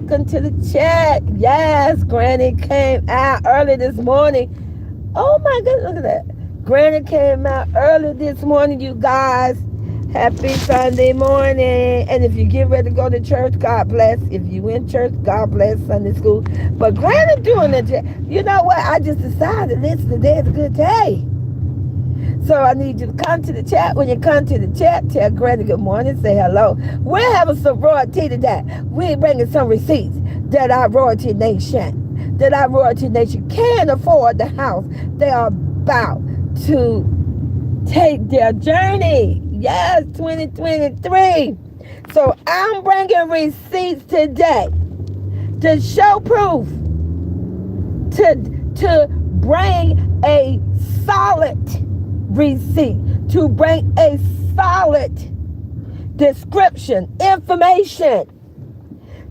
welcome to the chat. Yes, Granny came out early this morning. Oh my goodness, look at that. Granny came out early this morning, you guys. Happy Sunday morning. And if you get ready to go to church, God bless. If you in church, God bless Sunday school. But Granny doing it. You know what? I just decided, listen, today is a good day. So I need you to come to the chat. When you come to the chat, tell Granny good morning, say hello. We're having some royalty today. We're bringing some receipts that our royalty nation can afford the house they are about to take their journey. Yes, 2023. So I'm bringing receipts today to show proof, to bring a solid receipt, to bring a solid description, information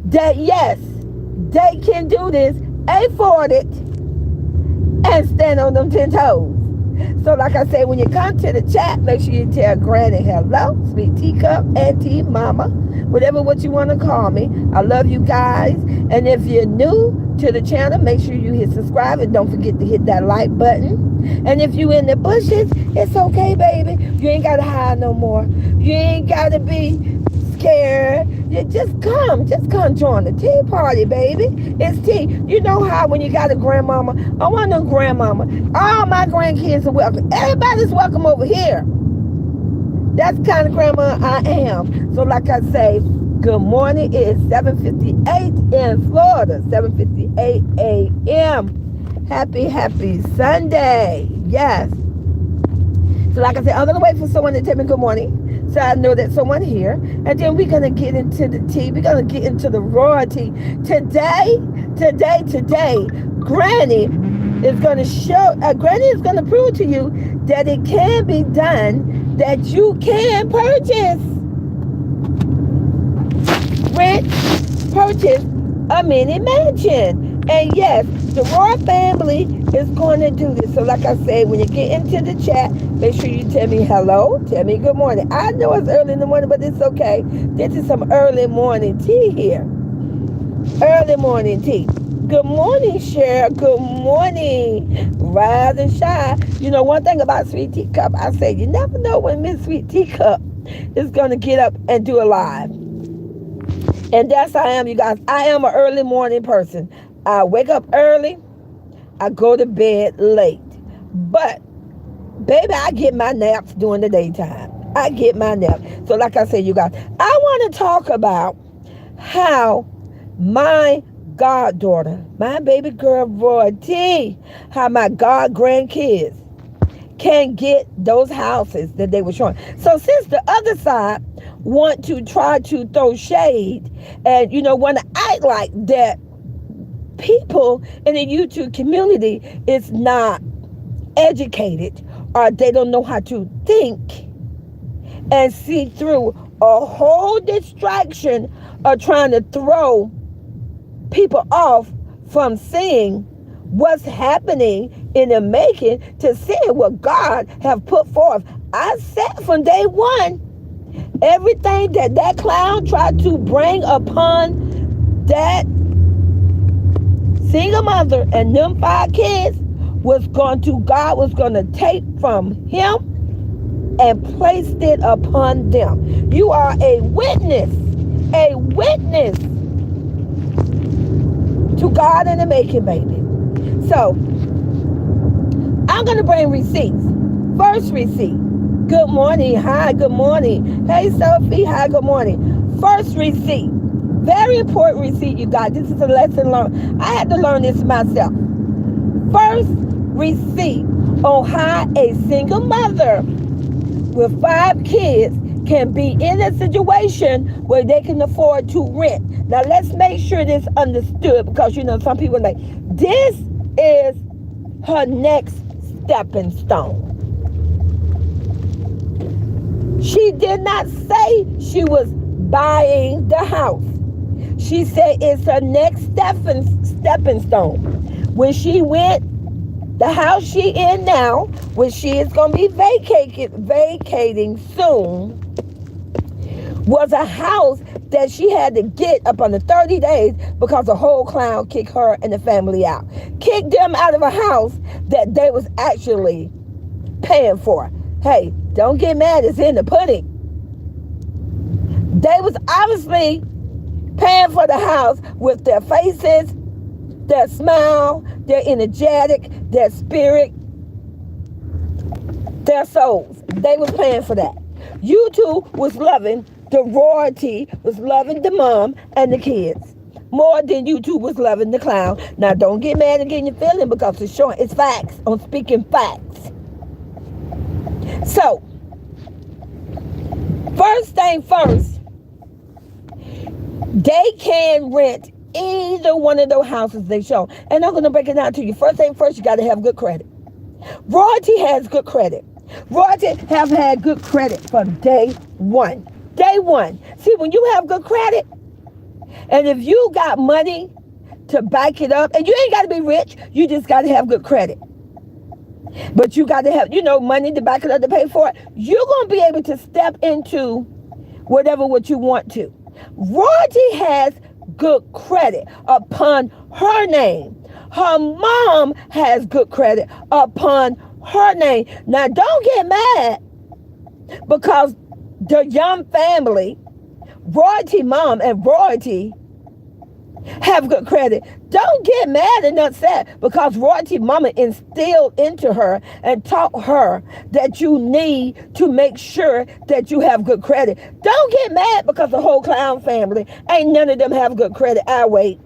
that yes, they can do this, afford it, and stand on them 10 toes. So like I said, when you come to the chat, make sure you tell Granny hello, sweet teacup, auntie, mama, whatever what you want to call me. I love you guys. And if you're new to the channel, make sure you hit subscribe and don't forget to hit that like button. And if you in the bushes, it's okay, baby. You ain't got to hide no more. You ain't got to be scared. You just come join the tea party, baby. It's tea. You know how when you got a grandmama, I want no grandmama. All my grandkids are welcome. Everybody's welcome over here. That's the kind of grandma I am. So like I say, good morning. It's 7:58 in Florida, 7:58 a.m. Happy Sunday. Yes. So like I said, I'm going to wait for someone to tell me good morning, so I know that someone here. And then we're going to get into the tea. We're going to get into the royalty. Today, Granny is going to show, Granny is going to prove to you that it can be done, that you can purchase, purchase a mini mansion. And yes, the Roy family is going to do this. So like I said, when you get into the chat, make sure you tell me hello, tell me good morning. I know it's early in the morning, but it's okay. This is some early morning tea here. Early morning tea. Good morning, Cher. Good morning. Rise and shine. You know, one thing about Sweet Teacup, I say, you never know when Miss Sweet Teacup is going to get up and do a live. And that's how I am, you guys. I am an early morning person. I wake up early. I go to bed late. But, baby, I get my naps during the daytime. I get my naps. So, like I said, you guys, I want to talk about how my goddaughter, my baby girl, Roy T, how my god grandkids can get those houses that they were showing. So, since the other side want to try to throw shade and, you know, want to act like that people in the YouTube community is not educated, or they don't know how to think and see through a whole distraction of trying to throw people off from seeing what's happening in the making, to seeing what God have put forth. I said from day one, everything that clown tried to bring upon that single mother and them 5 kids God was going to take from him and placed it upon them. You are a witness to God in the making, baby. So, I'm going to bring receipts. First receipt. Good morning. Hi, good morning. Hey, Sophie. Hi, good morning. First receipt. Very important receipt, you guys. This is a lesson learned. I had to learn this myself. First receipt on how a single mother with 5 kids can be in a situation where they can afford to rent. Now, let's make sure this understood, because, you know, some people are like, this is her next stepping stone. She did not say she was buying the house. She said it's her next stepping stone. When she went, the house she in now, which she is going to be vacating soon, was a house that she had to get up under 30 days because the whole clown kicked her and the family out. Kicked them out of a house that they was actually paying for. Hey, don't get mad, it's in the pudding. They was obviously paying for the house with their faces, their smile, their energetic, their spirit, their souls. They was paying for that. YouTube was loving, the royalty was loving the mom and the kids more than YouTube was loving the clown. Now don't get mad and get your feeling because it's showing, it's facts. I'm speaking facts. So, first thing first, they can rent either one of those houses they show. And I'm going to break it down to you. First thing first, you got to have good credit. Royalty has good credit. Royalty have had good credit from day one. Day one. See, when you have good credit, and if you got money to back it up, and you ain't got to be rich, you just got to have good credit. But you got to have, money to back it up to pay for it. You're going to be able to step into what you want to. Royalty has good credit upon her name. Her mom has good credit upon her name. Now, don't get mad because the young family, Royalty mom and Royalty, have good credit. Don't get mad and upset because Royalty mama instilled into her and taught her that you need to make sure that you have good credit. Don't get mad because the whole clown family, ain't none of them have good credit. I wait.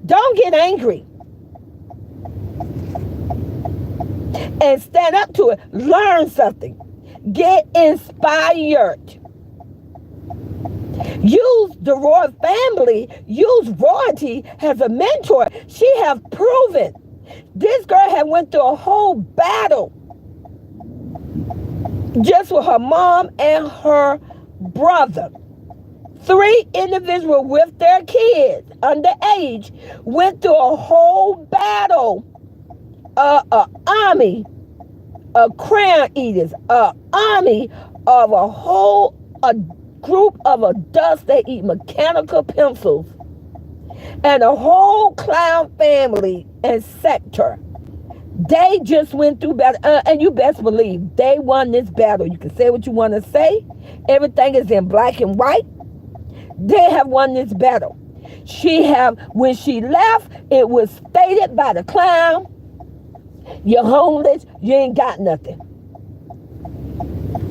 Don't get angry. And stand up to it. Learn something. Get inspired. Use the royal family, use Royalty as a mentor. She have proven this girl had went through a whole battle just with her mom and her brother. 3 individuals with their kids underage went through a whole battle. An army of crown eaters, an army of a group of adults that eat mechanical pencils, and a whole clown family and sector. They just went through battle, and you best believe they won this battle. You can say what you want to say. Everything is in black and white. They have won this battle. When she left, it was stated by the clown, you're homeless, you ain't got nothing.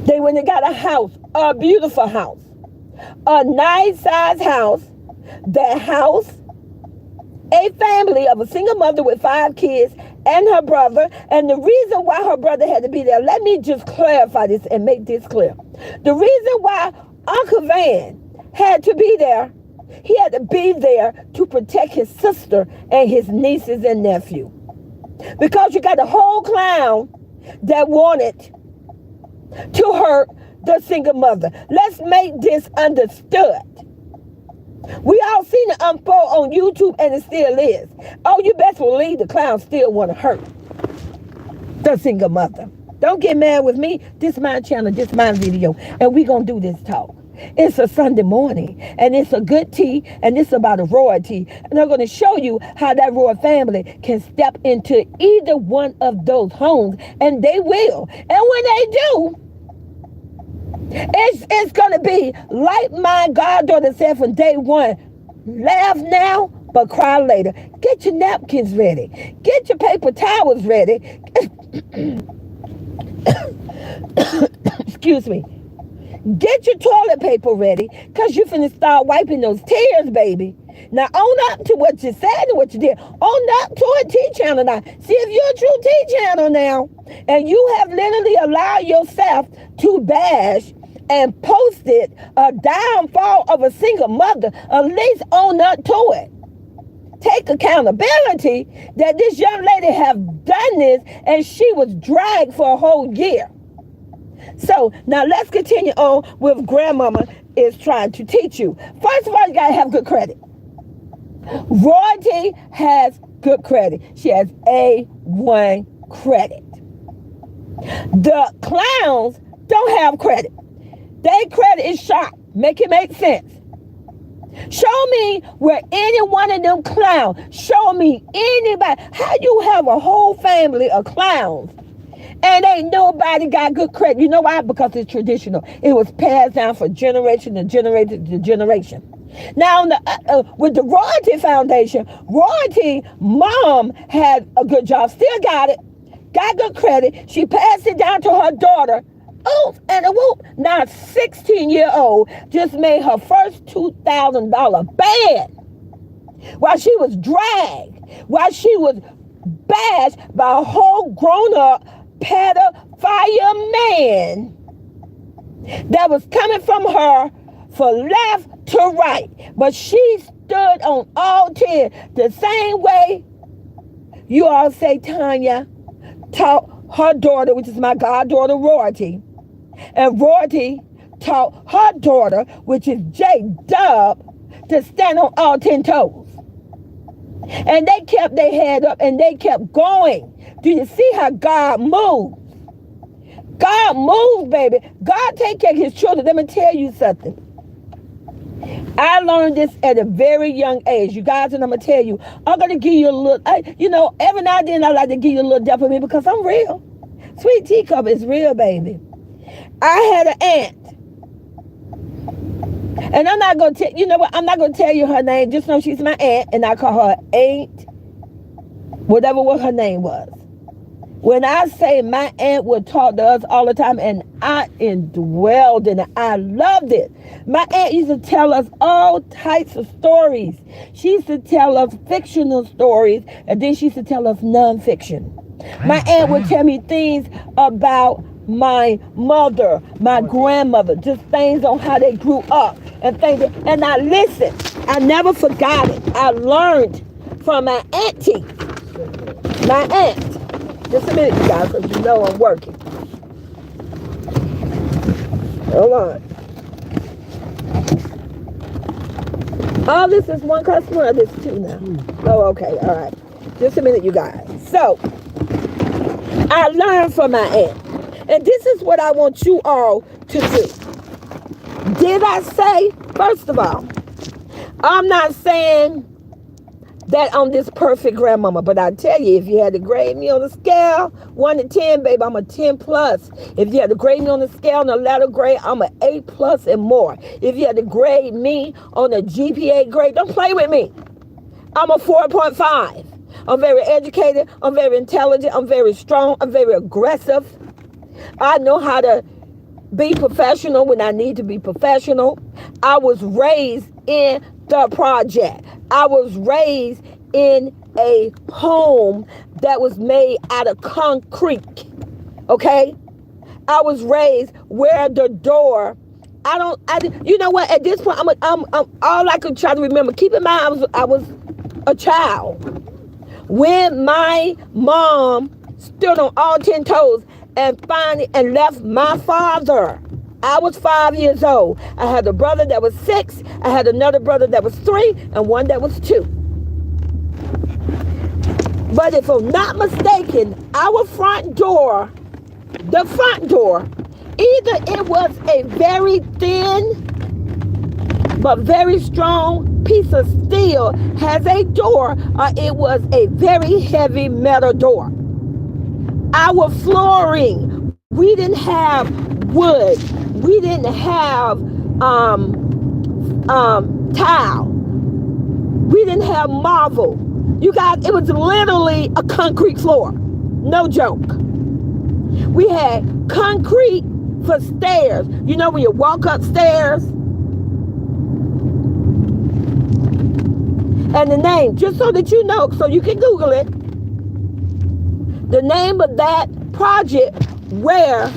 They went and got a house, a beautiful house, a nice size house. That house, a family of a single mother with 5 kids and her brother. And the reason why her brother had to be there, let me just clarify this and make this clear. The reason why Uncle Van had to be there, he had to be there to protect his sister and his nieces and nephew. Because you got a whole clown that wanted to hurt the single mother. Let's make this understood. We all seen it unfold on YouTube, and it still is. Oh, you best believe the clown still want to hurt the single mother. Don't get mad with me. This is my channel, this is my video, and we gonna do this talk. It's a Sunday morning, and it's a good tea, and it's about a royalty. And I'm going to show you how that royal family can step into either one of those homes, and they will. And when they do, it's going to be like my goddaughter said from day one, laugh now, but cry later. Get your napkins ready. Get your paper towels ready. Excuse me. Get your toilet paper ready, because you're finna start wiping those tears, baby. Now, own up to what you said and what you did. Own up to a T-channel now. See, if you're a true T-channel now, and you have literally allowed yourself to bash and posted a downfall of a single mother, at least own up to it. Take accountability that this young lady have done this, and she was dragged for a whole year. So now let's continue on with grandmama is trying to teach you. First of all, you got to have good credit. Royalty has good credit. She has A1 credit. The clowns don't have credit. Their credit is sharp. Make it make sense. Show me where any one of them clowns, show me anybody. How you have a whole family of clowns and ain't nobody got good credit? You know why? Because it's traditional. It was passed down from generation to generation to generation. Now, with the Royalty Foundation, Royalty mom had a good job, still got it, got good credit. She passed it down to her daughter. Oh, and a whoop. Now, 16-year-old just made her first $2,000 band while she was dragged, while she was bashed by a whole grown-up pedophile man that was coming from her for left to right. But she stood on all 10 the same way you all say Tanya taught her daughter, which is my goddaughter, Royalty. And Royalty taught her daughter, which is J-Dub, to stand on all 10 toes. And they kept their head up and they kept going. Do you see how God moves? God moves, baby. God take care of his children. Let me tell you something. I learned this at a very young age. You guys, and I'm going to tell you, I'm going to give you a little, every now and then I like to give you a little depth of me because I'm real. Sweet Teacup is real, baby. I had an aunt. And I'm not going to tell, you know what, I'm not going to tell you her name. Just know she's my aunt, and I call her Aunt, whatever what her name was. When I say my aunt would talk to us all the time, and I indwelled in it. I loved it. My aunt used to tell us all types of stories. She used to tell us fictional stories, and then she used to tell us nonfiction. My aunt would tell me things about my mother, my grandmother, just things on how they grew up and things. And I listened. I never forgot it. I learned from my auntie, my aunt. Just a minute, you guys, because you know I'm working. Hold on. Oh, this is one customer, or this is two now? Oh, okay, all right. Just a minute, you guys. So, I learned from my aunt. And this is what I want you all to do. Did I say, first of all, I'm not saying that I'm this perfect grandmama, but I tell you, if you had to grade me on a scale, 1 to 10, baby, I'm a 10 plus. If you had to grade me on a scale on a letter grade, I'm an 8 plus and more. If you had to grade me on a GPA grade, don't play with me. I'm a 4.5. I'm very educated. I'm very intelligent. I'm very strong. I'm very aggressive. I know how to be professional when I need to be professional. I was raised in the project. I was raised in a home that was made out of concrete. Okay? I was raised where the door, you know what? At this point, I'm all I could try to remember. Keep in mind, I was a child when my mom stood on all 10 toes and finally left my father. I was 5 years old. I had a brother that was 6. I had another brother that was 3 and one that was 2. But if I'm not mistaken, our front door, the front door, either it was a very thin but very strong piece of steel has a door, or it was a very heavy metal door. Our flooring, we didn't have wood. We didn't have tile. We didn't have marble. You guys, it was literally a concrete floor. No joke. We had concrete for stairs. You know when you walk upstairs? And the name, just so that you know, so you can Google it. The name of that project where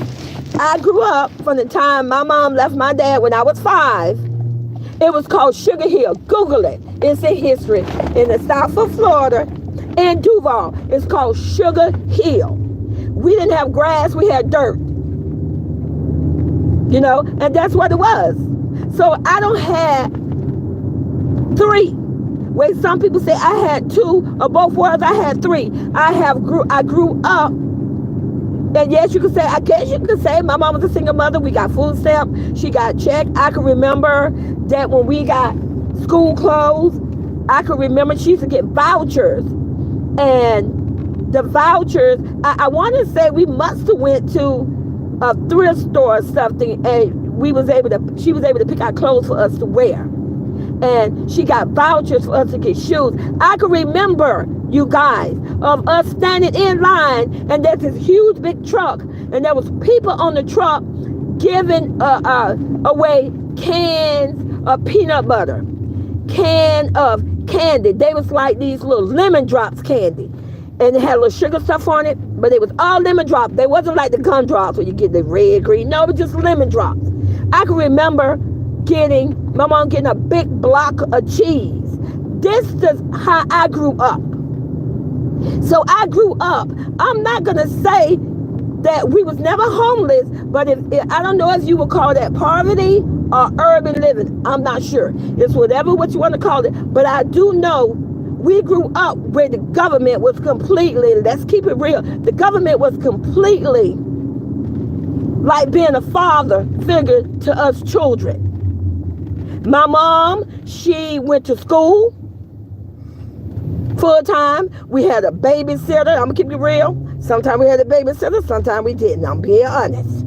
I grew up from the time my mom left my dad when I was 5, it was called Sugar Hill. Google it. It's in history. In the south of Florida, in Duval, it's called Sugar Hill. We didn't have grass, we had dirt. You know, and that's what it was. So I don't have 3. Where some people say I had 2 or both worlds, I had 3. I grew up, and yes, you could say, I guess you could say my mom was a single mother. We got food stamp. She got checked. I can remember that when we got school clothes. I can remember she used to get vouchers. And the vouchers, I want to say we must have went to a thrift store or something, and she was able to pick out clothes for us to wear. And she got vouchers for us to get shoes. I can remember, you guys, of us standing in line, and there's this huge big truck, and there was people on the truck giving away cans of peanut butter, can of candy. They was like these little lemon drops candy, and it had a little sugar stuff on it, but it was all lemon drops. They wasn't like the gum drops where you get the red, green. No, it was just lemon drops. I can remember my mom getting a big block of cheese. This is how I grew up. So I grew up. I'm not gonna say that we was never homeless, but I don't know if you would call that poverty or urban living. I'm not sure. It's whatever what you want to call it. But I do know we grew up where the government was completely, let's keep it real, the government was completely like being a father figure to us children. My mom, she went to school full time. We had a babysitter. I'm gonna keep it real. Sometimes we had a babysitter, sometimes we didn't. I'm being honest.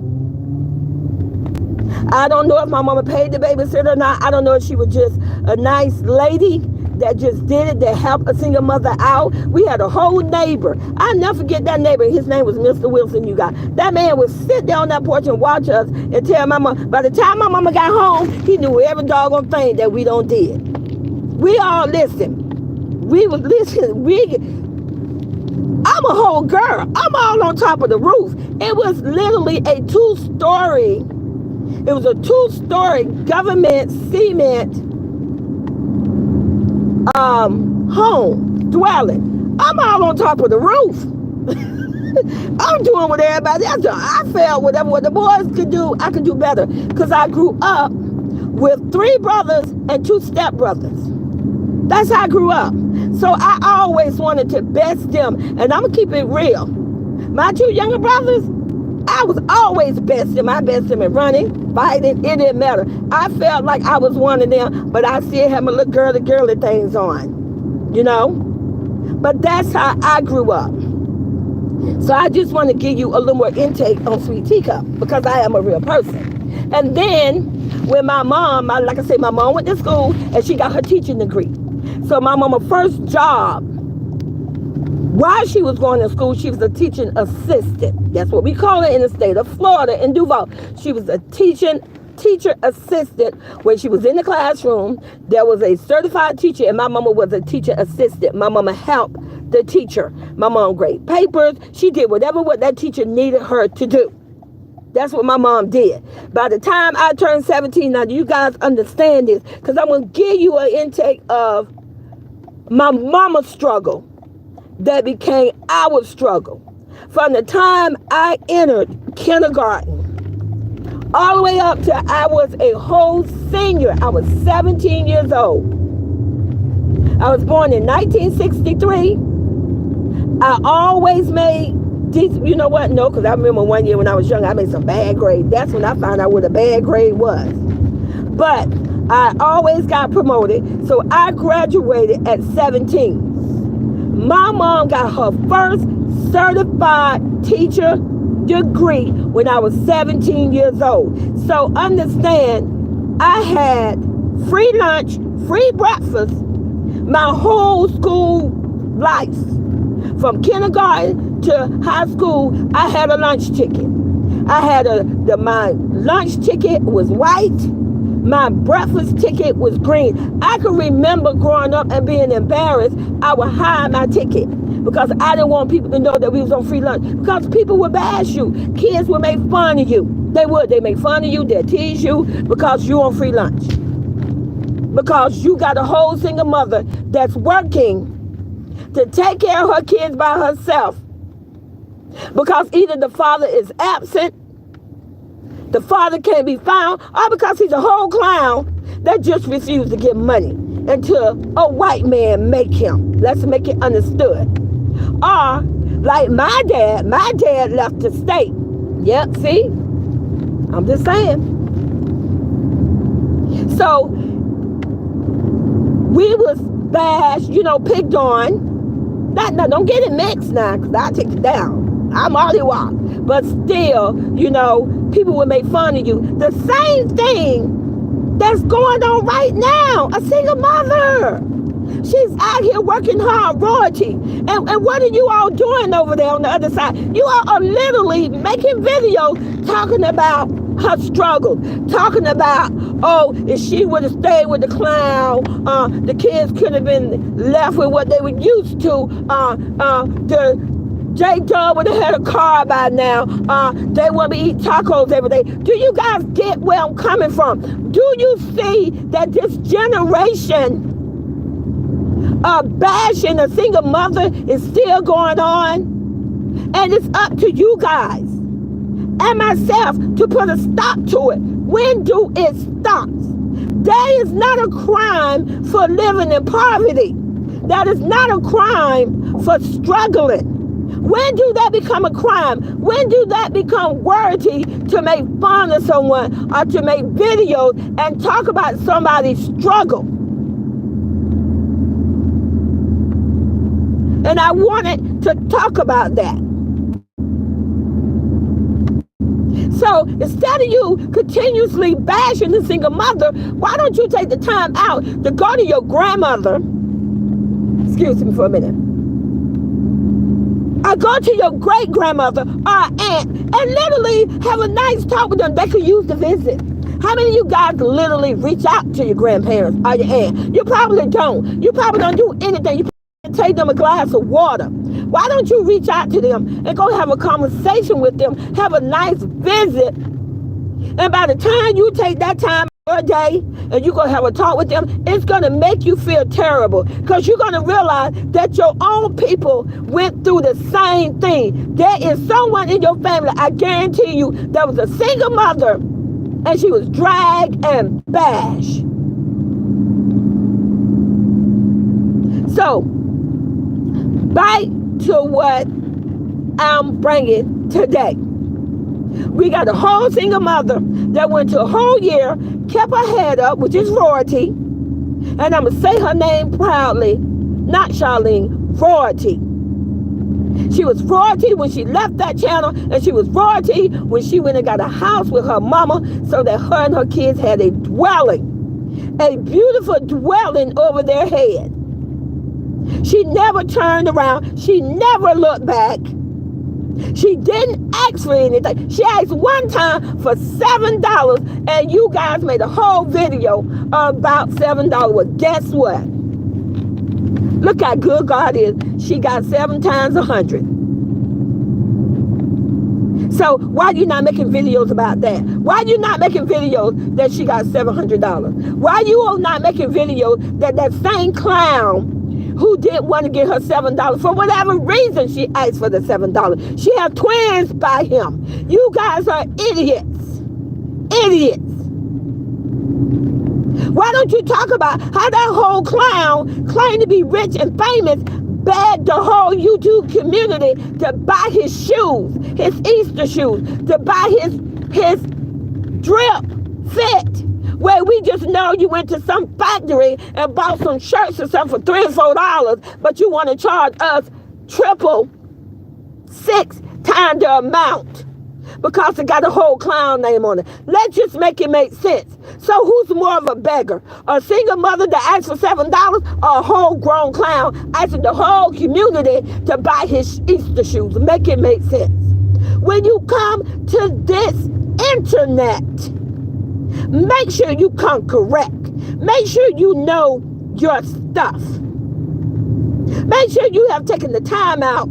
I don't know if my mama paid the babysitter or not. I don't know if she was just a nice lady that just did it, that helped a single mother out. We had a whole neighbor. I'll never forget that neighbor. His name was Mr. Wilson, you guys. That man would sit down on that porch and watch us and tell my mom. By the time my mama got home, he knew every doggone thing that we don't did. We all listened. We was listening. I'm a whole girl. I'm all on top of the roof. It was literally a two-story government cement home dwelling. I'm all on top of the roof. I'm doing what everybody else doing. I felt whatever what the boys could do, I could do better. Because I grew up with 3 brothers and 2 stepbrothers. That's how I grew up. So I always wanted to best them. And I'm going to keep it real. My 2 younger brothers, I was always best them. I best them in running, fighting. It didn't matter. I felt like I was one of them, but I still had my little girly things on, you know? But that's how I grew up. So I just want to give you a little more intake on Sweet Teacup because I am a real person. And then when my mom, like I said, my mom went to school and she got her teaching degree. So my mama's first job, while she was going to school, she was a teaching assistant. That's what we call it in the state of Florida, in Duval. She was a teacher assistant. When she was in the classroom, there was a certified teacher, and my mama was a teacher assistant. My mama helped the teacher. My mom graded papers. She did whatever what that teacher needed her to do. That's what my mom did. By the time I turned 17, now do you guys understand this? Because I'm going to give you an intake of my mama's struggle that became our struggle. From the time I entered kindergarten, all the way up to I was a whole senior. I was 17 years old. I was born in 1963. I always made decent, you know what? No, because I remember one year when I was young, I made some bad grades. That's when I found out what a bad grade was. But I always got promoted, so I graduated at 17. My mom got her first certified teacher degree when I was 17 years old. So understand, I had free lunch, free breakfast, my whole school life. From kindergarten to high school, I had a lunch ticket. I had my lunch ticket was white. My breakfast ticket was green. I can remember growing up and being embarrassed. I would hide my ticket because I didn't want people to know that we was on free lunch. Because people would bash you. Kids would make fun of you. They would. They make fun of you. They'll tease you because you're on free lunch. Because you got a whole single mother that's working to take care of her kids by herself. Because either the father is absent, the father can't be found, or because he's a whole clown that just refused to give money until a white man make him. Let's make it understood. Or like my dad left the state. Yep, see? I'm just saying. So We was bashed, picked on. Don't get it mixed now, because I'll take it down. I'm already walk. But still, people will make fun of you. The same thing that's going on right now. A single mother. She's out here working hard, royalty. And what are you all doing over there on the other side? You all are literally making videos talking about her struggle, talking about, if she would have stayed with the clown, the kids could have been left with what they were used to. The J Dub would have had a car by now. They want to eat tacos every day. Do you guys get where I'm coming from? Do you see that this generation bashing a single mother is still going on? And it's up to you guys and myself to put a stop to it. When do it stop? That is not a crime for living in poverty. That is not a crime for struggling. When do that become a crime? When do that become worthy to make fun of someone or to make videos and talk about somebody's struggle? And I wanted to talk about that. So instead of you continuously bashing the single mother, why don't you take the time out to go to your grandmother, excuse me for a minute, or go to your great grandmother or aunt and literally have a nice talk with them. They could use the visit. How many of you guys literally reach out to your grandparents or your aunt? You probably don't. You probably don't do anything. You take them a glass of water. Why don't you reach out to them and go have a conversation with them, have a nice visit, and by the time you take that time a day and you're going to have a talk with them, it's going to make you feel terrible, because you're going to realize that your own people went through the same thing. There is someone in your family, I guarantee you, that was a single mother and she was dragged and bashed. So, back to what I'm bringing today. We got a whole single mother that went to a whole year, kept her head up, which is royalty. And I'm going to say her name proudly, not Charlene, royalty. She was royalty when she left that channel, and she was royalty when she went and got a house with her mama so that her and her kids had a dwelling, a beautiful dwelling over their head. She never turned around. She never looked back. She didn't ask for anything. She asked one time for $7, and you guys made a whole video about $7. Well, guess what? Look how good God is. She got 7 times 100. So why are you not making videos about that? Why are you not making videos that she got $700? Why are you all not making videos that that same clown who didn't want to get her $7, for whatever reason she asked for the $7. She had twins by him. You guys are idiots. Idiots. Why don't you talk about how that whole clown claimed to be rich and famous, begged the whole YouTube community to buy his shoes, his Easter shoes, to buy his drip fit, where we just know you went to some factory and bought some shirts or something for $3 or $4, but you want to charge us 6 times the amount because it got a whole clown name on it. Let's just make it make sense. So who's more of a beggar? A single mother that asked for $7 or a whole grown clown asking the whole community to buy his Easter shoes? Make it make sense. When you come to this internet, make sure you come correct. Make sure you know your stuff. Make sure you have taken the time out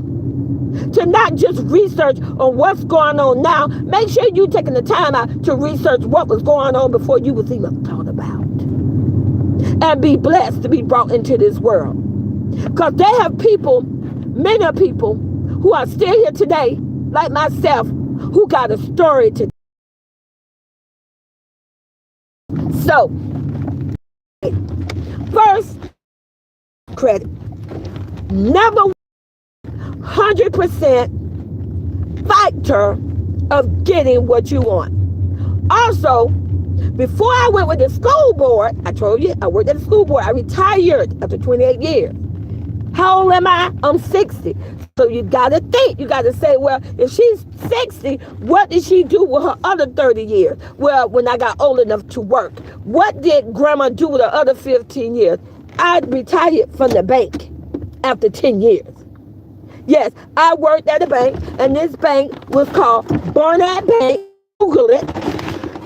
to not just research on what's going on now. Make sure you taking the time out to research what was going on before you was even thought about. And be blessed to be brought into this world. Because there have people, many people, who are still here today, like myself, who got a story to tell. So, first, credit. Number 100% factor of getting what you want. Also, Before I went with the school board, I told you I worked at the school board. I retired after 28 years. How old am I? I'm 60. So you got to think. You got to say, well, if she's 60, what did she do with her other 30 years? Well, when I got old enough to work, what did grandma do with her other 15 years? I retired from the bank after 10 years. Yes, I worked at a bank, and this bank was called Barnett Bank. Google it.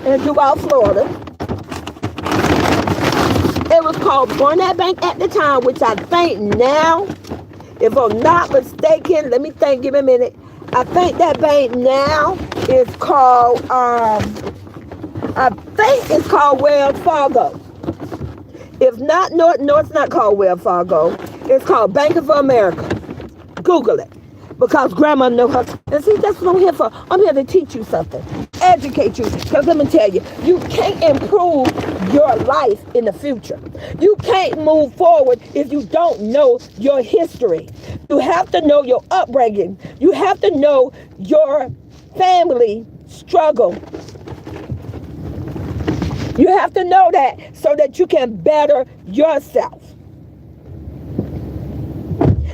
In Duval, Florida. It was called Barnett Bank at the time, which I think now, if I'm not mistaken, let me think, give me a minute. I think that bank now is called, I think it's called Wells Fargo. If not, no, it's not called Wells Fargo. It's called Bank of America. Google it. Because grandma know her. And see, that's what I'm here for. I'm here to teach you something. Educate you. Because let me tell you, you can't improve your life in the future. You can't move forward if you don't know your history. You have to know your upbringing. You have to know your family struggle. You have to know that so that you can better yourself.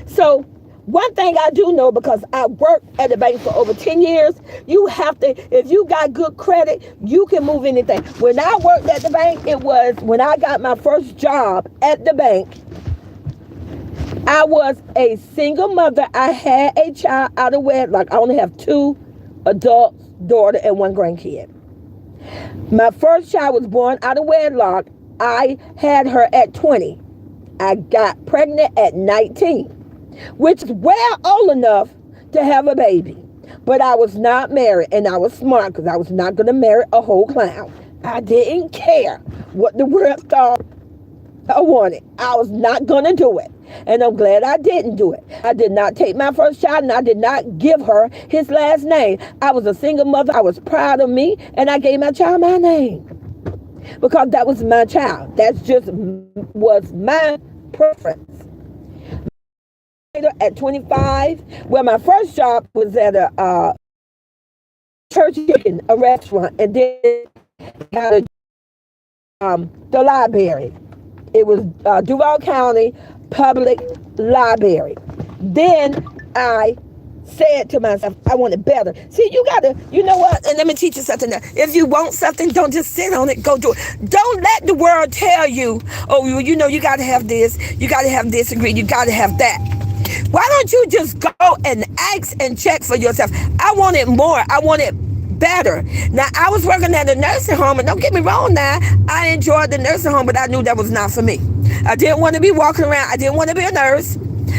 So, one thing I do know, because I worked at the bank for over 10 years, you have to, if you got good credit, you can move anything. When I worked at the bank, it was when I got my first job at the bank. I was a single mother. I had a child out of wedlock. I only have 2 adults, daughter, and 1 grandkid. My first child was born out of wedlock. I had her at 20. I got pregnant at 19. Which is well old enough to have a baby. But I was not married, and I was smart because I was not going to marry a whole clown. I didn't care what the world thought I wanted. I was not going to do it. And I'm glad I didn't do it. I did not take my first child, and I did not give her his last name. I was a single mother. I was proud of me, and I gave my child my name. Because that was my child. That just was my preference. At 25, well, my first job was at a church chicken, a restaurant, and then got the library. It was Duval County Public Library. Then I said to myself, I want it better. See, you gotta, you know what? And let me teach you something now. If you want something, don't just sit on it. Go do it. Don't let the world tell you, oh, you know, you gotta have this, you gotta have this degree, you gotta have that. Why don't you just go and ask and check for yourself? I want it more. I want it better. Now, I was working at a nursing home, and don't get me wrong now, I enjoyed the nursing home, but I knew that was not for me. I didn't want to be walking around. I didn't want to be a nurse.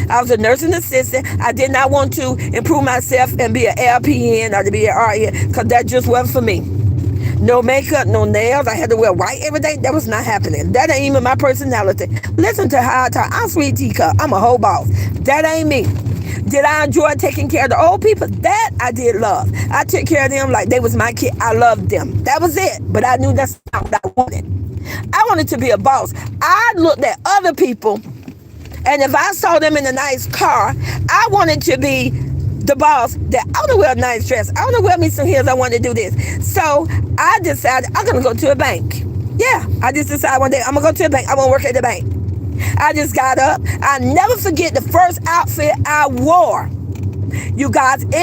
I was a nursing assistant. I did not want to improve myself and be an LPN or to be an RN, because that just wasn't for me. No makeup, no nails. I had to wear white every day. That was not happening. That ain't even my personality. Listen to how I talk. I'm sweet teacup. I'm a whole boss. That ain't me. Did I enjoy taking care of the old people? That I did love. I took care of them like they was my kid. I loved them. That was it. But I knew that's not what I wanted. I wanted to be a boss. I looked at other people, and if I saw them in a nice car, I wanted to be the boss that I want to wear a nice dress. I want to wear me some heels. I want to do this. So I decided I'm going to go to a bank. Yeah, I just decided one day I'm going to go to a bank. I want to work at the bank. I just got up. I never forget the first outfit I wore. You guys, I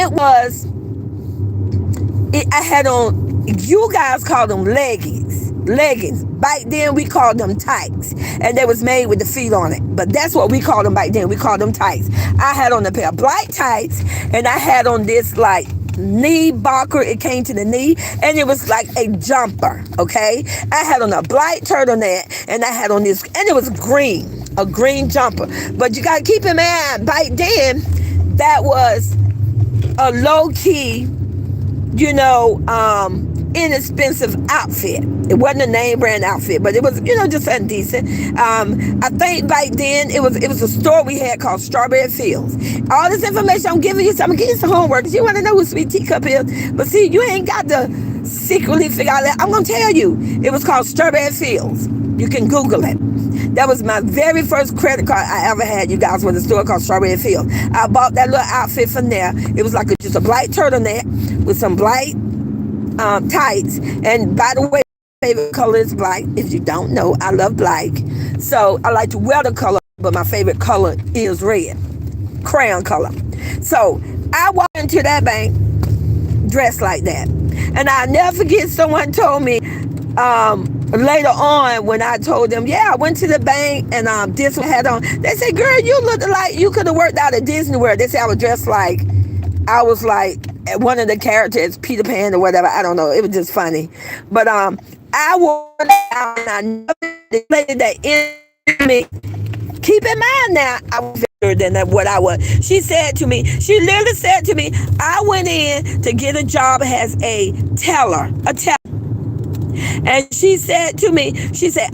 had on, you guys call them leggings. Back then we called them tights, and they was made with the feet on it, but that's what we called them back then. We called them tights. I had on a pair of black tights, and I had on this like knee boxer. It came to the knee, and it was like a jumper. Okay, I had on a black turtleneck, and I had on this, and it was a green jumper. But you gotta keep in mind, back then that was a low key, you know, inexpensive outfit. It wasn't a name brand outfit, but it was, you know, just something decent. I think back then it was a store we had called Strawberry Fields. All this information I'm giving you, so I'm gonna give you some homework because you want to know who Sweet Teacup is. But see, you ain't got to secretly figure out that. I'm gonna tell you, it was called Strawberry Fields. You can Google it. That was my very first credit card I ever had, you guys, with a store called Strawberry Fields. I bought that little outfit from there. It was like just a black turtleneck with some black tights. And by the way, favorite color is black. If you don't know, I love black. So I like to wear the color, but my favorite color is red, crayon color. So I walked into that bank dressed like that. And I'll never forget, someone told me later on when I told them, yeah, I went to the bank and this one had on. They said, girl, you looked like you could have worked out at Disney World. They said I was dressed like, I was like one of the characters, Peter Pan or whatever. I don't know. It was just funny. But I wore out and I never declared that in me. Keep in mind now, I was better than what I was. She literally said to me, I went in to get a job as a teller. And she said to me,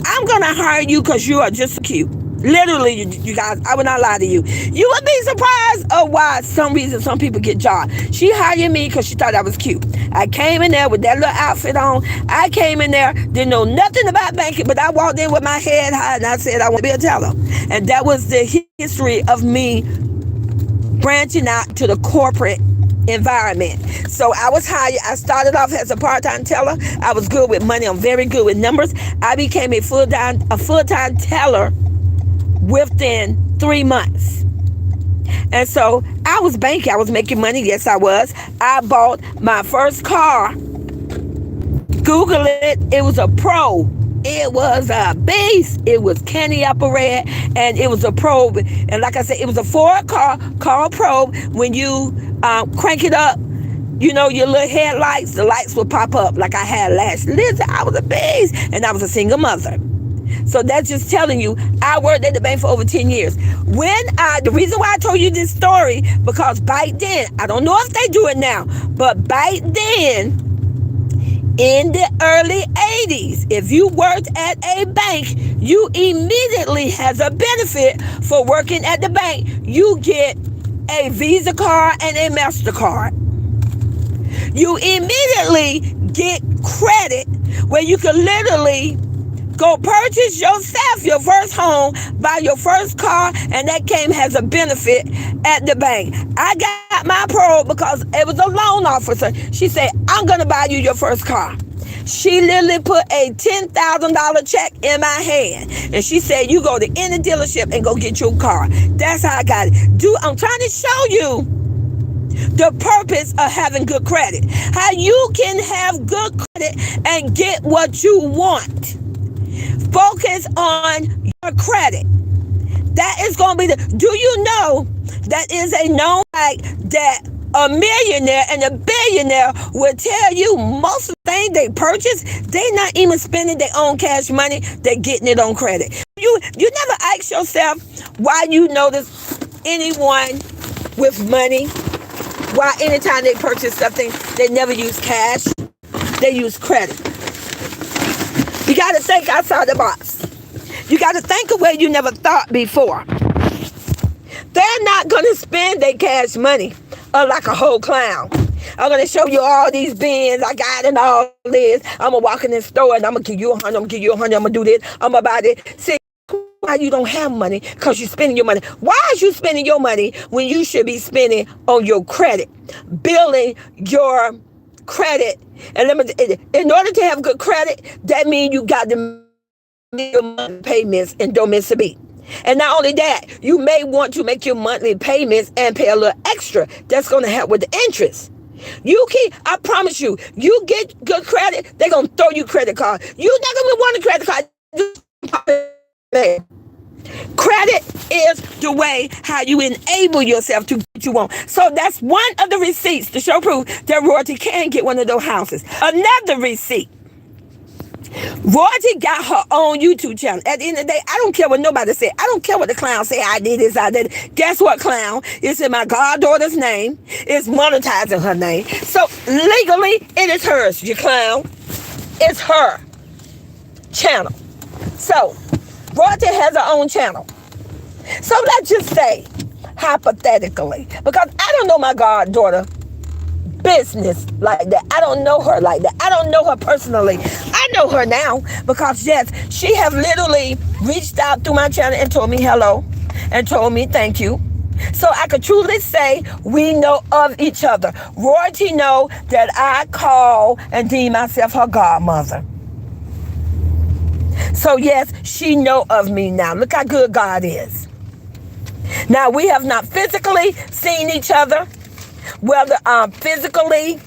I'm going to hire you because you are just cute. Literally, you guys, I would not lie to you. You would be surprised of why some people get jobs. She hired me because she thought I was cute. I came in there with that little outfit on. I came in there, didn't know nothing about banking, but I walked in with my head high and I said I want to be a teller. And that was the history of me branching out to the corporate environment. So I was hired. I started off as a part-time teller. I was good with money. I'm very good with numbers. I became a full-time teller within 3 months. And so I was banking. I was making money. Yes, I was. I bought my first car. Google it. It was a Pro. It was a beast. It was candy operated, and it was a Probe. And like I said, it was a Ford car called Probe. When you crank it up, you know, your little headlights, the lights would pop up like I had last. Listen, I was a beast, and I was a single mother. So that's just telling you, I worked at the bank for over 10 years. The reason why I told you this story, because back then, I don't know if they do it now, but back then, in the early 80s, if you worked at a bank, you immediately has a benefit for working at the bank. You get a Visa card and a MasterCard. You immediately get credit where you can literally go purchase yourself your first home, buy your first car, and that came as a benefit at the bank. I got my Pro because it was a loan officer. She said, I'm going to buy you your first car. She literally put a $10,000 check in my hand. And she said, you go to any dealership and go get your car. That's how I got it. I'm trying to show you the purpose of having good credit. How you can have good credit and get what you want. Focus on your credit. That is going to be do you know that is a known fact that a millionaire and a billionaire will tell you most of the things they purchase, they're not even spending their own cash money, they're getting it on credit. You never ask yourself why you notice anyone with money, why anytime they purchase something, they never use cash, they use credit. You got to think outside the box. You got to think of where you never thought before. They're not going to spend their cash money like a whole clown. I'm going to show you all these bins I got and all this. I'm going to walk in the store and I'm going to give you 100, I'm going to give you 100, I'm going to do this, I'm going to buy this. See, why you don't have money? Because you're spending your money. Why is you spending your money when you should be spending on your credit? Building your credit. And in order to have good credit, that means you got to make your monthly payments and don't miss a beat. And not only that, you may want to make your monthly payments and pay a little extra. That's going to help with the interest. I promise you, you get good credit, they're going to throw you credit card. You're not going to want a credit card. Credit is the way how you enable yourself to get what you want. So that's one of the receipts to show proof that royalty can get one of those houses. Another receipt. Royalty got her own YouTube channel. At the end of the day, I don't care what nobody said. I don't care what the clown say. I did this, I did it. Guess what, clown? It's in my goddaughter's name. It's monetizing her name. So legally, it is hers, you clown. It's her channel. So Royalty has her own channel. So let's just say, hypothetically, because I don't know my goddaughter business like that. I don't know her like that. I don't know her personally. I know her now because, yes, she have literally reached out through my channel and told me hello and told me thank you. So I could truly say we know of each other. Royalty know that I call and deem myself her godmother. So yes, she know of me now. Look how good God is. Now, we have not physically seen each other, whether physically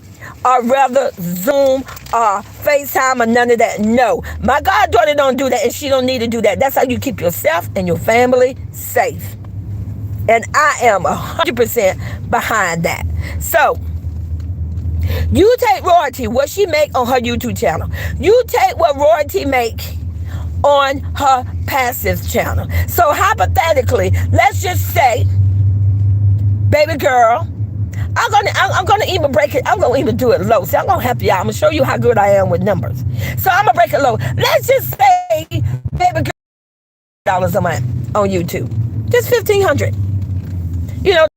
or rather Zoom or FaceTime or none of that. No, my goddaughter don't do that, and she don't need to do that. That's how you keep yourself and your family safe. And I am 100% behind that. So, you take Royalty, what she make on her YouTube channel. You take what Royalty make on her passive channel. So hypothetically, let's just say, baby girl, I'm gonna even break it. I'm gonna even do it low. See, I'm gonna help you out. I'm gonna show you how good I am with numbers. So I'm gonna break it low. Let's just say, baby girl, $dollars a month on YouTube, just $1,500. You know,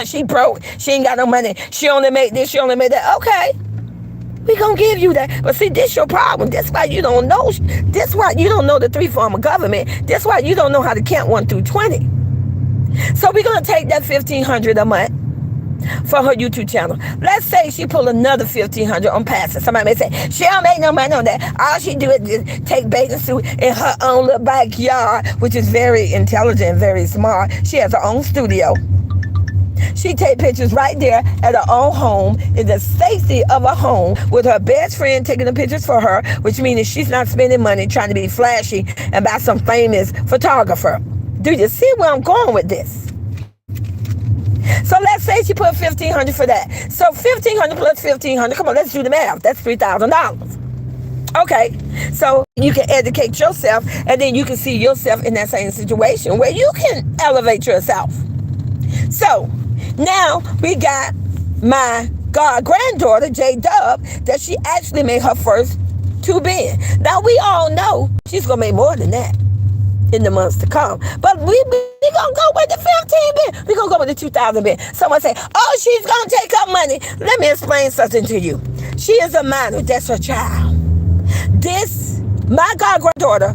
she broke. She ain't got no money. She only made this. She only made that. Okay, we gonna give you that. But see, this your problem. That's why you don't know. That's why you don't know the 3 form of government. That's why you don't know how to count 1 through 20. So we're gonna take that $1,500 a month for her YouTube channel. Let's say she pull another $1,500 on passive. Somebody may say, she don't make no money on that. All she do is just take bathing suit in her own little backyard, which is very intelligent, very smart. She has her own studio. She take pictures right there at her own home, in the safety of her home, with her best friend taking the pictures for her, which means she's not spending money trying to be flashy and buy some famous photographer. Do you see where I'm going with this? So let's say she put $1,500 for that. So $1,500 plus $1,500, come on, let's do the math. That's $3,000. Okay, so you can educate yourself, and then you can see yourself in that same situation where you can elevate yourself. So now we got my granddaughter, J-Dub, that she actually made her first $2 billion. Now we all know she's gonna make more than that in the months to come. But we gonna go with the $15 billion. We gonna go with the $2,000 billion. Someone say, oh, she's gonna take her money. Let me explain something to you. She is a minor. That's her child. My granddaughter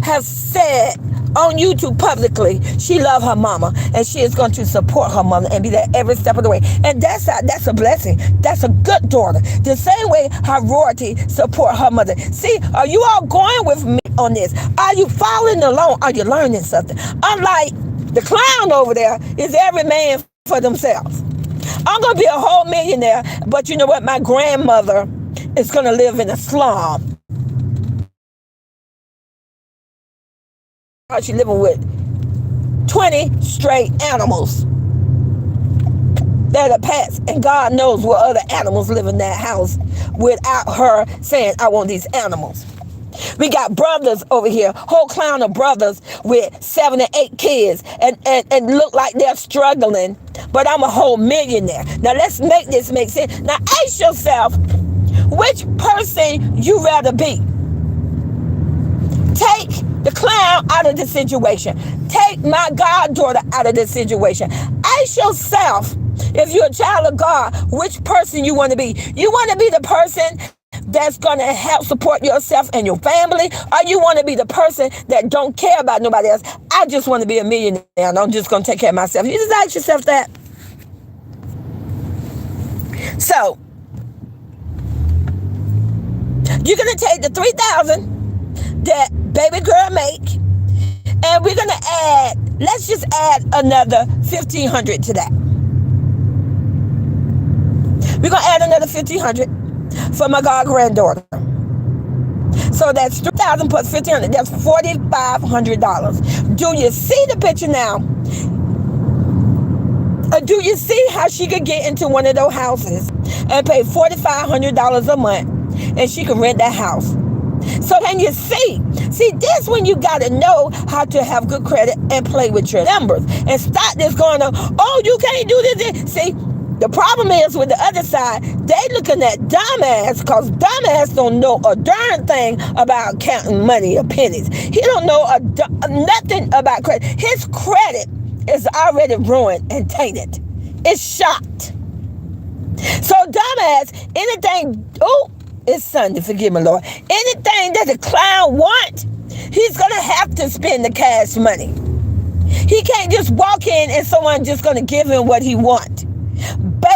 has said on YouTube publicly she love her mama, and she is going to support her mother and be there every step of the way. And that's a blessing. That's a good daughter. The same way her Royalty support her mother. See, are you all going with me on this? Are you following along? Are you learning something? Unlike the clown over there, is every man for themselves. I'm going to be a whole millionaire, but you know what? My grandmother is going to live in a slum. She's living with 20 straight animals that are pets, and God knows what other animals live in that house without her saying, I want these animals. We got brothers over here, whole clown of brothers with 7 and 8 kids, and look like they're struggling, but I'm a whole millionaire. Now let's make this make sense. Now ask yourself, which person you rather be? Take the clown out of the situation. Take my goddaughter out of the situation. Ask yourself, if you're a child of God, which person you want to be. You want to be the person that's going to help support yourself and your family, or you want to be the person that don't care about nobody else? I just want to be a millionaire, and I'm just going to take care of myself. You just ask yourself that. So, you're going to take the $3,000 that baby girl make, and we're gonna let's just add another $1,500 to that. We're gonna add another $1,500 for my granddaughter. So that's $3,000 plus $1,500. That's $4,500. Do you see the picture now? Do you see how she could get into one of those houses and pay $4,500 a month, and she could rent that house? So can you see this, when you got to know how to have good credit and play with your numbers and stop this going on, oh, you can't do this. See, the problem is with the other side, they looking at dumbass, because dumbass don't know a darn thing about counting money or pennies. He don't know nothing about credit. His credit is already ruined and tainted. It's shot. So dumbass, anything, it's Sunday, forgive me, Lord. Anything that the clown wants, he's going to have to spend the cash money. He can't just walk in and someone just going to give him what he wants.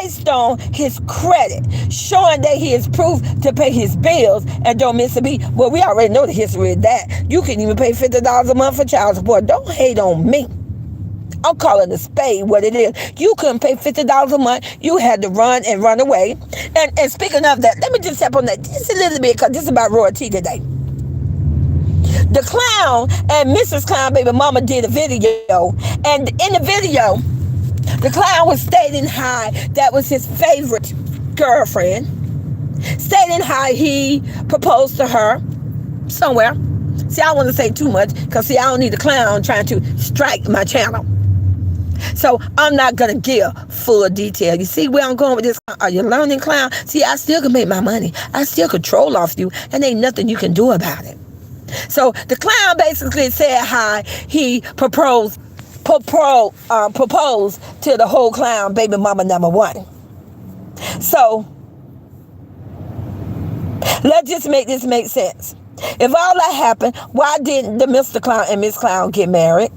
based on his credit, showing that he is proof to pay his bills and don't miss a beat. Well, we already know the history of that. You can even pay $50 a month for child support. Don't hate on me. I'm calling a spade what it is. You couldn't pay $50 a month. You had to run and run away. And speaking of that, let me just tap on that just a little bit because this is about Roy T today. The clown and Mrs. Clown baby mama did a video. And in the video, the clown was stating how that was his favorite girlfriend. Stating how he proposed to her somewhere. See, I don't want to say too much because, see, I don't need the clown trying to strike my channel. So I'm not going to give full detail. You see where I'm going with this? Are you learning, clown? See, I still can make my money. I still control off you, and ain't nothing you can do about it. So the clown basically said how he proposed to the whole clown baby mama number one. So let's just make this make sense. If all that happened, why didn't the Mr. Clown and Miss Clown get married?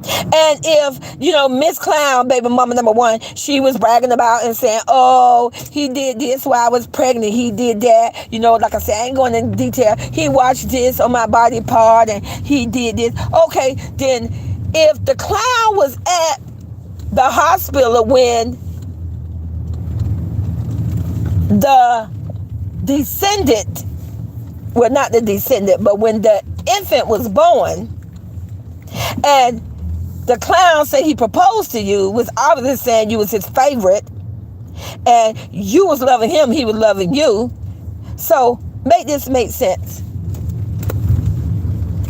And if, Miss Clown, baby mama number one, she was bragging about and saying, oh, he did this while I was pregnant. He did that. Like I said, I ain't going into detail. He watched this on my body part and he did this. Okay, then if the clown was at the hospital when the descendant, well, not the descendant, but when the infant was born, and the clown said he proposed to you, was obviously saying you was his favorite, and you was loving him, he was loving you. So make this make sense.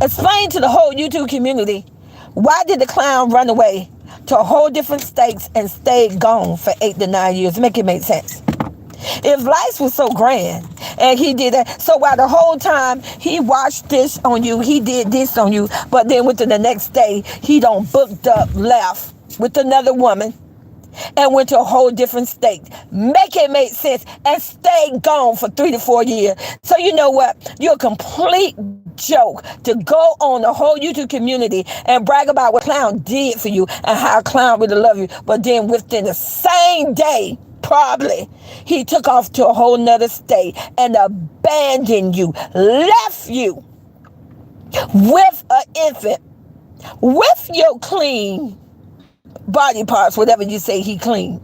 Explain to the whole YouTube community, why did the clown run away to a whole different states and stay gone for 8 to 9 years? Make it make sense. If life was so grand and he did that, so while the whole time he watched this on you, he did this on you, but then within the next day, he don't booked up, left with another woman and went to a whole different state. Make it make sense and stay gone for 3 to 4 years. So you know what? You're a complete joke to go on the whole YouTube community and brag about what clown did for you and how clown really love you. But then within the same day, probably he took off to a whole nother state and abandoned you, left you with an infant, with your clean body parts, whatever you say he clean.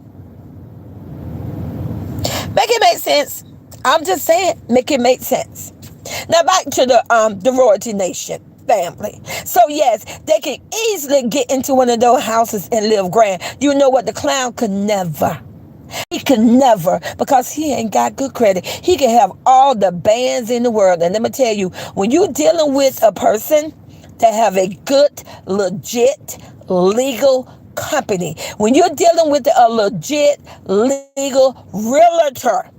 Make it make sense. I'm just saying, make it make sense. Now back to the Royalty Nation family. So yes, they can easily get into one of those houses and live grand. You know what? The clown could never. He can never, because he ain't got good credit. He can have all the bands in the world. And let me tell you, when you're dealing with a person that have a good, legit, legal company, when you're dealing with a legit, legal realtor,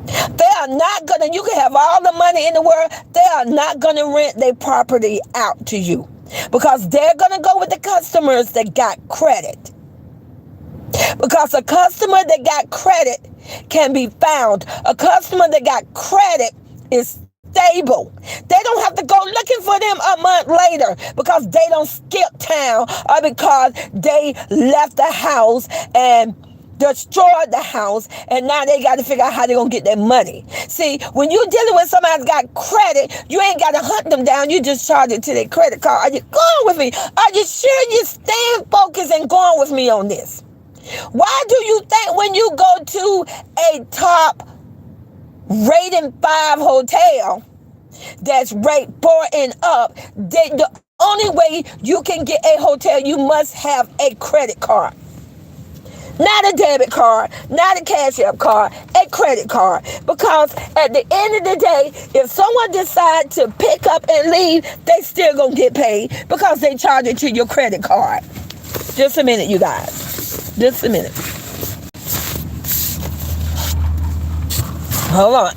they are not going to, you can have all the money in the world, they are not going to rent their property out to you, because they're going to go with the customers that got credit. Because a customer that got credit can be found. A customer that got credit is stable. They don't have to go looking for them a month later because they don't skip town or because they left the house and destroyed the house and now they got to figure out how they're going to get their money. See, when you're dealing with somebody that's got credit, you ain't got to hunt them down. You just charge it to their credit card. Are you going with me? Are you sure you staying focused and going with me on this? Why do you think when you go to a top rating 5 hotel that's rate 4 and up, the only way you can get a hotel, you must have a credit card? Not a debit card, not a cash app card, a credit card. Because at the end of the day, if someone decides to pick up and leave, they still gonna get paid because they charge it to your credit card. Just a minute, you guys. Just a minute. Hold on.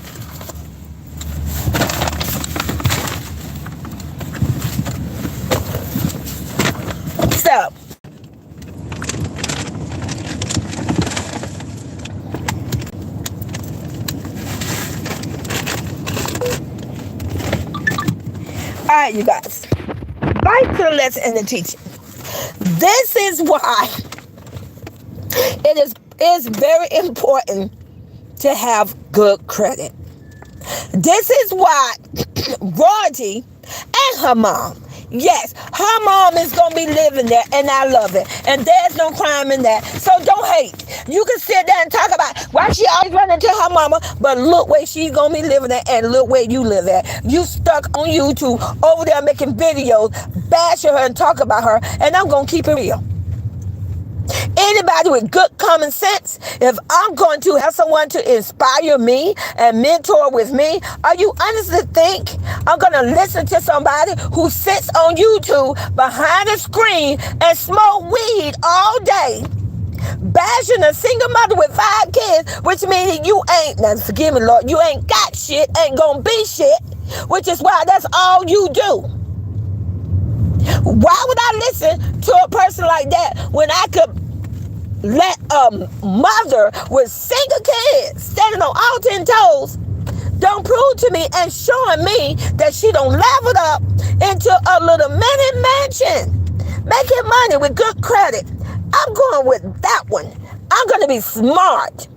So, all right, you guys. Back to the lesson and the teaching. This is why It is very important to have good credit. This is why Royalty and her mom, yes, her mom is going to be living there, and I love it. And there's no crime in that. So don't hate. You can sit there and talk about why she always running to her mama, but look where she's going to be living at, and look where you live at. You stuck on YouTube over there making videos, bashing her and talk about her, and I'm going to keep it real. Anybody with good common sense, if I'm going to have someone to inspire me and mentor with me, are you honestly think I'm going to listen to somebody who sits on YouTube behind a screen and smoke weed all day, bashing a single mother with 5 kids, which means you ain't, now forgive me, Lord, you ain't got shit, ain't gonna be shit, which is why that's all you do. Why would I listen to a person like that when I could let a mother with single kids standing on all 10 toes don't prove to me and showing me that she don't level up into a little mini mansion making money with good credit? I'm going with that one. I'm going to be smart.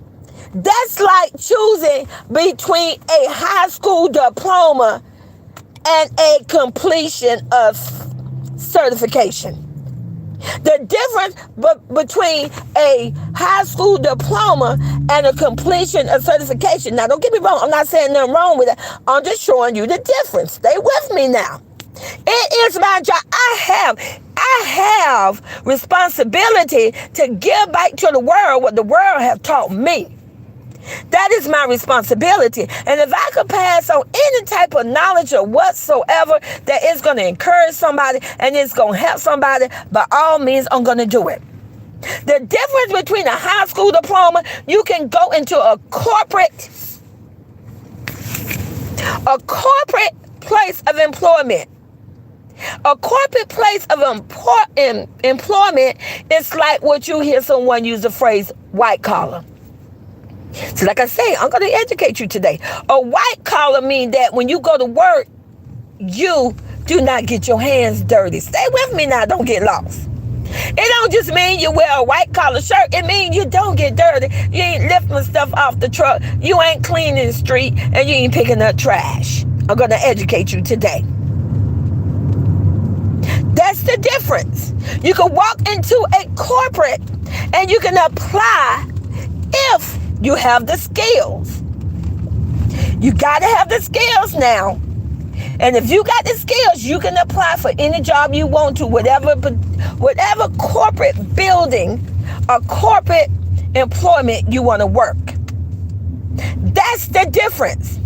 That's like choosing between a high school diploma and a completion of certification. The difference between a high school diploma and a completion of certification. Now, don't get me wrong. I'm not saying nothing wrong with that. I'm just showing you the difference. Stay with me now. It is my job. I have responsibility to give back to the world what the world have taught me. That is my responsibility. And if I could pass on any type of knowledge or whatsoever that is going to encourage somebody and it's going to help somebody, by all means, I'm going to do it. The difference between a high school diploma, you can go into a corporate place of employment. A corporate place of employment is like what you hear someone use the phrase white collar. So like I say, I'm going to educate you today. A white collar means that when you go to work, you do not get your hands dirty. Stay with me now. Don't get lost. It don't just mean you wear a white collar shirt. It means you don't get dirty. You ain't lifting stuff off the truck. You ain't cleaning the street. And you ain't picking up trash. I'm going to educate you today. That's the difference. You can walk into a corporate and you can apply if you have the skills. You got to have the skills now. And if you got the skills, you can apply for any job you want to, whatever corporate building or corporate employment you want to work. That's the difference.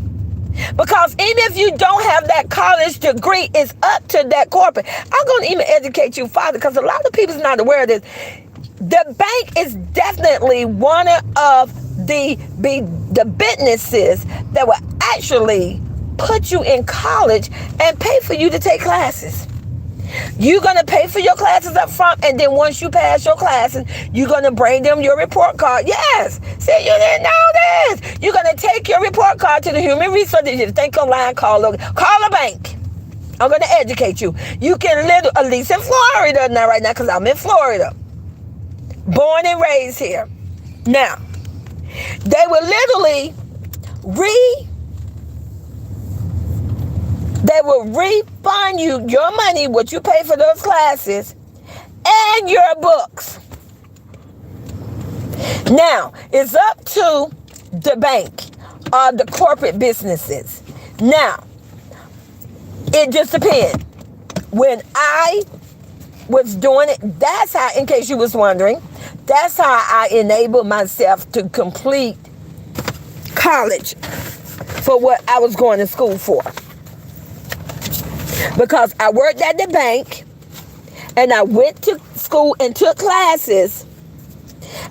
Because even if you don't have that college degree, it's up to that corporate. I'm going to even educate you further because a lot of people's not aware of this. The bank is definitely one of the businesses that will actually put you in college and pay for you to take classes. You're going to pay for your classes up front, and then once you pass your classes, you're going to bring them your report card. Yes. See, you didn't know this. You're going to take your report card to the human resources. You think online, call a bank. I'm going to educate you. You can live, at least in Florida now, right now, because I'm in Florida. Born and raised here. Now, they will literally refund you your money, what you pay for those classes, and your books. Now, it's up to the bank or the corporate businesses. Now, it just depends. When I was doing it, that's how, in case you was wondering, that's how I enabled myself to complete college for what I was going to school for. Because I worked at the bank and I went to school and took classes.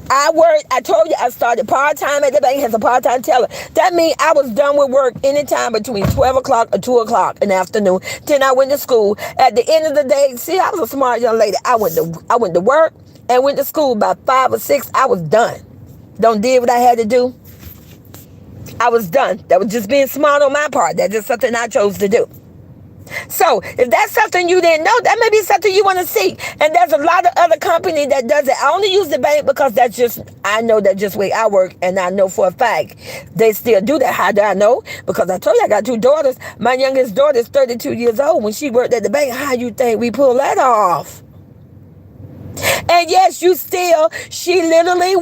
I told you I started part-time at the bank as a part-time teller. That means I was done with work anytime between 12 o'clock or 2 o'clock in the afternoon. Then I went to school. At the end of the day, see, I was a smart young lady. I went to work and went to school by 5 or 6. I was done. Don't did what I had to do. I was done. That was just being smart on my part. That's just something I chose to do. So if that's something you didn't know, that may be something you want to seek. And there's a lot of other company that does it. I only use the bank because I know that just way I work, and I know for a fact they still do that. How do I know? Because I told you I got 2 daughters. My youngest daughter is 32 years old. When she worked at the bank, how you think we pull that off? And yes, she literally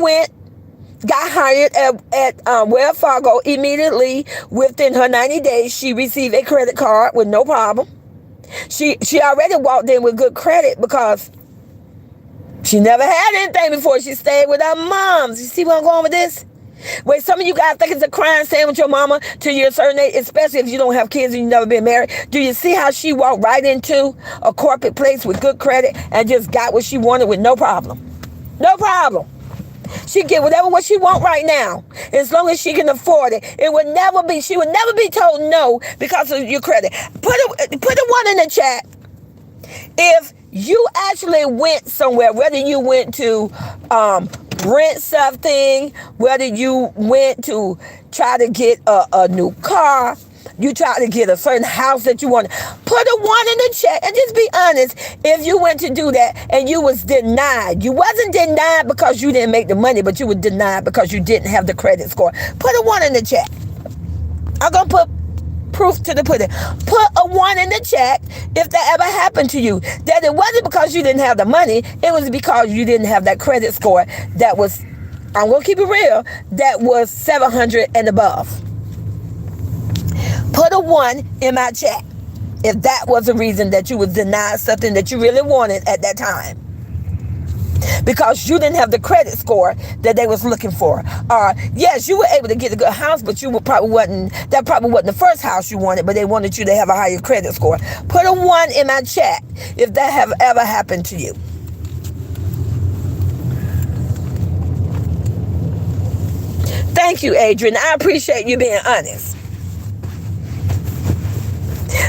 got hired at Wells Fargo immediately. Within her 90 days, she received a credit card with no problem. She already walked in with good credit because she never had anything before. She stayed with her moms. You see where I'm going with this? Wait, some of you guys think it's a crime staying with your mama till you're a certain age, especially if you don't have kids and you've never been married. Do you see how she walked right into a corporate place with good credit and just got what she wanted with no problem? No problem. She get what she want right now, as long as she can afford it. She would never be told no because of your credit. Put a 1 in the chat if you actually went somewhere, whether you went to rent something, whether you went to try to get a new car, you try to get a certain house that you want. Put a 1 in the chat and just be honest. If you went to do that and you was denied, you wasn't denied because you didn't make the money, but you were denied because you didn't have the credit score. Put a 1 in the chat. I'm gonna put proof to the pudding. Put a 1 in the chat if that ever happened to you. That it wasn't because you didn't have the money, it was because you didn't have that credit score that was, I'm gonna keep it real, that was 700 and above. Put a 1 in my chat if that was the reason that you was denied something that you really wanted at that time, because you didn't have the credit score that they was looking for. Yes, you were able to get a good house, but that probably wasn't the first house you wanted, but they wanted you to have a higher credit score. Put a 1 in my chat if that have ever happened to you. Thank you, Adrian. I appreciate you being honest.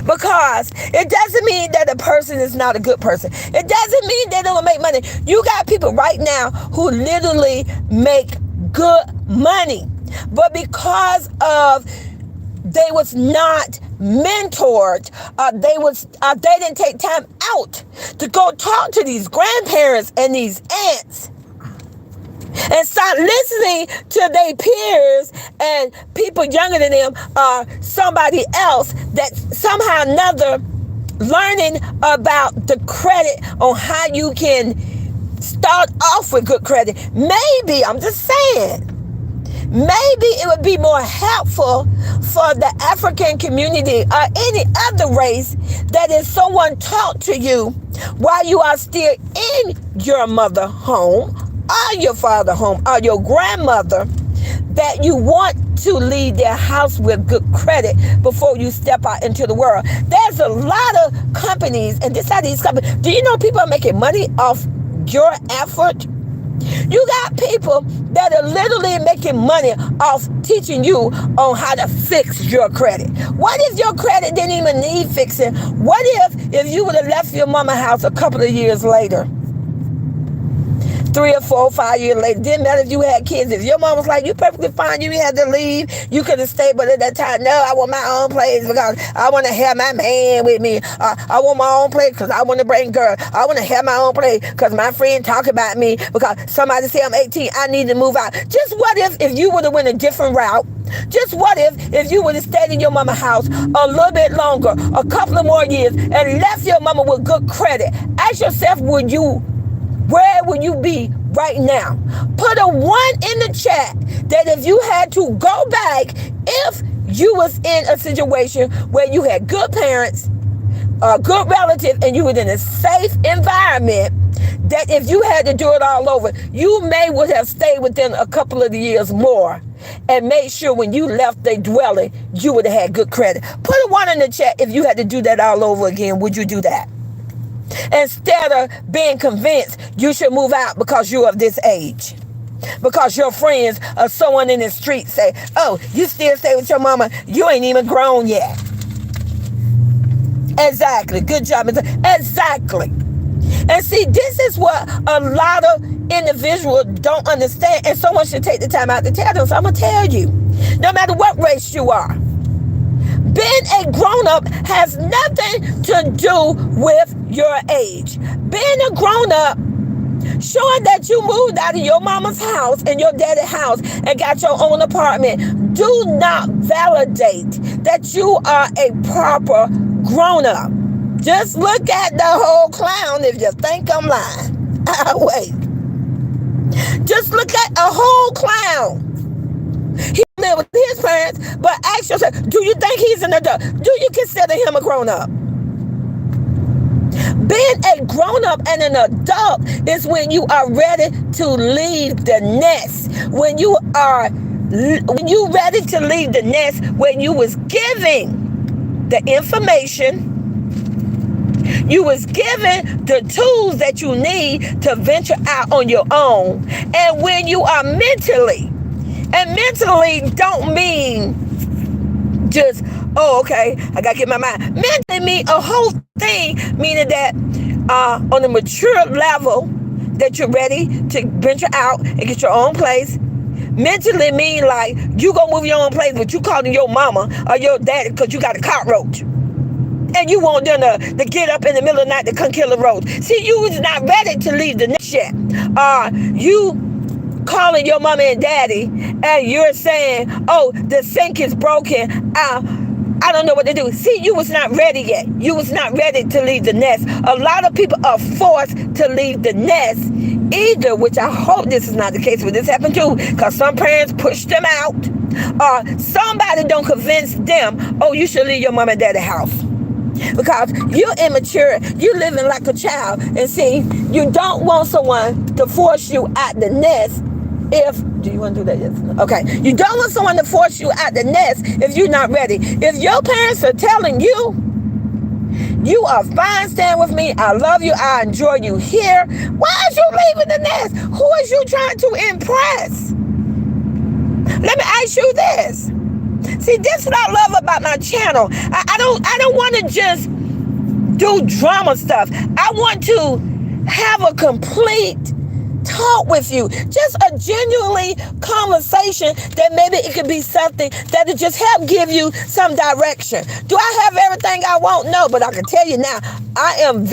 Because it doesn't mean that a person is not a good person. It doesn't mean they don't make money. You got people right now who literally make good money, but because of they was not mentored, they didn't take time out to go talk to these grandparents and these aunts and start listening to their peers and people younger than them, somebody else that somehow or another learning about the credit, on how you can start off with good credit. Maybe, I'm just saying, maybe it would be more helpful for the African community or any other race that if someone talked to you while you are still in your mother home or your father home or your grandmother, that you want to leave their house with good credit before you step out into the world. There's a lot of companies, and this are these companies. Do you know people are making money off your effort? You got people that are literally making money off teaching you on how to fix your credit. What if your credit didn't even need fixing? What if you would have left your mama house a couple of years later? 3 or 4 or 5 years later, didn't matter if you had kids. If your mom was like, you perfectly fine, you had to leave, you could have stayed, but at that time, no, I want my own place because I want to have my man with me. I want my own place because I want to bring girl. I want to have my own place because my friend talk about me because somebody say I'm 18, I need to move out. Just what if you would have went a different route? Just what if you would have stayed in your mama house a little bit longer, a couple of more years, and left your mama with good credit? Ask yourself, where would you be right now? Put a 1 in the chat that if you had to go back, if you was in a situation where you had good parents, a good relative, and you were in a safe environment, that if you had to do it all over, you would have stayed within a couple of years more and made sure when you left the dwelling, you would have had good credit. Put a 1 in the chat if you had to do that all over again. Would you do that? Instead of being convinced you should move out because you're of this age, because your friends or someone in the street say, oh, you still stay with your mama, you ain't even grown yet. Exactly. Good job. Exactly. And see, this is what a lot of individuals don't understand, and someone should take the time out to tell them. So I'm going to tell you, no matter what race you are, Being a grown-up has nothing to do with your age. Being a grown-up, showing that you moved out of your mama's house and your daddy's house and got your own apartment, do not validate that you are a proper grown-up. Just look at the whole clown if you think I'm lying. Wait. Just look at a whole clown. He lived with his parents, but ask yourself, do you think he's an adult? Do you consider him a grown-up? Being a grown-up and an adult is when you are ready to leave the nest. When you ready to leave the nest, when you was giving the information, you was given the tools that you need to venture out on your own. And when you are mentally, and mentally don't mean just, oh, okay, I got to get my mind. Mentally mean a whole thing, meaning that on a mature level, that you're ready to venture out and get your own place. Mentally mean like you gonna move your own place, but you calling your mama or your daddy because you got a cockroach. And you want them to get up in the middle of the night to come kill a roach. See, you was not ready to leave the nest yet. You calling your mama and daddy and you're saying, oh, the sink is broken. I don't know what to do. See, you was not ready yet. You was not ready to leave the nest. A lot of people are forced to leave the nest either, which I hope this is not the case, but this happened too, because some parents push them out, or somebody don't convince them, oh, you should leave your mom and daddy house. Because you're immature, you're living like a child. And see, you don't want someone to force you out the nest do you want to do that? Yes. Okay. You don't want someone to force you out the nest if you're not ready. If your parents are telling you, you are fine, stand with me, I love you, I enjoy you here, why is you leaving the nest? Who is you trying to impress? Let me ask you this. See, this is what I love about my channel. I don't want to just do drama stuff. I want to have a complete talk with you. Just a genuinely conversation that maybe it could be something that would just help give you some direction. Do I have everything I want? No, but I can tell you now, I am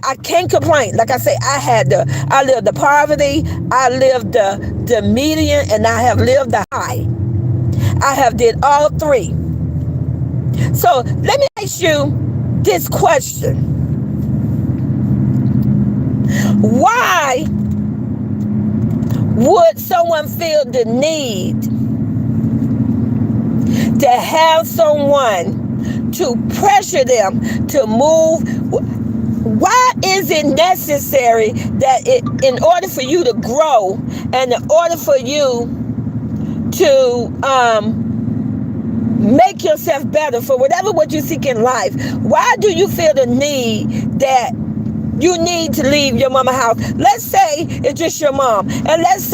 I can't complain. Like I say, I lived the poverty, I lived the median, and I have lived the high. I have did all three. So let me ask you this question. Why would someone feel the need to have someone to pressure them to move? Why is it necessary that in order for you to grow and in order for you to make yourself better for what you seek in life, why do you feel the need that you need to leave your mama house? Let's say it's just your mom, and let's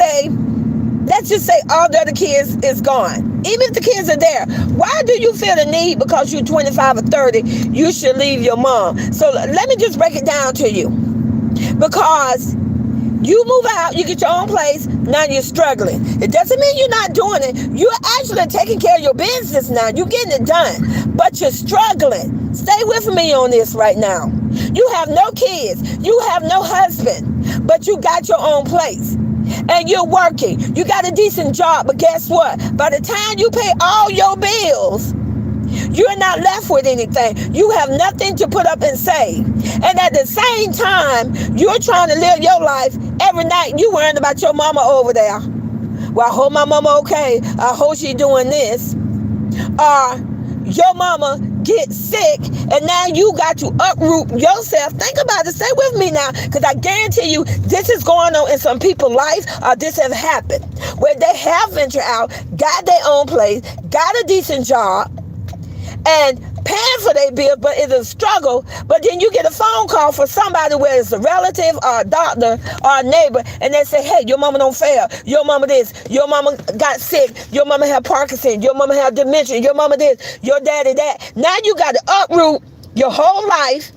just say all the other kids is gone. Even if the kids are there, why do you feel the need, because you're 25 or 30, you should leave your mom? So let me just break it down to you. Because you move out, you get your own place, now you're struggling. It doesn't mean you're not doing it. You're actually taking care of your business now. You're getting it done, but you're struggling. Stay with me on this right now. You have no kids. You have no husband, but you got your own place. And you're working. You got a decent job, but guess what? By the time you pay all your bills, you're not left with anything. You have nothing to put up and save. And at the same time, you're trying to live your life. Every night you worrying about your mama over there. Well, I hope my mama okay. I hope she doing this. Your mama gets sick, and now you got to uproot yourself. Think about it. Stay with me now, because I guarantee you this is going on in some people's life, or this has happened, where they have ventured out, got their own place, got a decent job, and paying for their bills, but it's a struggle. But then you get a phone call for somebody, whether it's a relative or a doctor or a neighbor, and they say, hey, your mama don't fail, your mama this, your mama got sick, your mama had Parkinson's, your mama had dementia, your mama this, your daddy that. Now you got to uproot your whole life,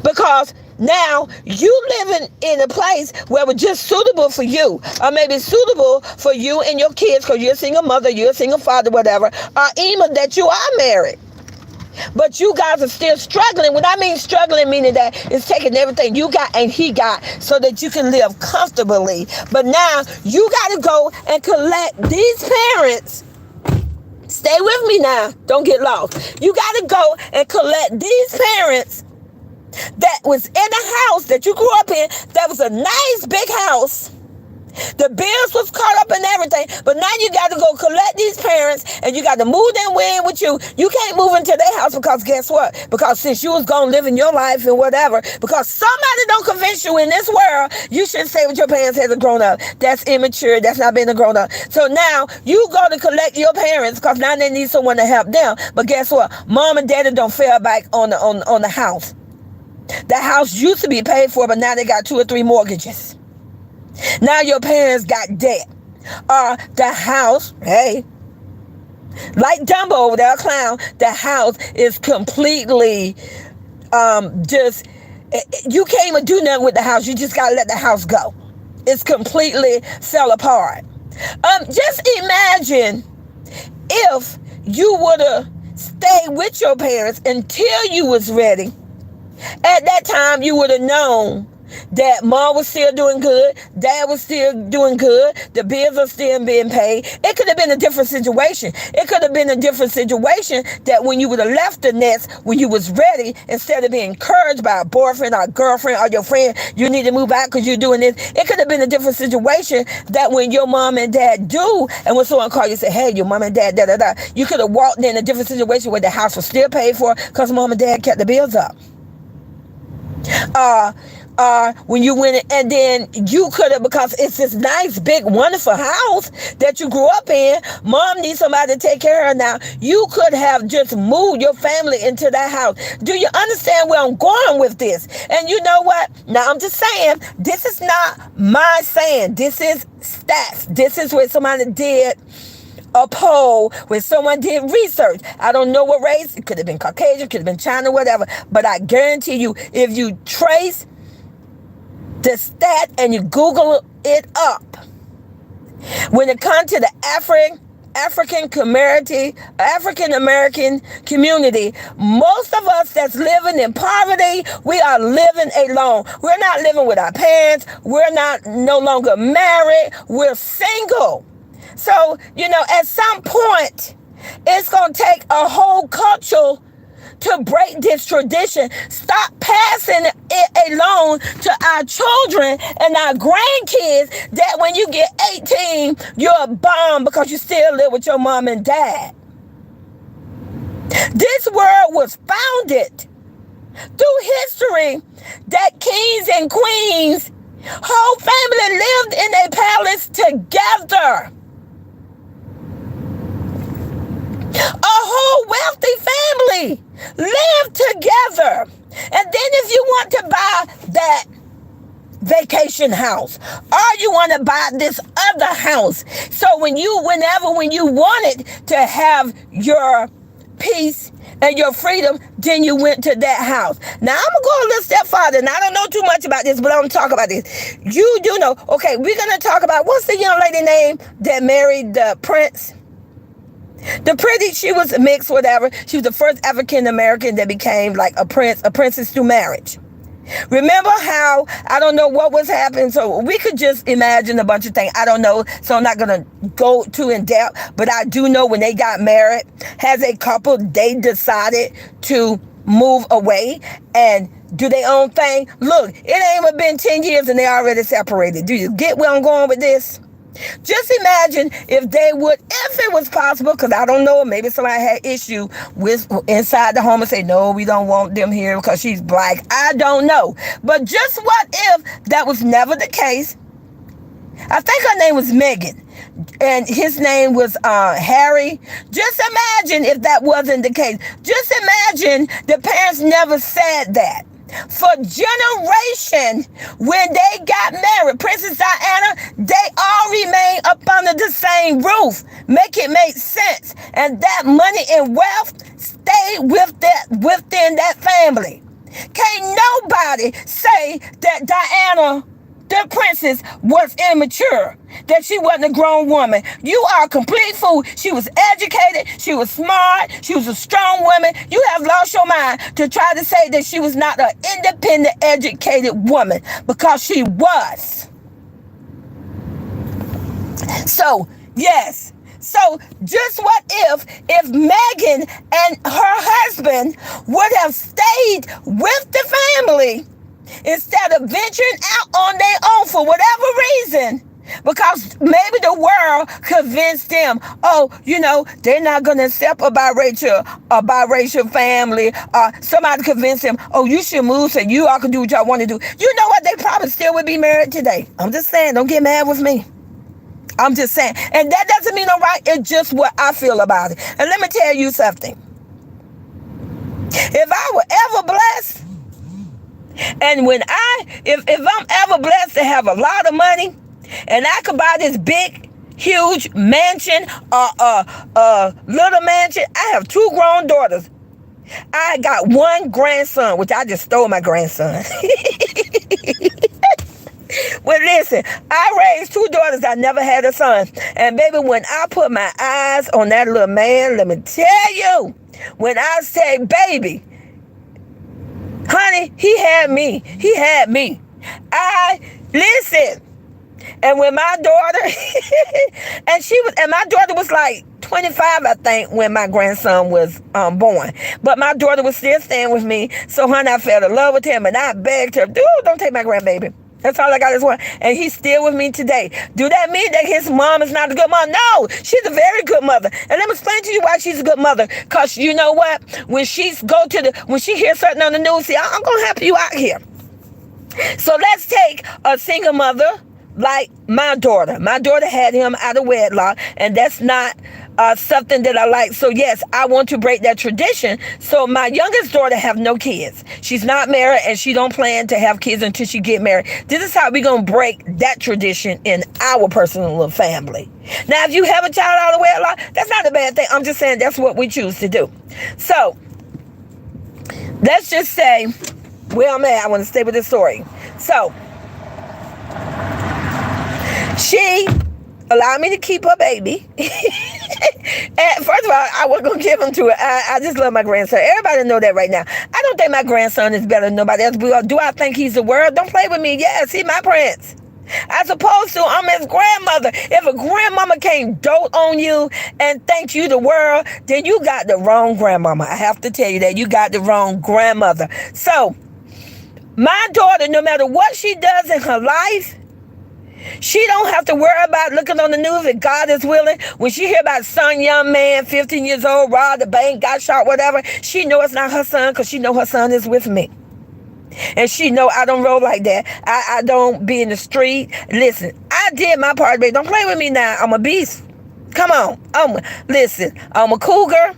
because Now, you living in a place where it was just suitable for you, or maybe suitable for you and your kids because you're a single mother, you're a single father, whatever, or even that you are married. But you guys are still struggling. When I mean struggling, meaning that it's taking everything you got and he got so that you can live comfortably. But now you got to go and collect these parents. Stay with me now. Don't get lost. You got to go and collect these parents that was in a house that you grew up in, that was a nice big house. The bills was caught up in everything, but now you got to go collect these parents and you got to move them in with you. You can't move into their house because guess what? Because since you was going to live in your life and whatever, because somebody don't convince you in this world, you should stay with your parents as a grown up. That's immature. That's not being a grown up. So now you go to collect your parents because now they need someone to help them. But guess what? Mom and daddy don't fell back on the house. The house used to be paid for, but now they got 2 or 3 mortgages. Now your parents got debt. The house, hey, like Dumbo over there, a clown, the house is completely just, you can't even do nothing with the house. You just got to let the house go. It's completely fell apart. Just imagine if you would have stayed with your parents until you was ready. At that time, you would have known that mom was still doing good, dad was still doing good, the bills are still being paid. It could have been a different situation. It could have been a different situation that when you would have left the nest, when you was ready, instead of being encouraged by a boyfriend or a girlfriend or your friend, you need to move out because you're doing this. It could have been a different situation that when your mom and dad do, and when someone called you and say, hey, your mom and dad, da-da-da, you could have walked in a different situation where the house was still paid for because mom and dad kept the bills up. When you went and then you could have, because it's this nice, big, wonderful house that you grew up in, mom needs somebody to take care of her now. You could have just moved your family into that house. Do you understand where I'm going with this? And you know what? Now I'm just saying, this is not my saying. This is stats. This is what somebody did. A poll where someone did research. I don't know what race. It could have been Caucasian, could have been China, whatever. But I guarantee you, if you trace the stat and you Google it up, when it comes to the African American community, most of us that's living in poverty, we are living alone. We're not living with our parents. We're not no longer married. We're single. So, at some point, it's going to take a whole culture to break this tradition. Stop passing it along to our children and our grandkids that when you get 18, you're a bum because you still live with your mom and dad. This world was founded through history that kings and queens, whole family lived in a palace together. A whole wealthy family live together. And then if you want to buy that vacation house, or you want to buy this other house, so when you wanted to have your peace and your freedom, then you went to that house. Now I'm gonna go a little step farther, and I don't know too much about this, but I'm gonna talk about this. You do know. Okay, we're gonna talk about, what's the young lady name that married the prince? She was mixed, whatever. She was the first African American that became like a princess through marriage. Remember how, I don't know what was happening, so we could just imagine a bunch of things. I don't know, so I'm not going to go too in depth, but I do know when they got married, as a couple, they decided to move away and do their own thing. Look, it ain't even been 10 years and they already separated. Do you get where I'm going with this? Just imagine if they would, if it was possible, because I don't know, maybe somebody had issue with inside the home and say, no, we don't want them here because she's black. I don't know. But just what if that was never the case? I think her name was Megan and his name was Harry. Just imagine if that wasn't the case. Just imagine the parents never said that. For generation, when they got married, Princess Diana, they all remained up under the same roof. Make it make sense. And that money and wealth stayed within that family. Can't nobody say that Diana, the princess, was immature, that she wasn't a grown woman. You are a complete fool. She was educated, she was smart, she was a strong woman. You have lost your mind to try to say that she was not an independent, educated woman, because she was. So, yes. So, just what if Megan and her husband would have stayed with the family instead of venturing out on their own for whatever reason? Because maybe the world convinced them, oh, they're not going to accept a biracial family. Somebody convinced them, oh, you should move so you all can do what y'all want to do. You know what? They probably still would be married today. I'm just saying, don't get mad with me. I'm just saying. And that doesn't mean I'm right. It's just what I feel about it. And let me tell you something. If I were ever blessed, and if I'm ever blessed to have a lot of money, and I could buy this big, huge mansion or little mansion, I have 2 grown daughters. I got 1 grandson, which I just stole my grandson. Well, listen, I raised 2 daughters. I never had a son. And baby, when I put my eyes on that little man, let me tell you, when I say baby, honey, he had me. He had me. Listen. And when my daughter, and my daughter was like 25, I think, when my grandson was born. But my daughter was still staying with me. So, honey, I fell in love with him, and I begged her, dude, don't take my grandbaby. That's all I got is one. And he's still with me today. Do that mean that his mom is not a good mom? No, she's a very good mother. And let me explain to you why she's a good mother. Because you know what? When she hears something on the news, see, I'm going to help you out here. So let's take a single mother like my daughter. My daughter had him out of wedlock, and that's not something that I like. So yes, I want to break that tradition. So my youngest daughter have no kids. She's not married, and she don't plan to have kids until she get married. This is how we're going to break that tradition in our personal little family. Now, if you have a child out of wedlock, that's not a bad thing. I'm just saying that's what we choose to do. So let's just say where I'm at. I want to stay with this story. So she allowed me to keep her baby. And first of all, I wasn't going to give him to her. I just love my grandson. Everybody know that right now. I don't think my grandson is better than nobody else. Do I think he's the world? Don't play with me. Yes, he's my prince. As opposed to, I'm his grandmother. If a grandmama can't dote on you and think you the world, then you got the wrong grandmama. I have to tell you that. You got the wrong grandmother. So, my daughter, no matter what she does in her life, she don't have to worry about looking on the news if God is willing. When she hear about some young man, 15 years old, robbed the bank, got shot, whatever, she know it's not her son because she know her son is with me. And she know I don't roll like that. I don't be in the street. Listen, I did my part, baby. Don't play with me now. I'm a beast. Come on. Listen, I'm a cougar.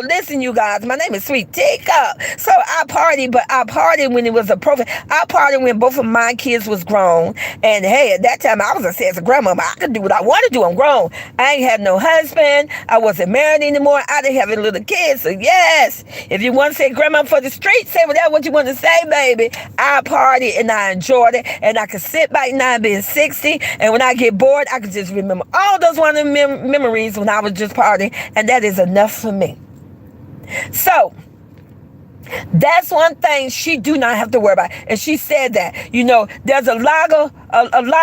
Listen, you guys, my name is Sweet Teacup. So I partied, but I partied when it was appropriate. I partied when both of my kids was grown. And hey, at that time, I was a sense of grandmama. I could do what I want to do. I'm grown. I ain't had no husband. I wasn't married anymore. I didn't have any little kids. So yes, if you want to say grandma for the street, say what you want to say, baby. I partied and I enjoyed it. And I could sit back now being 60. And when I get bored, I could just remember all those wonderful memories when I was just partying. And that is enough for me. So that's one thing she do not have to worry about. And she said that, there's a lot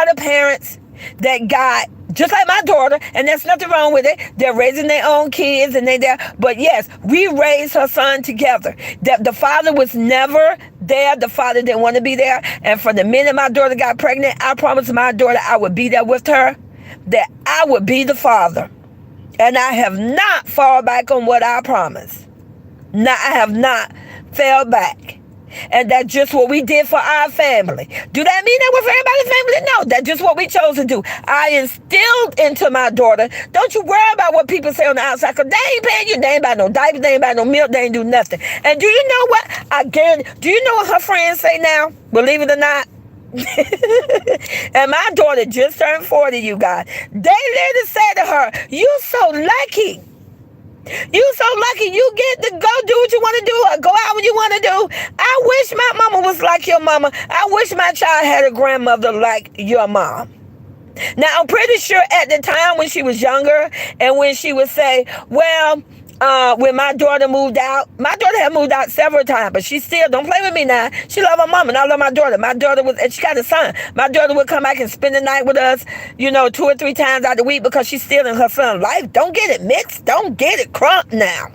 of parents that got, just like my daughter, and there's nothing wrong with it. They're raising their own kids and they there. But yes, we raised her son together. The father was never there. The father didn't want to be there. And from the minute my daughter got pregnant, I promised my daughter I would be there with her, that I would be the father. And I have not fallen back on what I promised. No, I have not fell back. And that's just what we did for our family. Do that mean that was for everybody's family? No, that's just what we chose to do. I instilled into my daughter, don't you worry about what people say on the outside, because they ain't paying you. They ain't buy no diapers, they ain't buy no milk, they ain't do nothing. And do you know what? Do you know what her friends say now? Believe it or not. And my daughter just turned 40, you guys. They literally say to her, you so lucky You so lucky you get to go do what you want to do or go out when you want to do. I wish my mama was like your mama. I wish my child had a grandmother like your mom. Now, I'm pretty sure at the time when she was younger and when she would say, well, when my daughter moved out, my daughter had moved out several times, but she still, don't play with me now. She love her mama and I love my daughter. My daughter was, and she got a son. My daughter would come back and spend the night with us, 2 or 3 times out of the week because she's still in her son's life. Don't get it mixed. Don't get it crunk now.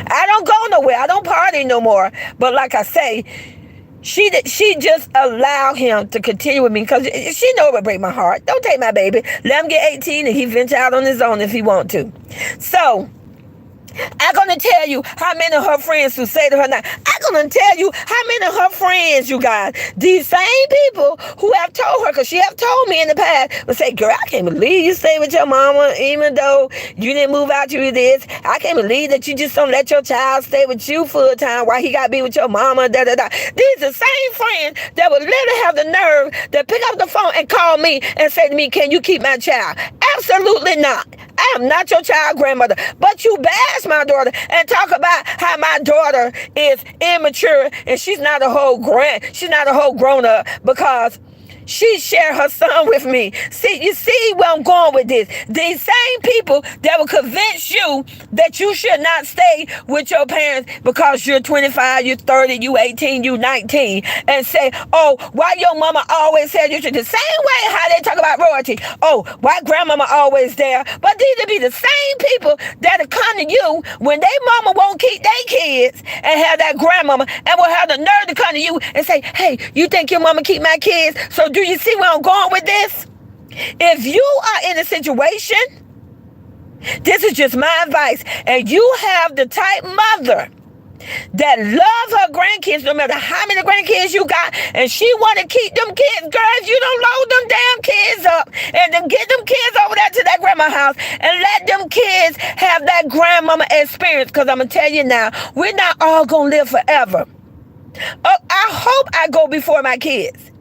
I don't go nowhere. I don't party no more. But like I say, she just allowed him to continue with me because she know it would break my heart. Don't take my baby. Let him get 18 and he venture out on his own if he want to. So I'm going to tell you how many of her friends who say to her now, I'm going to tell you how many of her friends, you guys, these same people who have told her, because she have told me in the past, would say, girl, I can't believe you stay with your mama, even though you didn't move out to this. I can't believe that you just don't let your child stay with you full time while he got to be with your mama, da, da, da. These are the same friends that would literally have the nerve to pick up the phone and call me and say to me, can you keep my child? Absolutely not. I am not your child grandmother. But you bash my daughter and talk about how my daughter is immature and she's not a whole grown up because she shared her son with me. See, you see where I'm going with this. These same people that will convince you that you should not stay with your parents because you're 25, you're 30, you 18, you 19, and say, oh, why your mama always said you should. The same way how they talk about royalty. Oh, why grandmama always there? But these will be the same people that'll come to you when they mama won't keep their kids and have that grandmama and will have the nerve to come to you and say, hey, you think your mama keep my kids? So do you see where I'm going with this? If you are in a situation, this is just my advice, and you have the type mother that love her grandkids no matter how many grandkids you got, and she want to keep them kids, girls, you don't load them damn kids up and then get them kids over there to that grandma house and let them kids have that grandmama experience, because I'm going to tell you now, we're not all going to live forever. I hope I go before my kids.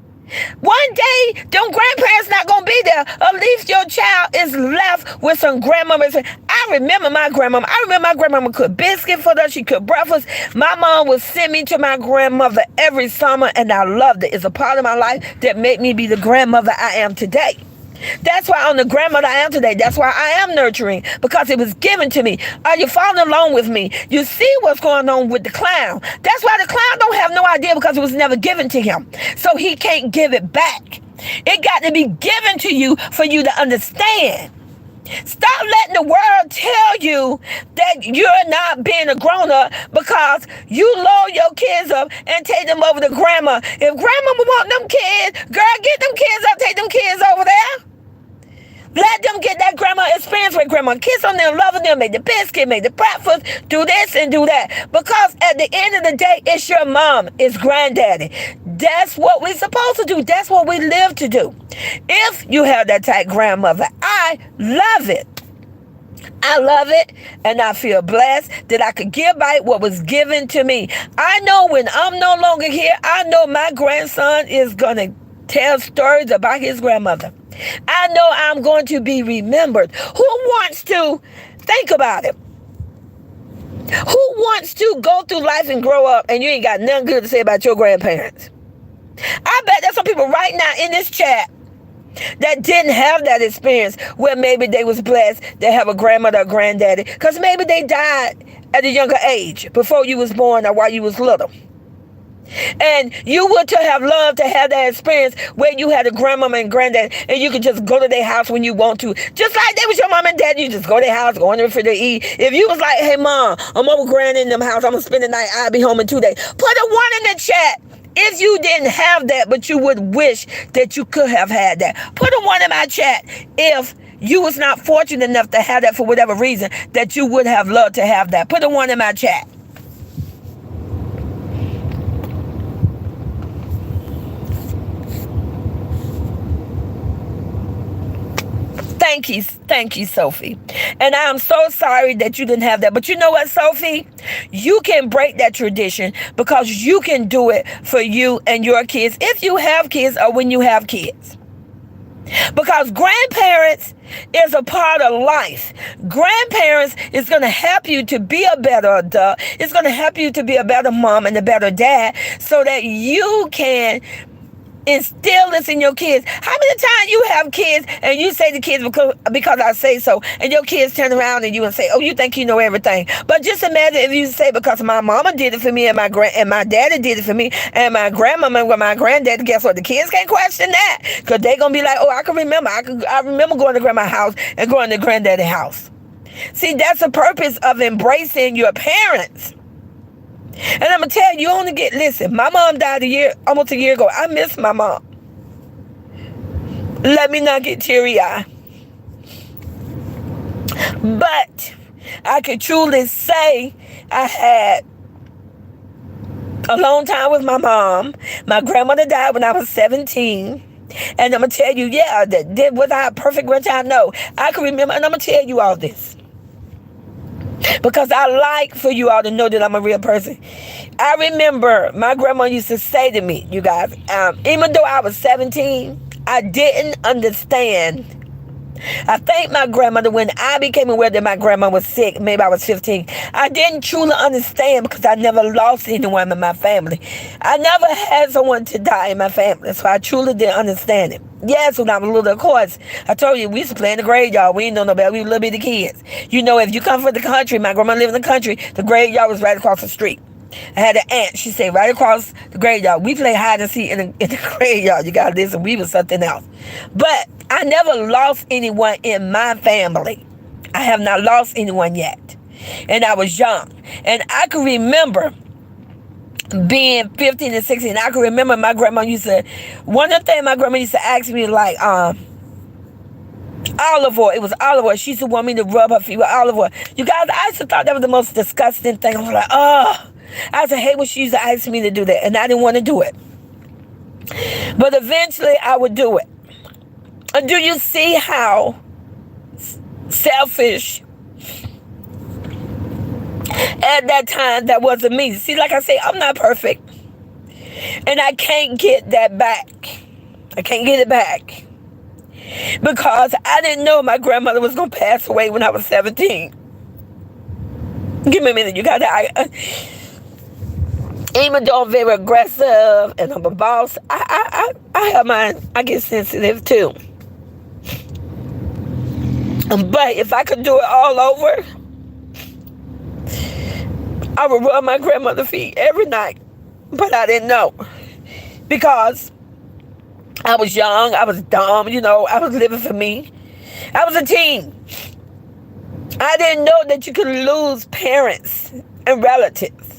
One day, them grandparents not going to be there. At least your child is left with some grandmamas. I remember my grandmama. I remember my grandmama cooked biscuit for us. She cooked breakfast. My mom would send me to my grandmother every summer, and I loved it. It's a part of my life that made me be the grandmother I am today. That's why I'm the grandmother I am today. That's why I am nurturing, because it was given to me. Are you following along with me? You see what's going on with the clown. That's why the clown don't have no idea, because it was never given to him. So he can't give it back. It got to be given to you for you to understand. Stop letting the world tell you that you're not being a grown-up because you load your kids up and take them over to grandma. If grandmama want them kids, girl, get them kids up, take them kids over there. Let them get that grandma experience with grandma. Kiss on them, love on them, make the biscuit, make the breakfast, do this and do that. Because at the end of the day, it's your mom, it's granddaddy. That's what we're supposed to do. That's what we live to do. If you have that type grandmother, I love it. I love it, and I feel blessed that I could give back what was given to me. I know when I'm no longer here, I know my grandson is going to tell stories about his grandmother. I know I'm going to be remembered. Who wants to think about it? Who wants to go through life and grow up and you ain't got nothing good to say about your grandparents? I bet there's some people right now in this chat that didn't have that experience where maybe they was blessed to have a grandmother or granddaddy, because maybe they died at a younger age before you was born or while you was little. And you would to have loved to have that experience where you had a grandmama and granddad and you could just go to their house when you want to. Just like they was your mom and dad, you just go to their house, go in the refrigerator, eat. If you was like, hey mom, I'm over granny in them house, I'm going to spend the night, I'll be home in 2 days. Put a 1 in the chat if you didn't have that, but you would wish that you could have had that. Put a 1 in my chat if you was not fortunate enough to have that for whatever reason, that you would have loved to have that. Put a 1 in my chat. Thank you, Sophie. And I'm so sorry that you didn't have that. But you know what, Sophie? You can break that tradition because you can do it for you and your kids if you have kids or when you have kids. Because grandparents is a part of life. Grandparents is going to help you to be a better adult. It's going to help you to be a better mom and a better dad so that you can instill this in your kids. How many times you have kids and you say to kids because I say so, and your kids turn around and you and say, oh, you think you know everything. But just imagine if you say, because my mama did it for me and my daddy did it for me and my grandmama and my granddad, guess what? The kids can't question that because they're going to be like, oh, I can remember. I remember going to grandma's house and going to granddaddy's house. See, that's the purpose of embracing your parents. And I'm going to tell you, listen, my mom died almost a year ago. I miss my mom. Let me not get teary-eyed. But I could truly say I had a long time with my mom. My grandmother died when I was 17. And I'm going to tell you, was I a perfect grandchild? No. I can remember, and I'm going to tell you all this. Because I like for you all to know that I'm a real person. I remember my grandma used to say to me, you guys, even though I was 17, I didn't understand. I thank my grandmother when I became aware that my grandma was sick. Maybe I was 15. I didn't truly understand because I never lost anyone in my family. I never had someone to die in my family, so I truly didn't understand it. Yes, when I was little, of course, I told you, we used to play in the graveyard. We didn't know no better. We were little bitty kids. You know, if you come from the country, my grandma lived in the country, the graveyard was right across the street. I had an aunt, she said, right across the graveyard. We play hide and seek in the graveyard. You gotta listen, we was something else. But I never lost anyone in my family. I have not lost anyone yet. And I was young. And I can remember being 15 and 16. I can remember my grandma used to, one of the things my grandma used to ask me, like, olive oil. It was olive oil. She used to want me to rub her feet with olive oil. You guys, I used to thought that was the most disgusting thing. I was like, oh. I used to hate when she used to ask me to do that, and I didn't want to do it. But eventually, I would do it. And do you see how selfish at that time that wasn't me? See, like I say, I'm not perfect. And I can't get that back. I can't get it back. Because I didn't know my grandmother was going to pass away when I was 17. Give me a minute, you got to... Even though I'm very aggressive and I'm a boss, I have I get sensitive too. But if I could do it all over, I would rub my grandmother's feet every night. But I didn't know. Because I was young, I was dumb, I was living for me. I was a teen. I didn't know that you could lose parents and relatives.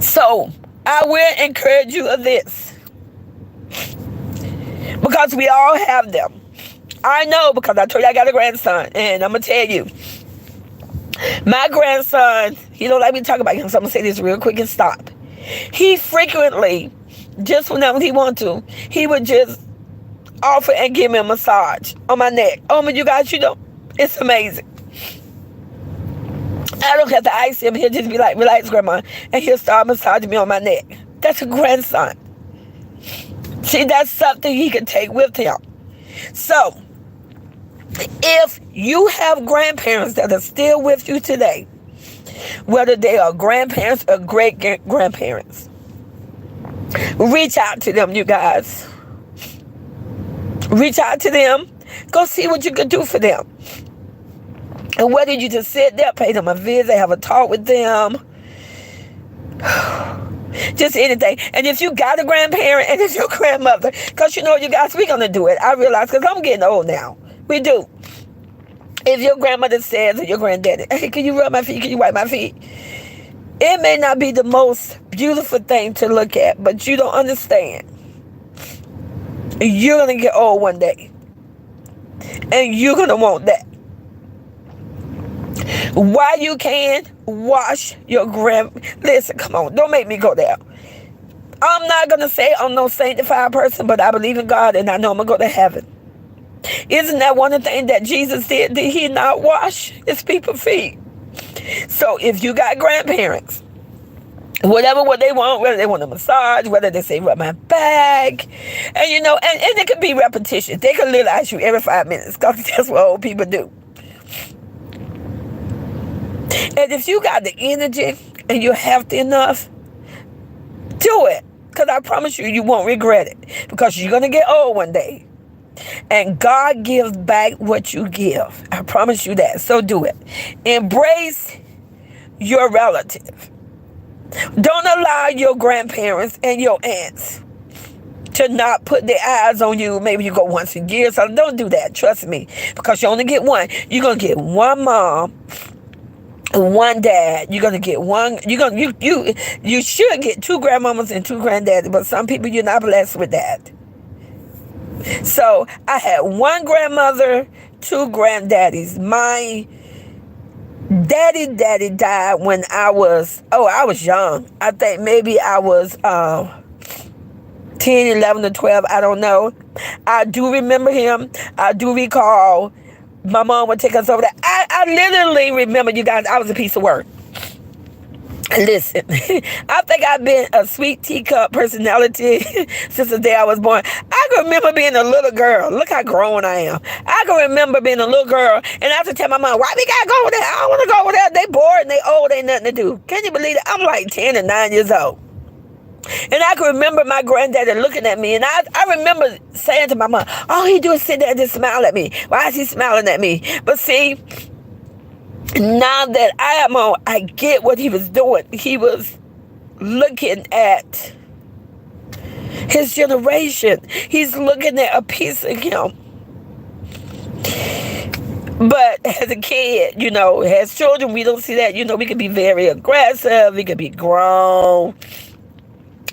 So, I will encourage you of this. Because we all have them. I know because I told you I got a grandson. And I'm going to tell you. My grandson, he don't like me to talk about him. So I'm going to say this real quick and stop. He frequently, just whenever he wants to, he would just offer and give me a massage on my neck. Oh, but you guys, it's amazing. I don't have to ice him. He'll just be like, relax, grandma. And he'll start massaging me on my neck. That's a grandson. See, that's something he can take with him. So, if you have grandparents that are still with you today, whether they are grandparents or great-grandparents, reach out to them, you guys. Reach out to them. Go see what you can do for them. And whether you just sit there, pay them a visit, have a talk with them, just anything. And if you got a grandparent and it's your grandmother, because you guys, we're going to do it. I realize because I'm getting old now. We do. If your grandmother says, or your granddaddy, hey, can you rub my feet? Can you wipe my feet? It may not be the most beautiful thing to look at, but you don't understand. You're going to get old one day. And you're going to want that. Why you can't wash your listen, come on, don't make me go there. I'm not going to say I'm no sanctified person, but I believe in God and I know I'm going to go to heaven. Isn't that one of the things that Jesus did? Did he not wash his people's feet? So if you got grandparents whatever what they want, whether they want a massage, whether they say rub my back, and and it could be repetition. They could literally ask you every 5 minutes, because that's what old people do. And if you got the energy and you're healthy enough, do it, because I promise you, you won't regret it, because you're gonna get old one day, and God gives back what you give. I promise you that. So do it. Embrace your relative. Don't allow your grandparents and your aunts to not put their eyes on you. Maybe you go once a year, so don't do that. Trust me, because you only get one. You're gonna get one mom, one dad. You're gonna get one. You should get two grandmamas and two granddaddies, but some people you're not blessed with that. So I had one grandmother, two granddaddies. My daddy died when I was young. I think maybe I was 10, 11, or 12. I don't know. I do remember him. I do recall my mom would take us over there. I literally remember, you guys, I was a piece of work. Listen, I think I've been a sweet teacup personality since the day I was born. I can remember being a little girl. Look how grown I am. I can remember being a little girl, and I have to tell my mom, why we gotta go over there? I don't want to go over there. They bored and they old, ain't nothing to do. Can you believe it? I'm like 10 and 9 years old. And I can remember my granddaddy looking at me, and I remember saying to my mom, all he do is sit there and just smile at me. Why is he smiling at me? But see, now that I am on, I get what he was doing. He was looking at his generation. He's looking at a piece of him. But as a kid, as children, we don't see that. We can be very aggressive. We can be grown.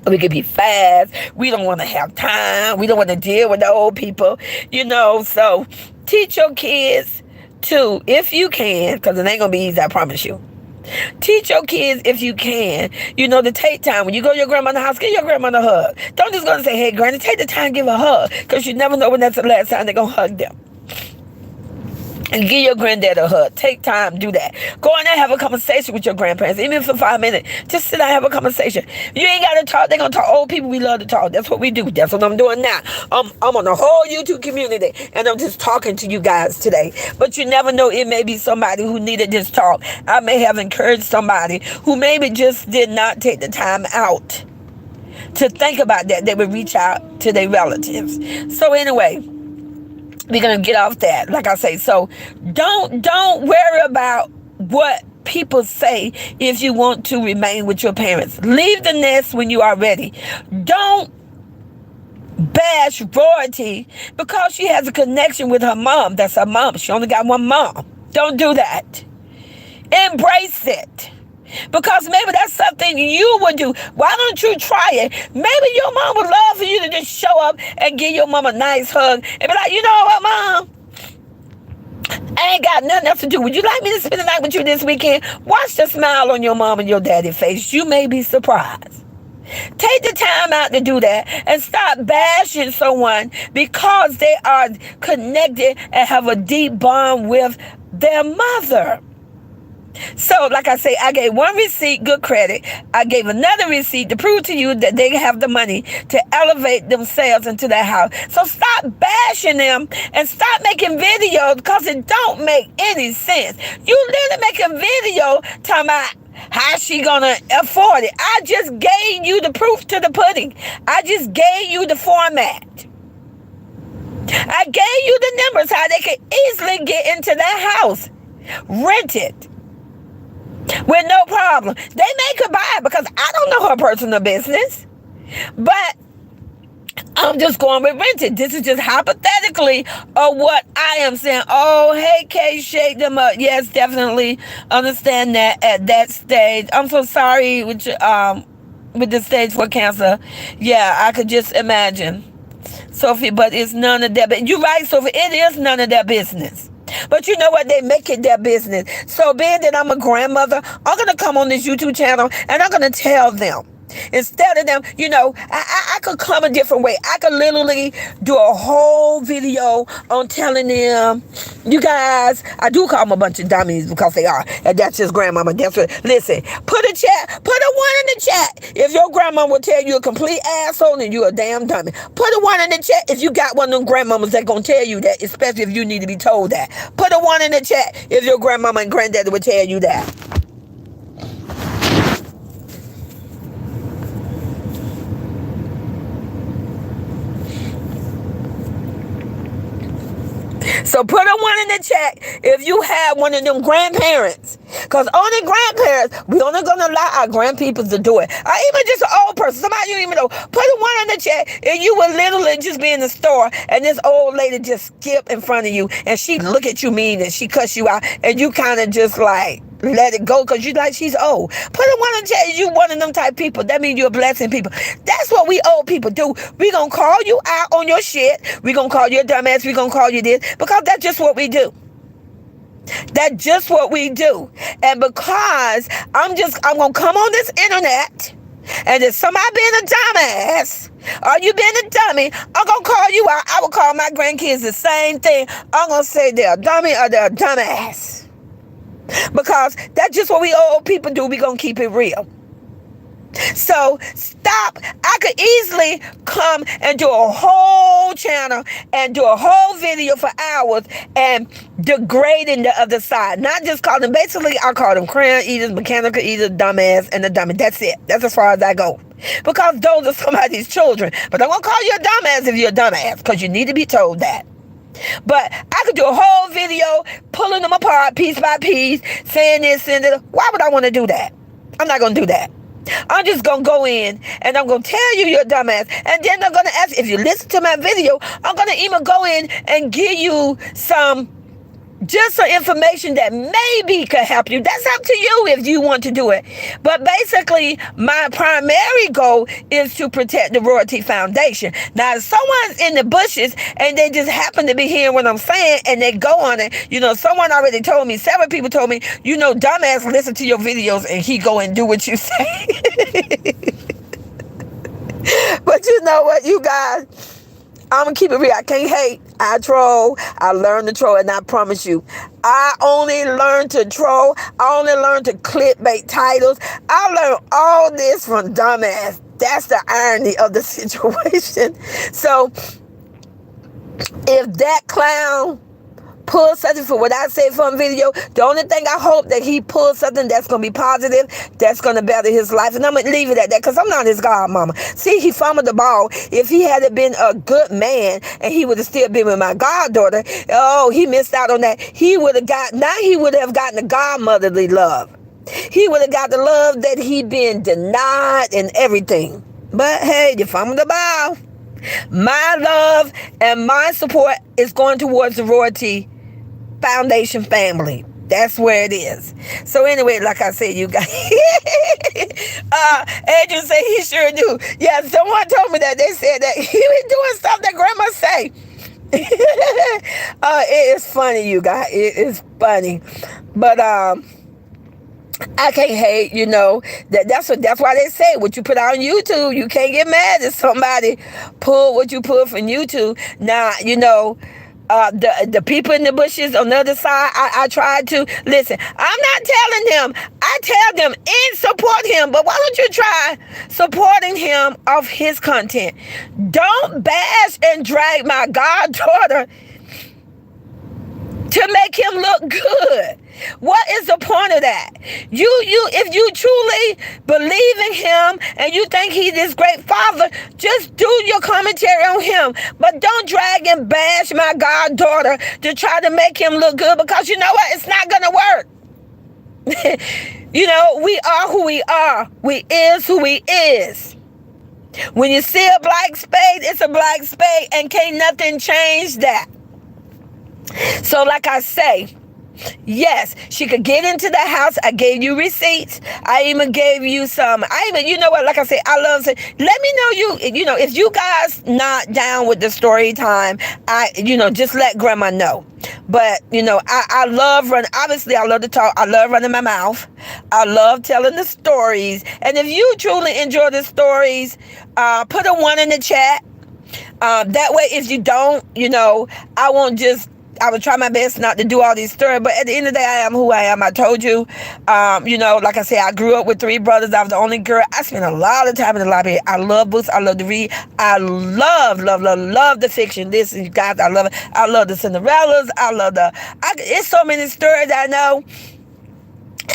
We can be fast. We don't want to have time. We don't want to deal with the old people. So teach your kids to, if you can, because it ain't going to be easy, I promise you. Teach your kids, if you can, to take time. When you go to your grandmother's house, give your grandmother a hug. Don't just go and say, hey, granny, take the time and give a hug, because you never know when that's the last time they're going to hug them. And give your granddad a hug. Take time, do that. Go in there, have a conversation with your grandparents, even for 5 minutes. Just sit down and have a conversation. You ain't got to talk. They're going to talk. Old people, we love to talk. That's what we do. That's what I'm doing now. I'm on the whole YouTube community, and I'm just talking to you guys today. But you never know. It may be somebody who needed this talk. I may have encouraged somebody who maybe just did not take the time out to think about that. They would reach out to their relatives. So anyway, we're going to get off that, like I say. So don't worry about what people say if you want to remain with your parents. Leave the nest when you are ready. Don't bash royalty because she has a connection with her mom. That's her mom. She only got one mom. Don't do that. Embrace it. Because maybe that's something you would do. Why don't you try it? Maybe your mom would love for you to just show up and give your mom a nice hug and be like, you know what, Mom? I ain't got nothing else to do. Would you like me to spend the night with you this weekend? Watch the smile on your mom and your daddy's face. You may be surprised. Take the time out to do that and stop bashing someone because they are connected and have a deep bond with their mother. So, like I say, I gave one receipt, good credit. I gave another receipt to prove to you that they have the money to elevate themselves into that house. So stop bashing them and stop making videos because it don't make any sense. You literally make a video talking about how she gonna afford it. I just gave you the proof to the pudding. I just gave you the format. I gave you the numbers how they could easily get into that house. Rent it. With no problem. They may could buy it because I don't know her personal business. But I'm just going with rented. This is just hypothetically of what I am saying. Oh, hey, Kay, shake them up. Yes, definitely understand that at that stage. I'm so sorry with the stage 4 cancer. Yeah, I could just imagine. Sophie, but it's none of that. But you're right, Sophie. It is none of their business. But you know what? They make it their business. So being that I'm a grandmother, I'm going to come on this YouTube channel and I'm going to tell them Instead of them, I could come a different way. I could literally do a whole video on telling them, you guys, I do call them a bunch of dummies because they are. And that's just grandmama. That's what, listen, put a one in the chat if your grandma will tell you a complete asshole and you a damn dummy. Put a one in the chat if you got one of them grandmamas that gonna tell you that, especially if you need to be told that. Put a one in the chat if your grandmama and granddaddy will tell you that. So put a one in the chat if you have one of them grandparents. Because only grandparents, we only going to allow our grandpeoples to do it. Or even just an old person, somebody you don't even know. Put a one in the chat if you would literally just be in the store and this old lady just skip in front of you and she look at you mean and she cuss you out and you kind of just like let it go because you like she's old. Put a one in the chat if you one of them type people. That means you're blessing people. That's what we old people do. We going to call you out on your shit. We going to call you a dumbass. We going to call you this because that's just what we do. That's just what we do. And because I'm going to come on this internet and if somebody being a dumbass or you being a dummy, I'm going to call you out. I will call my grandkids the same thing. I'm going to say they're a dummy or they're a dumbass. Because that's just what we old people do. We going to keep it real. So stop. I could easily come and do a whole channel and do a whole video for hours and degrading the other side. Not just call them, basically I call them crayon eaters, mechanical eaters, dumbass, and the dummy. That's it. That's as far as I go. Because those are somebody's children. But I'm going to call you a dumbass if you're a dumbass. Because you need to be told that. But I could do a whole video pulling them apart piece by piece, saying this and that. Why would I want to do that? I'm not going to do that. I'm just going to go in and I'm going to tell you you're a dumbass. And then I'm going to ask, if you listen to my video, I'm going to even go in and give you some information that maybe could help you. That's up to you if you want to do it. But basically, my primary goal is to protect the Royalty Foundation. Now, if someone's in the bushes and they just happen to be hearing what I'm saying and they go on it, someone already told me, several people told me, dumbass, listen to your videos and he go and do what you say. But you know what, you guys? I'm going to keep it real. I can't hate. I troll. I learned to troll. And I promise you, I only learned to troll. I only learned to clickbait titles. I learned all this from dumbass. That's the irony of the situation. So, if that clown pull something for what I say from video, the only thing I hope that he pulls something that's going to be positive, that's going to better his life. And I'm going to leave it at that because I'm not his godmama. See, he fumbled the ball. If he had been a good man and he would have still been with my goddaughter, he missed out on that. He would have gotten the godmotherly love. He would have got the love that he'd been denied and everything. But hey, you fumbled the ball. My love and my support is going towards the Royalty Foundation family. That's where it is. So anyway, like I said, you guys, Andrew said he sure do. Yeah, someone told me that. They said that he was doing stuff that grandma say. It is funny, you guys. It is funny. But I can't hate, that's why they say what you put on YouTube, you can't get mad if somebody pull what you put from YouTube. Now, the people in the bushes on the other side, I tried to listen. I'm not telling them. I tell them and support him. But why don't you try supporting him of his content? Don't bash and drag my goddaughter to make him look good. What is the point of that? If you truly believe in him and you think he's this great father, just do your commentary on him. But don't drag and bash my goddaughter to try to make him look good, because you know what? It's not going to work. We are who we are. We is who we is. When you see a black spade, it's a black spade, and can't nothing change that. So like I say, Yes, she could get into the house. I gave you receipts. I even gave you some. I even, you know what? Like I said, I love it. Let me know if you guys not down with the story time. Just let Grandma know. But I love running. Obviously, I love to talk. I love running my mouth. I love telling the stories. And if you truly enjoy the stories, put a 1 in the chat. That way, if you don't, I would try my best not to do all these stories, but at the end of the day, I am who I am. I told you, like I said, I grew up with 3 brothers. I was the only girl. I spent a lot of time in the library. I love books. I love to read. I love the fiction. This, you guys, I love it. I love the Cinderellas. It's so many stories I know.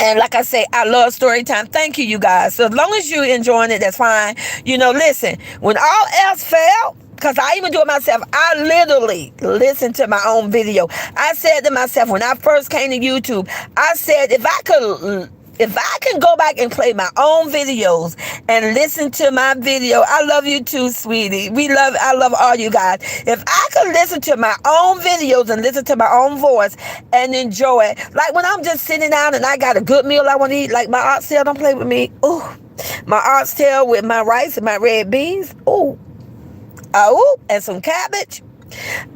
And like I say, I love story time. Thank you, you guys. So as long as you're enjoying it, that's fine. Listen, when all else failed, because I even do it myself, I literally listened to my own video. I said to myself, when I first came to YouTube, I said, if I can go back and play my own videos and listen to my video, I love you too, sweetie. I love all you guys. If I could listen to my own videos and listen to my own voice and enjoy it, like when I'm just sitting down and I got a good meal I want to eat, like my oxtail, don't play with me. Ooh, my oxtail with my rice and my red beans. Ooh. And some cabbage.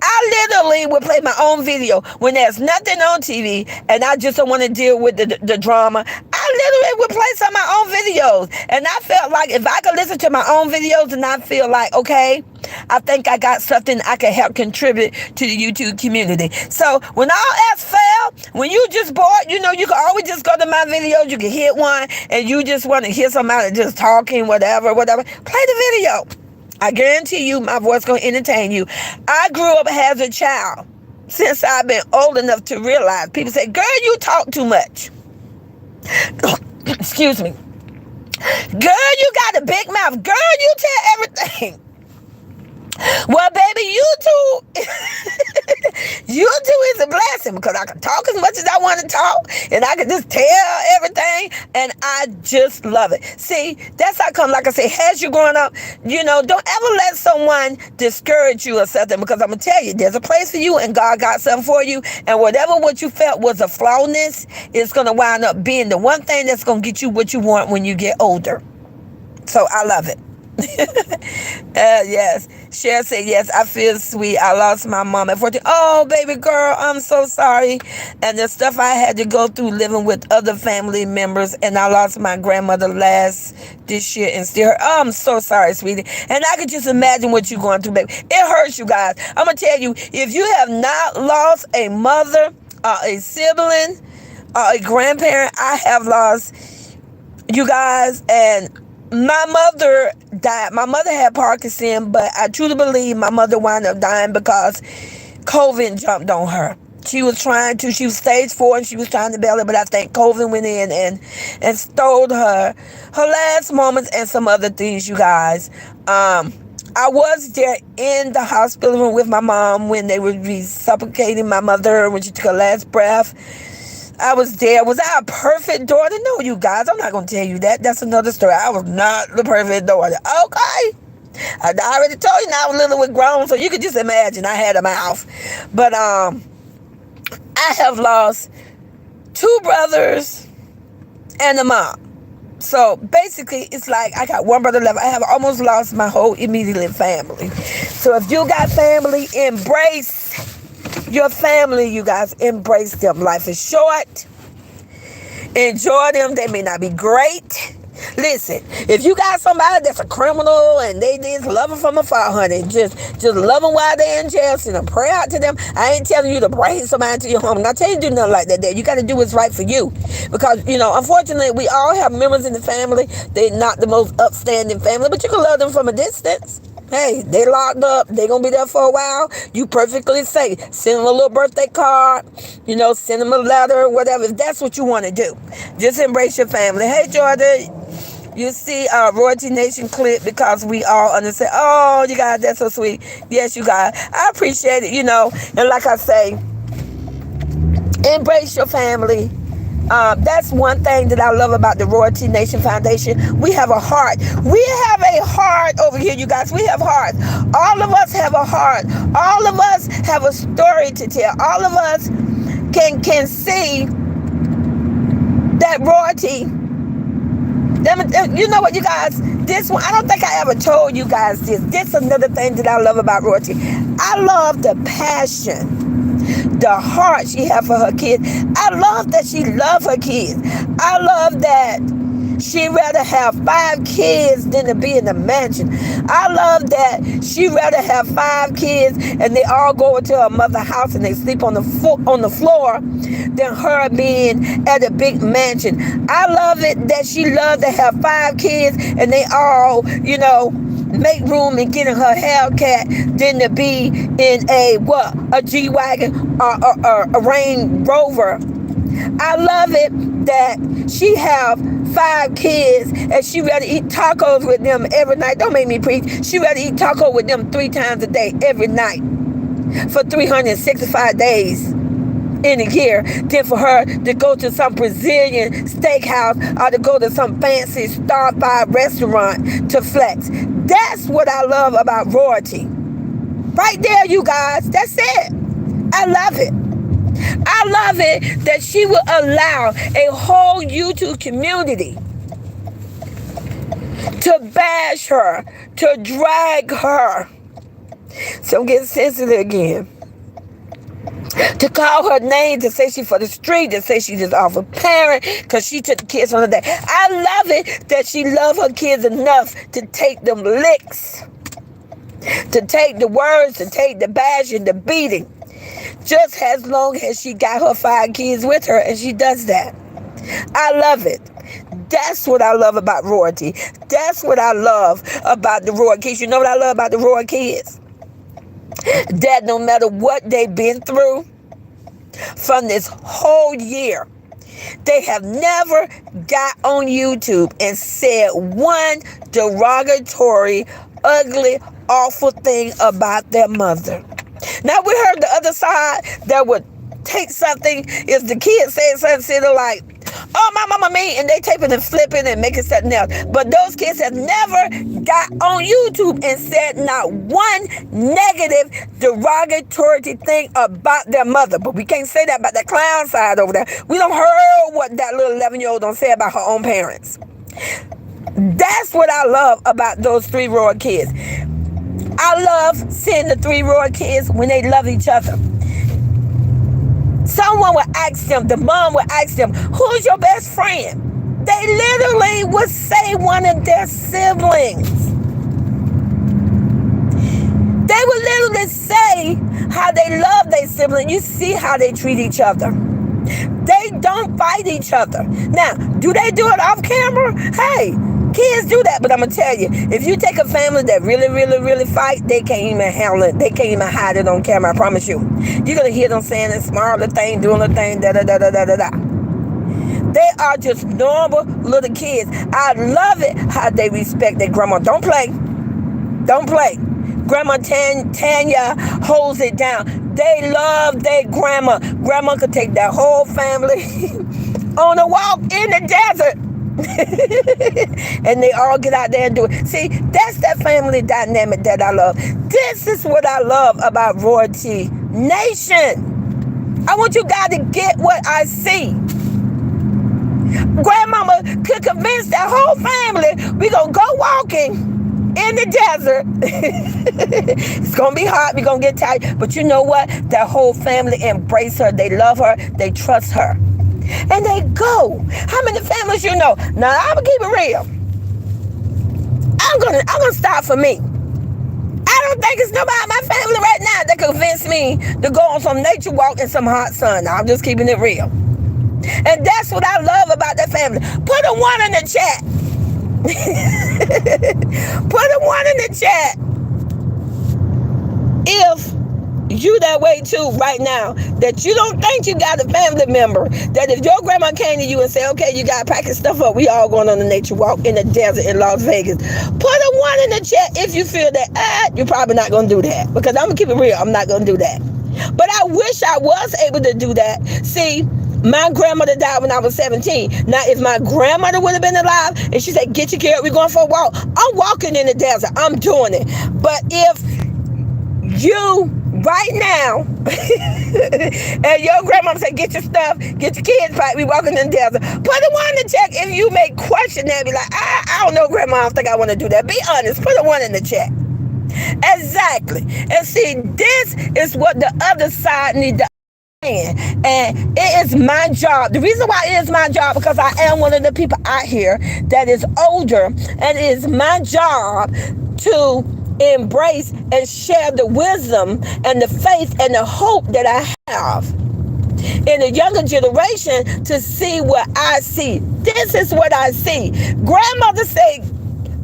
I literally would play my own video when there's nothing on TV and I just don't want to deal with the drama. I literally would play some of my own videos. And I felt like if I could listen to my own videos and I feel like, okay, I think I got something I can help contribute to the YouTube community. So when all else fail, when you just bored, you can always just go to my videos. You can hit one and you just want to hear somebody just talking, whatever. Play the video. I guarantee you my voice going to entertain you. I grew up as a child. Since I've been old enough to realize, people say, girl, you talk too much. Excuse me. Girl, you got a big mouth. Girl, you tell everything. Well, baby, YouTube is a blessing because I can talk as much as I want to talk and I can just tell everything and I just love it. See, that's how come, like I say, as you're growing up, don't ever let someone discourage you or something because I'm going to tell you, there's a place for you and God got something for you, and whatever what you felt was a flawness is going to wind up being the one thing that's going to get you what you want when you get older. So I love it. Yes. Cher said, yes, I feel sweet. I lost my mom at 14. Oh, baby girl, I'm so sorry. And the stuff I had to go through living with other family members, and I lost my grandmother this year and still. Oh, I'm so sorry, sweetie. And I could just imagine what you're going through, baby. It hurts, you guys. I'm going to tell you, if you have not lost a mother, a sibling, a grandparent, I have lost, you guys, and my mother died. My mother had Parkinson, but I truly believe my mother wound up dying because COVID jumped on her. She was stage 4 and she was trying to bail it, but I think COVID went in and stole her last moments and some other things, you guys. I was there in the hospital room with my mom when they were resuscitating my mother when she took her last breath. I was there. Was I a perfect daughter? No, you guys. I'm not going to tell you that. That's another story. I was not the perfect daughter. Okay. I already told you now I was little with grown, so you could just imagine I had a mouth. But I have lost 2 brothers and a mom. So basically, it's like I got 1 brother left. I have almost lost my whole immediate family. So if you got family, embrace your family, you guys. Embrace them. Life is short. Enjoy them. They may not be great. Listen, if you got somebody that's a criminal and they just love them from afar, honey, just love them while they're in jail, send a prayer out to them. I ain't telling you to bring somebody to your home. I'm not telling you to do nothing like that there. You got to do what's right for you. Because, unfortunately, we all have members in the family. They're not the most upstanding family, but you can love them from a distance. Hey, they locked up. They going to be there for a while. You perfectly safe. Send them a little birthday card. Send them a letter, whatever. If that's what you want to do. Just embrace your family. Hey, Jordan. You see Royalty Nation clip because we all understand. Oh, you guys, that's so sweet. Yes, you guys. I appreciate it, And like I say, embrace your family. That's one thing that I love about the Royalty Nation Foundation. We have a heart. We have a heart over here, you guys. We have hearts. All of us have a heart. All of us have a story to tell. All of us can see that royalty. You know what, you guys? This one, I don't think I ever told you guys this. This is another thing that I love about royalty. I love the passion, the heart she has for her kids. I love that she loves her kids. I love that she'd rather have 5 kids than to be in the mansion. I love that she'd rather have 5 kids and they all go into her mother's house and they sleep on the floor than her being at a big mansion. I love it that she loves to have 5 kids and they all, make room and get in her Hellcat than to be in a G-Wagon or a Range Rover. I love it that she have 5 kids and she rather eat tacos with them every night. Don't make me preach. She rather eat taco with them 3 times a day every night for 365 days in a year than for her to go to some Brazilian steakhouse or to go to some fancy star-five restaurant to flex. That's what I love about royalty. Right there, you guys. That's it. I love it. I love it that she will allow a whole YouTube community to bash her, to drag her. So I'm getting sensitive again. To call her name, to say she's for the street, to say she's just off a parent because she took the kids on the day. I love it that she loves her kids enough to take them licks, to take the words, to take the bashing, the beating. Just as long as she got her 5 kids with her, and she does that. I love it. That's what I love about royalty. That's what I love about the royal kids. You know what I love about the royal kids? That no matter what they've been through from this whole year, they have never got on YouTube and said one derogatory, ugly, awful thing about their mother. Now, we heard the other side that would take something if the kids say something like, oh, my mama mean, and they tape it and flip it and make it something else. But those kids have never got on YouTube and said not one negative, derogatory thing about their mother. But we can't say that about that clown side over there. We don't heard what that little 11-year-old don't say about her own parents. That's what I love about those 3 royal kids. I love seeing the 3 royal kids when they love each other. Someone would ask them, the mom would ask them, who's your best friend? They literally would say one of their siblings. They would literally say how they love their sibling. You see how they treat each other. They don't fight each other. Now, do they do it off camera? Hey, kids do that, but I'm going to tell you, if you take a family that really, really, really fight, they can't even handle it. They can't even hide it on camera, I promise you. You're going to hear them saying this small little thing, doing the thing, da-da-da-da-da-da-da. They are just normal little kids. I love it how they respect their grandma. Don't play. Don't play. Grandma Tanya holds it down. They love their grandma. Grandma could take that whole family on a walk in the desert. And they all get out there and do it. See, that's that family dynamic that I love. This is what I love about Royalty Nation. I want you guys to get what I see. Grandmama could convince that whole family we're going to go walking in the desert. It's going to be hot. We're going to get tired. But you know what? That whole family embrace her. They love her. They trust her. And they go. How many families you know? Now, I'm going to keep it real. I'm gonna start for me. I don't think it's nobody in my family right now that convinced me to go on some nature walk in some hot sun. I'm just keeping it real. And that's what I love about that family. Put a 1 in the chat. Put a 1 in the chat if you that way too right now, that you don't think you got a family member, that if your grandma came to you and said, okay, you got to pack your stuff up, we all going on a nature walk in the desert in Las Vegas. Put a 1 in the chat if you feel that you're probably not going to do that, because I'm going to keep it real. I'm not going to do that. But I wish I was able to do that. See, my grandmother died when I was 17. Now, if my grandmother would have been alive and she said, get your kid, we're going for a walk, I'm walking in the desert. I'm doing it. But if you right now. And your grandmama said, get your stuff, get your kids back, we walking in the desert. Put a 1 in the chat if you may question that. Be like, I don't know, grandma, I don't think I want to do that. Be honest, put a 1 in the chat. Exactly. And see, this is what the other side need to understand. And it is my job. The reason why it is my job, because I am one of the people out here that is older, and it is my job to embrace and share the wisdom and the faith and the hope that I have in the younger generation to see what I see. This is what I see. Grandmother say,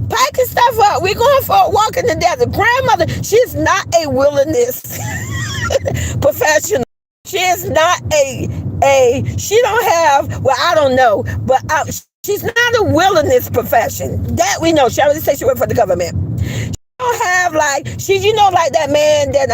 pack your stuff up. We're going for a walk in the desert. Grandmother, she's not a wilderness professional. She is not she don't have, well, I don't know, but she's not a wilderness profession. That we know. She already said she worked for the government. She don't have like that man that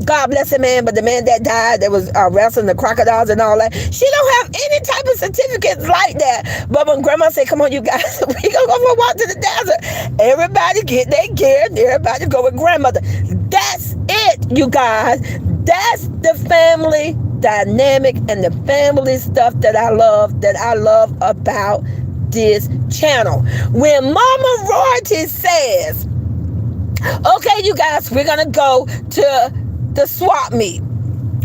God bless him, man, but the man that died that was wrestling the crocodiles and all that, she don't have any type of certificates like that. But when grandma said, come on, you guys, we gonna go for a walk to the desert, everybody get their gear and everybody go with grandmother. That's it, you guys. That's the family dynamic and the family stuff that I love about this channel. When Mama Royalty says, okay, you guys, we're gonna go to the swap meet,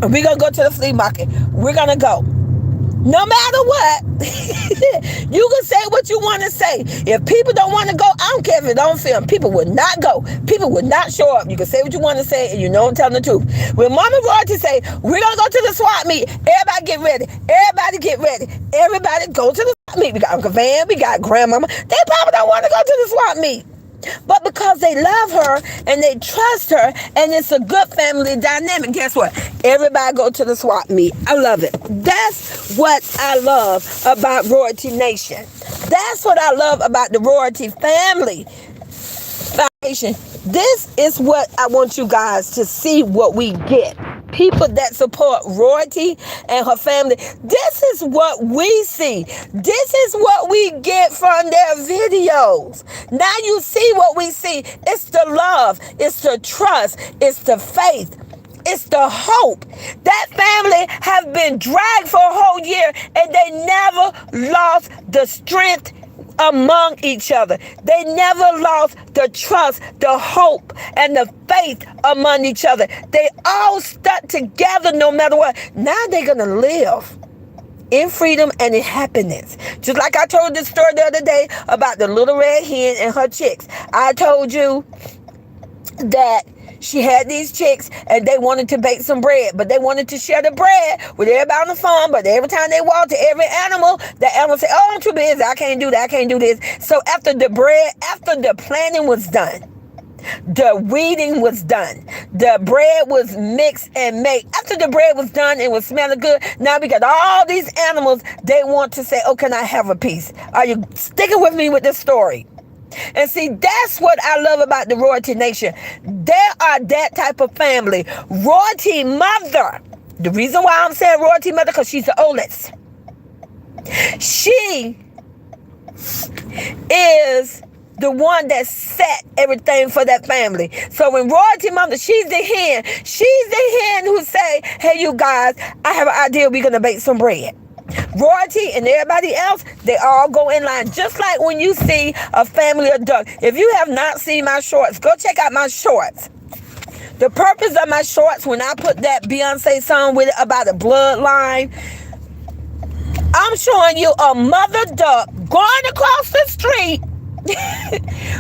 we're gonna go to the flea market, we're gonna go, no matter what. You can say what you want to say. If people don't want to go, I don't care if it don't film, people would not go, people would not show up. You can say what you want to say, and you know I'm telling the truth. When Mama Royalty say, we're gonna go to the swap meet, everybody get ready, everybody go to the swap meet. We got Uncle Van, we got Grandmama, they probably don't want to go to the swap meet, but because they love her and they trust her and it's a good family dynamic, guess what? Everybody go to the swap meet. I love it. That's what I love about Royalty Nation. That's what I love about the Royalty family foundation. This is what I want you guys to see, what we get. People that support Royalty and her family. This is what we see. This is what we get from their videos. Now you see what we see. It's the love. It's the trust. It's the faith. It's the hope. That family have been dragged for a whole year and they never lost the strength among each other. They never lost the trust, the hope, and the faith among each other. They all stuck together no matter what. Now they're going to live in freedom and in happiness. Just like I told this story the other day about the little red hen and her chicks. I told you that she had these chicks and they wanted to bake some bread, but they wanted to share the bread with everybody on the farm. But every time they walked to every animal, the animal said, oh, I'm too busy, I can't do that, I can't do this. So after the planting was done, the weeding was done, the bread was mixed and made. After the bread was done, it was smelling good. Now we got all these animals, they want to say, oh, can I have a piece? Are you sticking with me with this story? And see, that's what I love about the Royalty Nation. They are that type of family. Royalty mother. The reason why I'm saying Royalty mother, because she's the oldest. She is the one that set everything for that family. So when Royalty mother, she's the hen. She's the hen who say, hey, you guys, I have an idea. We're going to bake some bread. Royalty and everybody else, they all go in line. Just like when you see a family of ducks. If you have not seen my shorts, go check out my shorts. The purpose of my shorts, when I put that Beyonce song with it about the bloodline, I'm showing you a mother duck going across the street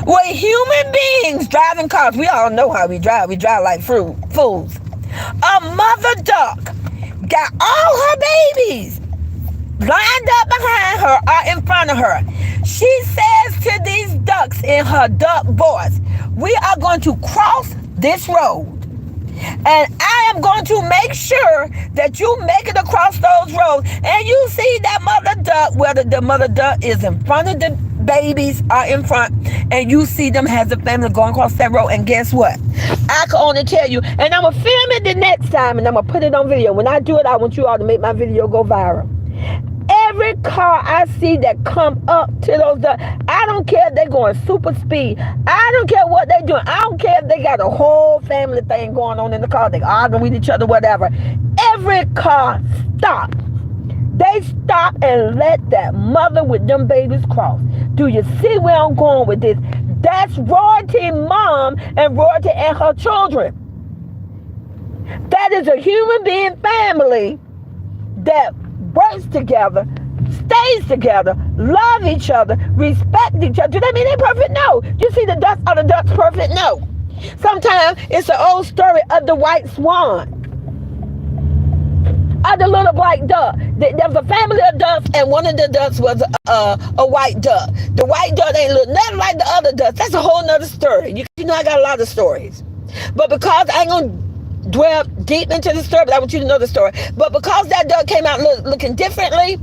with human beings driving cars. We all know how we drive. We drive like fools. A mother duck got all her babies lined up behind her or in front of her. She says to these ducks in her duck voice, we are going to cross this road, and I am going to make sure that you make it across those roads. And you see that mother duck, whether the mother duck is in front of the babies or in front, and you see them as a family going across that road. And guess what? I can only tell you, and I'm going to film it the next time, and I'm going to put it on video. When I do it, I want you all to make my video go viral. Every car I see that come up to those ducks, I don't care if they're going super speed. I don't care what they're doing. I don't care if They got a whole family thing going on in the car. They arguing with each other, whatever. Every car stopped. They stopped and let that mother with them babies cross. Do you see where I'm going with this? That's royalty mom and royalty and her children. That is a human being family that works together, stays together, love each other, respect each other. Do that mean they're perfect? No. You see the ducks, are the ducks perfect? No. Sometimes it's an old story of the white swan, of the little black duck. There was a family of ducks, and one of the ducks was a white duck. The white duck ain't look nothing like the other ducks. That's a whole nother story. You know I got a lot of stories. But because I ain't going to dwell deep into the story, but I want you to know the story. But because that duck came out looking differently,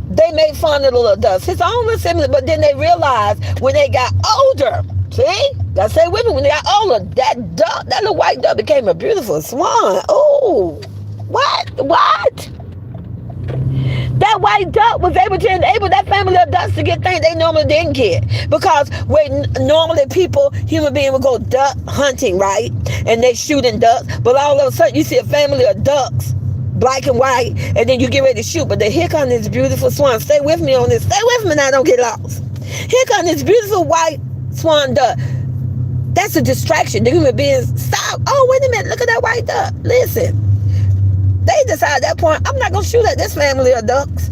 they made fun of the little ducks. His own was similar, but then they realized when they got older, see? Gotta say with me, when they got older, that duck, that little white duck became a beautiful swan. Oh, what? That white duck was able to enable that family of ducks to get things they normally didn't get. Because when normally human beings would go duck hunting, right? And they shooting ducks. But all of a sudden you see a family of ducks, black and white, and then you get ready to shoot. But then here comes this beautiful swan. Stay with me on this. Stay with me now, don't get lost. Here comes this beautiful white swan duck. That's a distraction. The human beings stop. Oh, wait a minute. Look at that white duck. Listen. They decide at that point, I'm not going to shoot at this family of ducks.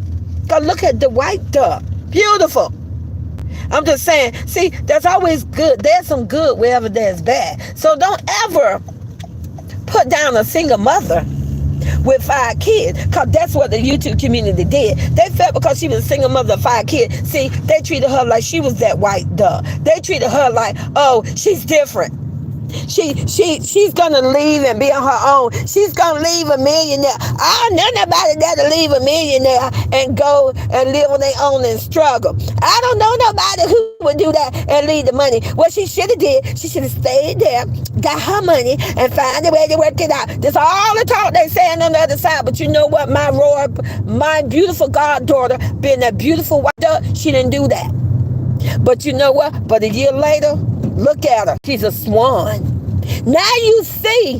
Go look at the white duck. Beautiful. I'm just saying, see, there's always good. There's some good wherever there's bad. So don't ever put down a single mother with 5 kids, because that's what the YouTube community did. They felt because she was a single mother of 5 kids, see, they treated her like she was that white duck. They treated her like, oh, she's different. She's gonna leave and be on her own. She's gonna leave a millionaire. I don't know nobody that'll leave a millionaire and go and live on their own and struggle. I don't know nobody who would do that and leave the money. What she should have did, she should have stayed there, got her money, and find a way to work it out. That's all the talk they saying on the other side. But you know what? My beautiful goddaughter, being that beautiful white duck, she didn't do that. But you know what? But a year later, look at her. She's a swan. Now you see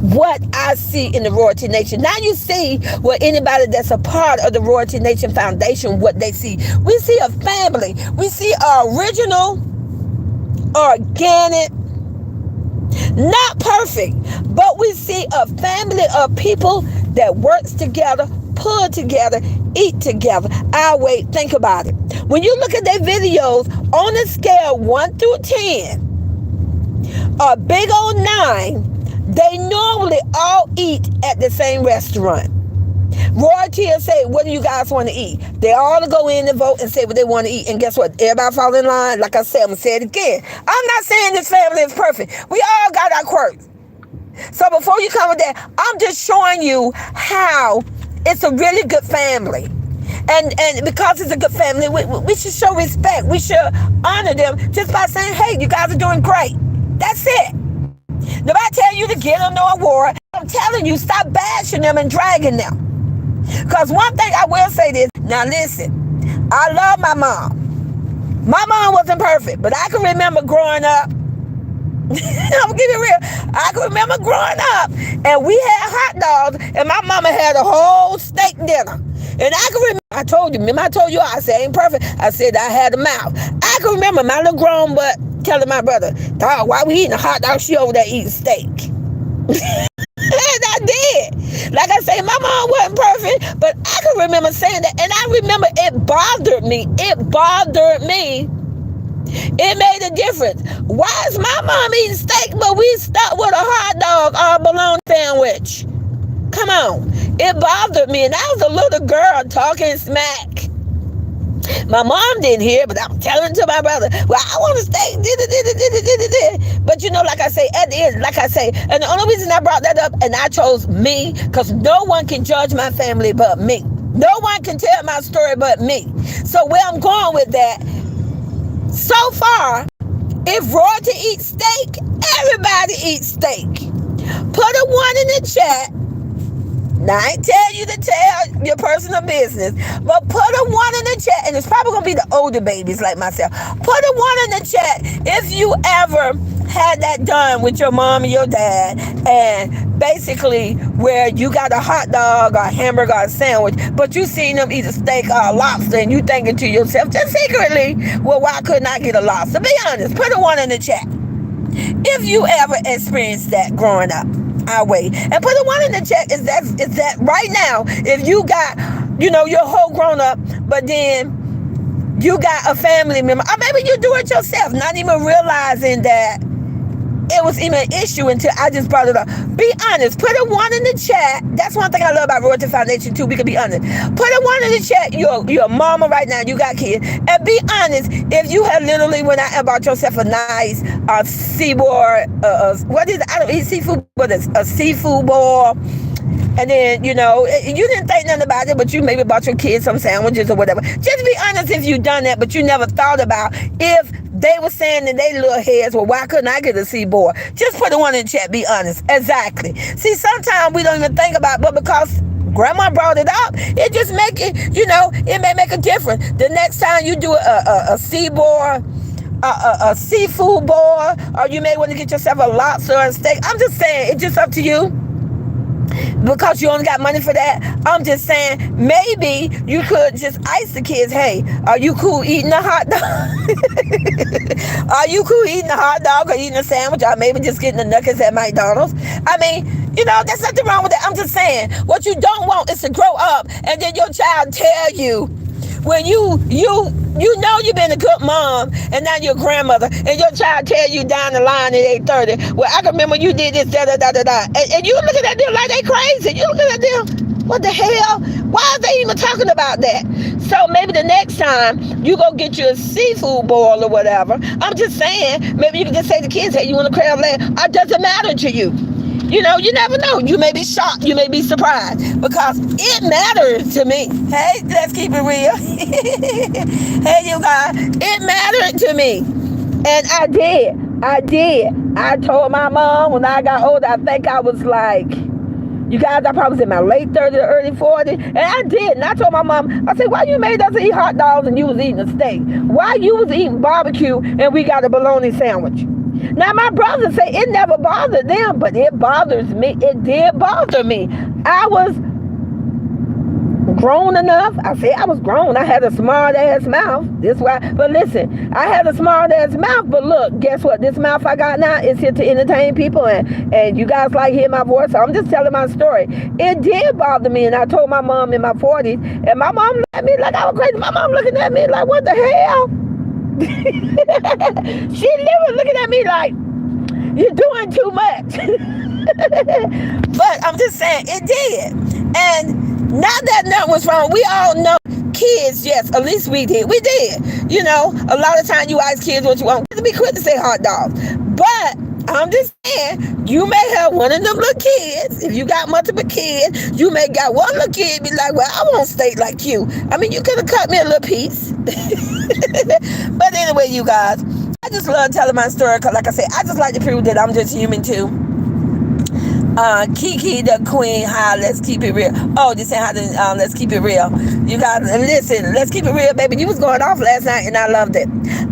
what I see in the Royalty Nation. Now you see what anybody that's a part of the Royalty Nation Foundation, what they see. We see a family. We see an original, organic, not perfect, but we see a family of people that works together, pull together, eat together. Think about it. When you look at their videos on a scale 1 through 10, a big old 9, they normally all eat at the same restaurant. Royalty will say, what do you guys want to eat? They all go in and vote and say what they want to eat. And guess what? Everybody fall in line. Like I said, I'm going to say it again. I'm not saying this family is perfect. We all got our quirks. So before you come with that, I'm just showing you how it's a really good family. And because it's a good family, we should show respect. We should honor them just by saying, hey, you guys are doing great. That's it. Nobody tell you to get them no award. I'm telling you, stop bashing them and dragging them. Because one thing I will say this. Now listen, I love my mom. My mom wasn't perfect, but I can remember growing up. I'm gonna give it real. I can remember growing up, and we had hot dogs, and my mama had a whole steak dinner. And I can remember, I told you, I said, I ain't perfect. I said, I had a mouth. I can remember my little grown butt telling my brother, dog, why we eating a hot dog? She over there eating steak. And I did. Like I say, my mom wasn't perfect, but I can remember saying that. And I remember it bothered me. It made a difference. Why is my mom eating steak, but we stuck with a hot dog or a bologna sandwich? Come on. It bothered me. And I was a little girl talking smack. My mom didn't hear, but I was telling to my brother, well, I want to stay. But you know, like I say, at the end, and the only reason I brought that up, and I chose me, because no one can judge my family but me. No one can tell my story but me. So where I'm going with that, so far, if royalty eats steak, everybody eats steak. Put a 1 in the chat. Now, I ain't tell you to tell your personal business, but put a 1 in the chat, and it's probably going to be the older babies like myself. Put a 1 in the chat if you ever had that done with your mom and your dad, and basically where you got a hot dog or a hamburger or a sandwich, but you seen them eat a steak or a lobster, and you thinking to yourself just secretly, well, why couldn't I get a lobster? Be honest. Put a 1 in the chat if you ever experienced that growing up our way. And put a 1 in the chat is that right now, if you got, you're whole grown up, but then you got a family member, or maybe you do it yourself, not even realizing that it was even an issue until I just brought it up. Be honest. Put a 1 in the chat. That's one thing I love about Royalty Foundation too. We can be honest. Put a 1 in the chat. You're a mama right now. You got kids. And be honest. If you have literally went out and bought yourself a nice seaboard, what is it? I don't eat seafood, but it's a seafood bowl. And then, you didn't think nothing about it, but you maybe bought your kids some sandwiches or whatever. Just be honest if you done that, but you never thought about if they were saying in their little heads, well, why couldn't I get a seaboard? Just put a 1 in the chat, be honest. Exactly. See, sometimes we don't even think about it, but because grandma brought it up, it just make it, it may make a difference. The next time you do a seaboard, a seafood board, or you may want to get yourself a lobster or a steak. I'm just saying, it's just up to you. Because you only got money for that, I'm just saying, maybe you could just ask the kids, hey, are you cool eating a hot dog? Are you cool eating a hot dog or eating a sandwich, or maybe just getting the nuggets at McDonald's? I mean, there's nothing wrong with that. I'm just saying, what you don't want is to grow up and then your child tell you, when you you've been a good mom and now you're a grandmother, and your child tell you down the line at 8:30, well, I can remember you did this, da da da da da, and you looking at them like they crazy. You looking at them, what the hell? Why are they even talking about that? So maybe the next time you go get you a seafood boil or whatever, I'm just saying, maybe you can just say to kids, hey, you want a crab leg? It doesn't matter to you. You never know. You may be shocked. You may be surprised, because it matters to me. Hey, let's keep it real. Hey, you guys, it mattered to me. And I did. I told my mom when I got older, I think I was like, you guys, I probably was in my late 30s or early 40s. And I did. And I told my mom, I said, why you made us eat hot dogs and you was eating a steak? Why you was eating barbecue and we got a bologna sandwich? Now, my brothers say it never bothered them, but it bothers me. It did bother me. I was grown enough. I say I was grown. I had a smart ass mouth. This why. But listen, I had a smart ass mouth. But look, guess what? This mouth I got now is here to entertain people, and you guys like hear my voice. So I'm just telling my story. It did bother me, and I told my mom in my 40s, and my mom looked at me like I was crazy. My mom looking at me like, what the hell? She literally looking at me like, you're doing too much. But I'm just saying, it did. And not that nothing was wrong. We all know kids, yes, at least we did. We did. A lot of times you ask kids what you want. Be quick to say hot dogs. But I'm just saying, you may have one of them little kids. If you got multiple kids, you may got one little kid be like, well, I want steak like you. I mean, you could have cut me a little piece. But anyway, you guys, I just love telling my story, because like I said, I just like to prove that I'm just human too. Kiki the queen, hi, let's keep it real. Oh, just saying how to, let's keep it real. You guys, listen, let's keep it real, baby. You was going off last night and I loved it.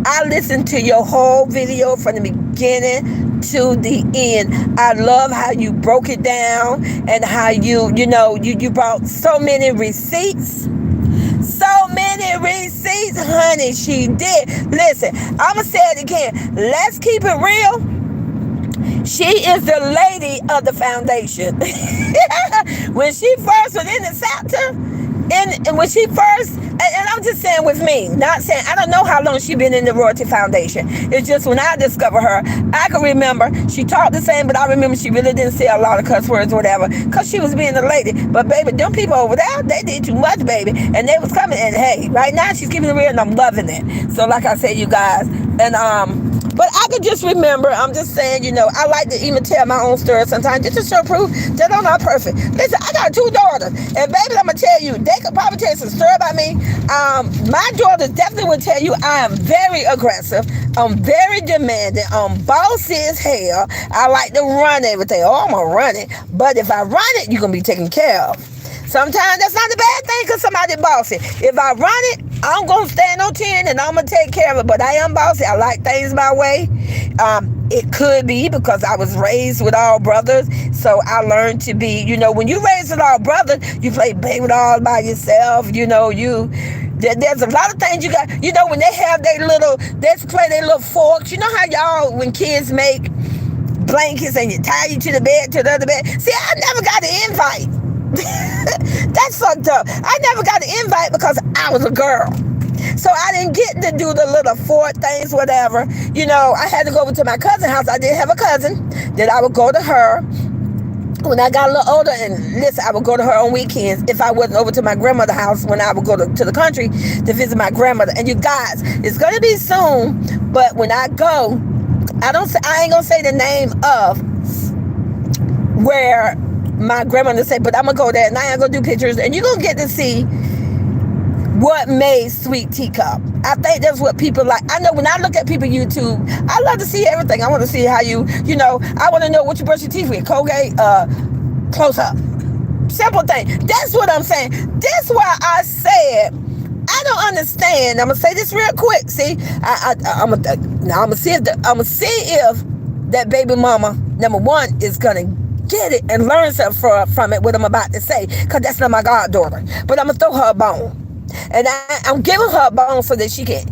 I listened to your whole video from the beginning to the end. I love how you broke it down, and how you brought so many receipts. So many receipts, honey. She did. Listen, I'ma say it again. Let's keep it real. She is the lady of the foundation. When she first was in the chapter, and when she first, and I'm just saying with me, not saying, I don't know how long she been in the Royalty Foundation. It's just when I discovered her, I can remember she talked the same, but I remember she really didn't say a lot of cuss words or whatever, because she was being a lady. But baby, them people over there, they did too much, baby. And they was coming, and hey, right now she's keeping it real, and I'm loving it. So like I said, you guys, and but I could just remember, I'm just saying, I like to even tell my own story sometimes, just to show proof that I'm not perfect. Listen, I got 2 daughters, and baby, I'm going to tell you, they could probably tell you some story about me. My daughters definitely would tell you I am very aggressive. I'm very demanding. I'm bossy as hell. I like to run everything. Oh, I'm going to run it. But if I run it, you're going to be taken care of. Sometimes that's not a bad thing because somebody bossy. If I run it, I'm going to stand on 10 and I'm going to take care of it. But I am bossy. I like things my way. It could be because I was raised with all brothers. So I learned to be, when you raised with all brothers, you play baby all by yourself. There's a lot of things you got. When they have they play their little forks. You know how y'all, when kids make blankets and you tie you to the bed, to the other bed. See, I never got an invite. That's fucked up. I never got an invite because I was a girl. So I didn't get to do the little fort things, whatever. I had to go over to my cousin's house. I did have a cousin that I would go to her when I got a little older. And listen, I would go to her on weekends if I wasn't over to my grandmother's house when I would go to the country to visit my grandmother. And you guys, it's going to be soon, but when I go, I ain't going to say the name of where my grandmother said, but I'm going to go there and I ain't going to do pictures. And you're going to get to see what made Sweet Teacup. I think that's what people like. I know when I look at people YouTube, I love to see everything. I want to see how I want to know what you brush your teeth with. Colgate, close up. Simple thing. That's what I'm saying. That's why I said, I don't understand. I'm going to say this real quick. See, I'm going to see if that baby mama, number one, is going to get it and learn something from it, what I'm about to say, because that's not my goddaughter. But I'm going to throw her a bone. And I'm giving her a bone so that she can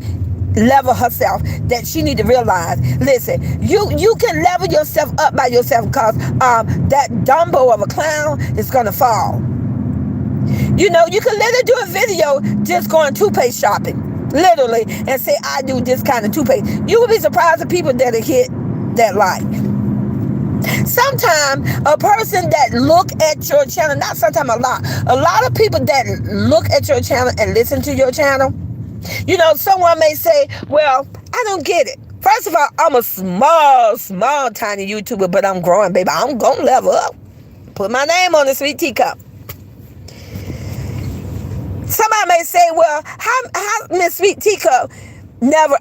level herself, that she need to realize, listen, you can level yourself up by yourself because that Dumbo of a clown is going to fall. You can let her do a video just going toothpaste shopping, literally, and say, I do this kind of toothpaste. You will be surprised at people that hit that like. Sometimes a person that look at your channel, not sometimes, a lot of people that look at your channel and listen to your channel, someone may say, well, I don't get it. First of all, I'm a small, tiny YouTuber, but I'm growing, baby. I'm going to level up. Put my name on the Sweet Teacup. Somebody may say, well, how Miss Sweet Teacup never...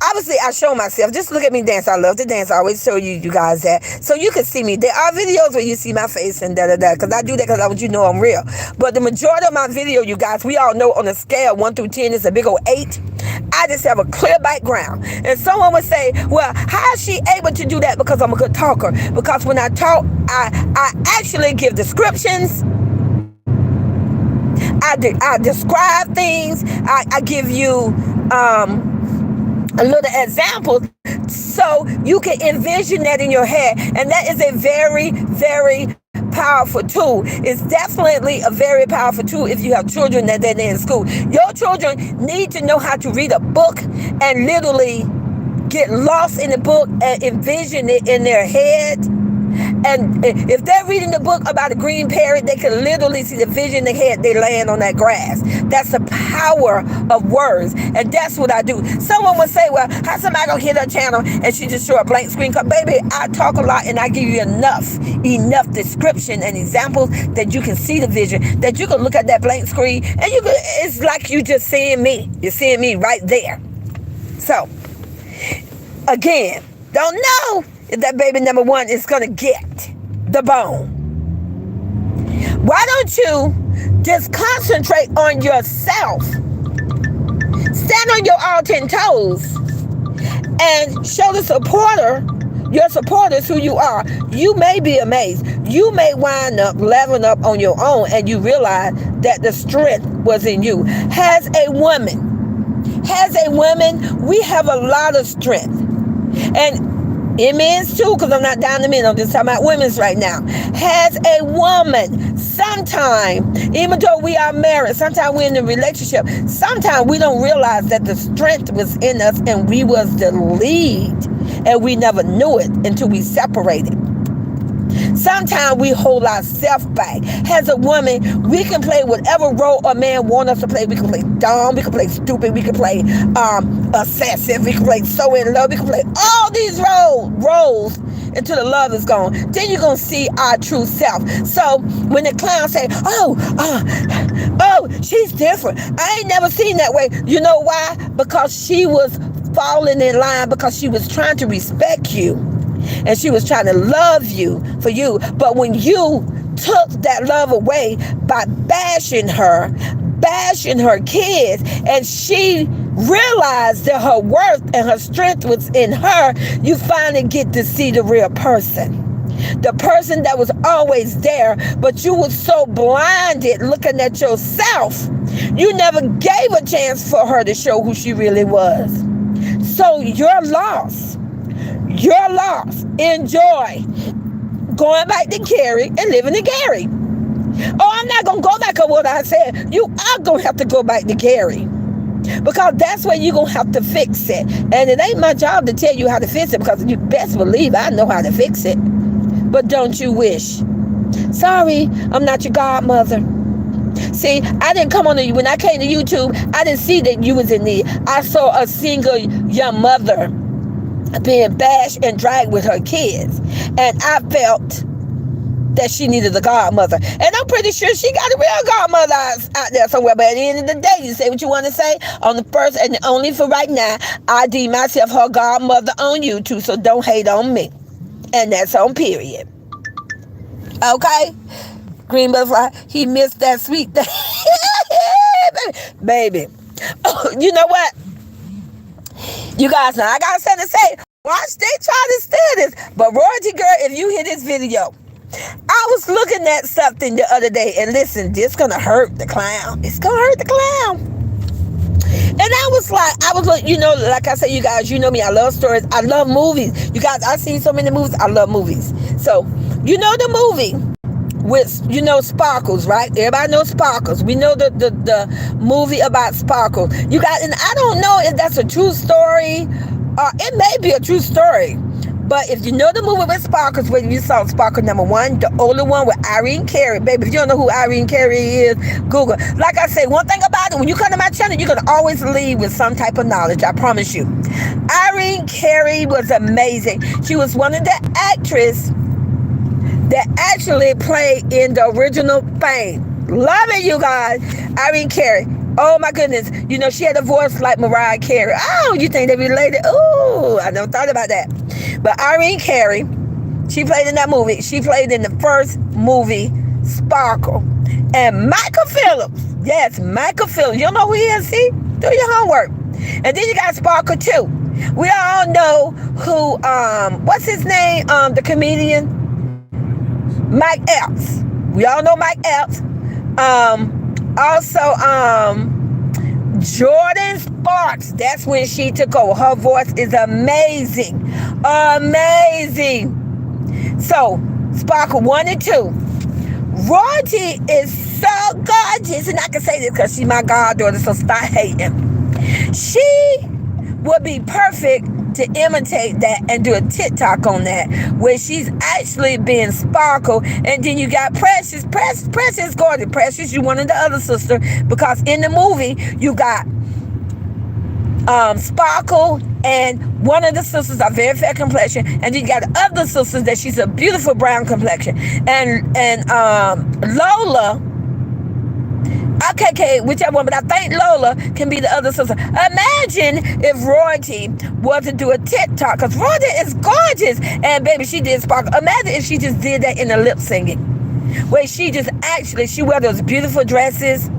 Obviously, I show myself. Just look at me dance. I love to dance. I always show you guys that. So you can see me. There are videos where you see my face and da-da-da. Because I do that because I want you to know I'm real. But the majority of my video, you guys, we all know on a scale 1 through 10 is a big old 8. I just have a clear background. And someone would say, well, how is she able to do that? Because I'm a good talker. Because when I talk, I actually give descriptions. I describe things. I give you... a little example so you can envision that in your head, and that is a very, very powerful tool. It's definitely a very powerful tool if you have children that they're in school. Your children need to know how to read a book and literally get lost in the book and envision it in their head. And if they're reading the book about a green parrot, they can literally see the vision in their head. They land on that grass. That's the power of words. And that's what I do. Someone would say, well, how somebody gonna hit her channel and she just show a blank screen? Because, baby, I talk a lot and I give you enough description and examples that you can see the vision, that you can look at that blank screen and it's like you just seeing me. You're seeing me right there. So, again, don't know if that baby number one is going to get the bone. Why don't you just concentrate on yourself? Stand on your all 10 toes and show your supporters who you are. You may be amazed. You may wind up leveling up on your own and you realize that the strength was in you. As a woman, we have a lot of strength. And in men's too, because I'm not down to men, I'm just talking about women's right now. As a woman, sometimes, even though we are married, sometimes we're in a relationship, sometimes we don't realize that the strength was in us and we was the lead, and we never knew it until we separated. Sometimes we hold ourselves back. As a woman, we can play whatever role a man wants us to play. We can play dumb, we can play stupid, we can play obsessive, we can play so in love, we can play all these roles until the love is gone. Then you're going to see our true self. So when the clown say, oh, she's different. I ain't never seen that way. You know why? Because she was falling in line, because she was trying to respect you. And she was trying to love you for you. But when you took that love away by bashing her kids, and she realized that her worth and her strength was in her. You finally get to see the real person. The person that was always there, but you were so blinded looking at yourself, you never gave a chance for her to show who she really was. So you're lost. You're lost. Enjoy going back to Gary and living in Gary. Oh, I'm not going to go back on what I said. You are going to have to go back to Gary, because that's where you're going to have to fix it. And it ain't my job to tell you how to fix it, because you best believe I know how to fix it. But don't you wish? Sorry, I'm not your godmother. See, I didn't come on to you. When I came to YouTube, I didn't see that you was in need. I saw a single young mother being bashed and dragged with her kids. And I felt that she needed a godmother. And I'm pretty sure she got a real godmother out there somewhere. But at the end of the day, you say what you want to say. On the first and only for right now, I deem myself her godmother on YouTube. So don't hate on me. And that's on period. Okay? Green butterfly, he missed that sweet thing. Baby. Oh, you know what? You guys know I got something to say. Watch, they try to steal this. But Royalty Girl, if you hear this video, I was looking at something the other day, and listen, this gonna hurt the clown. It's gonna hurt the clown. And I was like, like I said, you guys, you know me, I love stories. I love movies. You guys, I've seen so many movies. I love movies. So, you know the movie with, Sparkles, right? Everybody knows Sparkles. We know the movie about Sparkles. You guys, and I don't know if that's a true story, or it may be a true story. But if you know the movie with Sparkles, when you saw Sparkle number 1, the older one with Irene Carey, baby, if you don't know who Irene Carey is, Google. Like I say, one thing about it, when you come to my channel, you're going to always leave with some type of knowledge, I promise you. Irene Carey was amazing. She was one of the actresses that actually played in the original Fame. Love it, you guys. Irene Carey. Oh my goodness. She had a voice like Mariah Carey. Oh, you think they related? Oh, I never thought about that. But Irene Carey, she played in that movie. She played in the first movie, Sparkle. And Michael Phillips. Yes, Michael Phillips. You don't know who he is? See? Do your homework. And then you got Sparkle too. We all know who, what's his name? The comedian? Mike Epps. We all know Mike Epps. Also, Jordan Sparks. That's when she took over. Her voice is amazing. Amazing. So, Sparkle 1 and 2. Royalty is so gorgeous. And I can say this because she's my goddaughter, so stop hating. She would be perfect to imitate that and do a TikTok on that, where she's actually being Sparkle. And then you got Precious. Precious gorgeous. Precious, you one of the other sister, because in the movie you got Sparkle, and one of the sisters are very fair complexion, and you got other sisters that she's a beautiful brown complexion, and Lola. Okay, whichever one, but I think Lola can be the other sister. Imagine if Royalty was to do a TikTok, because Royalty is gorgeous, and baby, she did Sparkle. Imagine if she just did that in the lip singing, where she wear those beautiful dresses.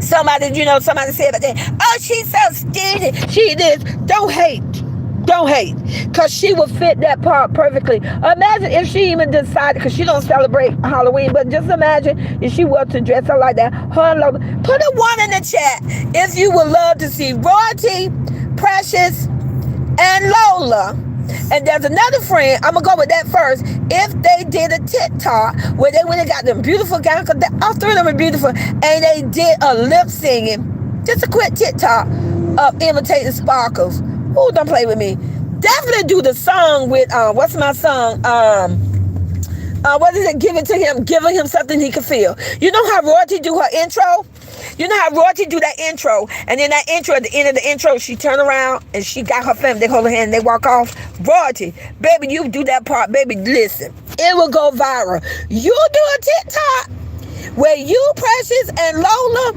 Somebody said about that, oh, she's so skinny. She is. Don't hate, because she would fit that part perfectly. Imagine if she even decided, because she don't celebrate Halloween, but just imagine if she was to dress up like that. Her and Lola. Put a 1 in the chat if you would love to see Royalty, Precious, and Lola. And there's another friend, I'm going to go with that first, if they did a TikTok where they went and got them beautiful gowns, because all 3 of them are beautiful, and they did a lip singing, just a quick TikTok of imitating Sparkles. Oh, don't play with me. Definitely do the song with, what's my song? What is it? Give it to him, giving him something he can feel. You know how Royalty do her intro? You know how Royalty do that intro, and then that intro, at the end of the intro, she turn around and she got her family. They hold her hand and they walk off. Royalty, baby, you do that part, baby. Listen, it will go viral. You do a TikTok where you, Precious, and Lola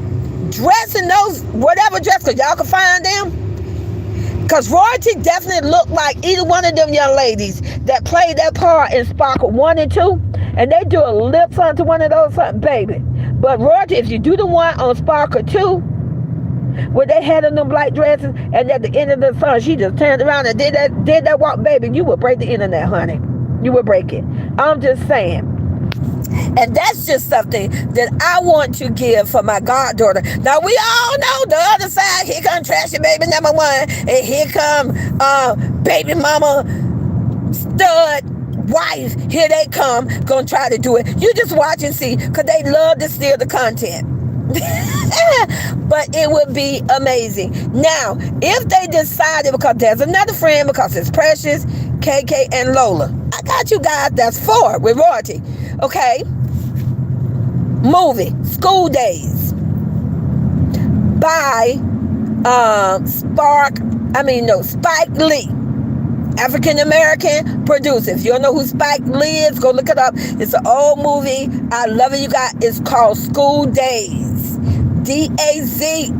dress in those whatever dress, because y'all can find them. Because Royalty definitely looked like either one of them young ladies that played that part in Sparkle 1 and 2. and they do a lip song to one of those something, baby. But Royalty, if you do the one on Sparkle 2, where they had on them black dresses, and at the end of the song, she just turned around and did that walk, baby, you would break the internet, honey. You would break it. I'm just saying. And that's just something that I want to give for my goddaughter. Now, we all know the other side. Here come Trashy Baby number 1. And here come baby mama stud wife. Here they come. Gonna try to do it. You just watch and see. Because they love to steal the content. But it would be amazing. Now, if they decided, because there's another friend, because it's Precious, KK, and Lola. I got you guys. That's 4 with Royalty. Okay. Movie School Days by Spike Lee, African American producer. If you don't know who Spike Lee is, go look it up. It's an old movie. I love it, you guys. It's called School Days. DAZE.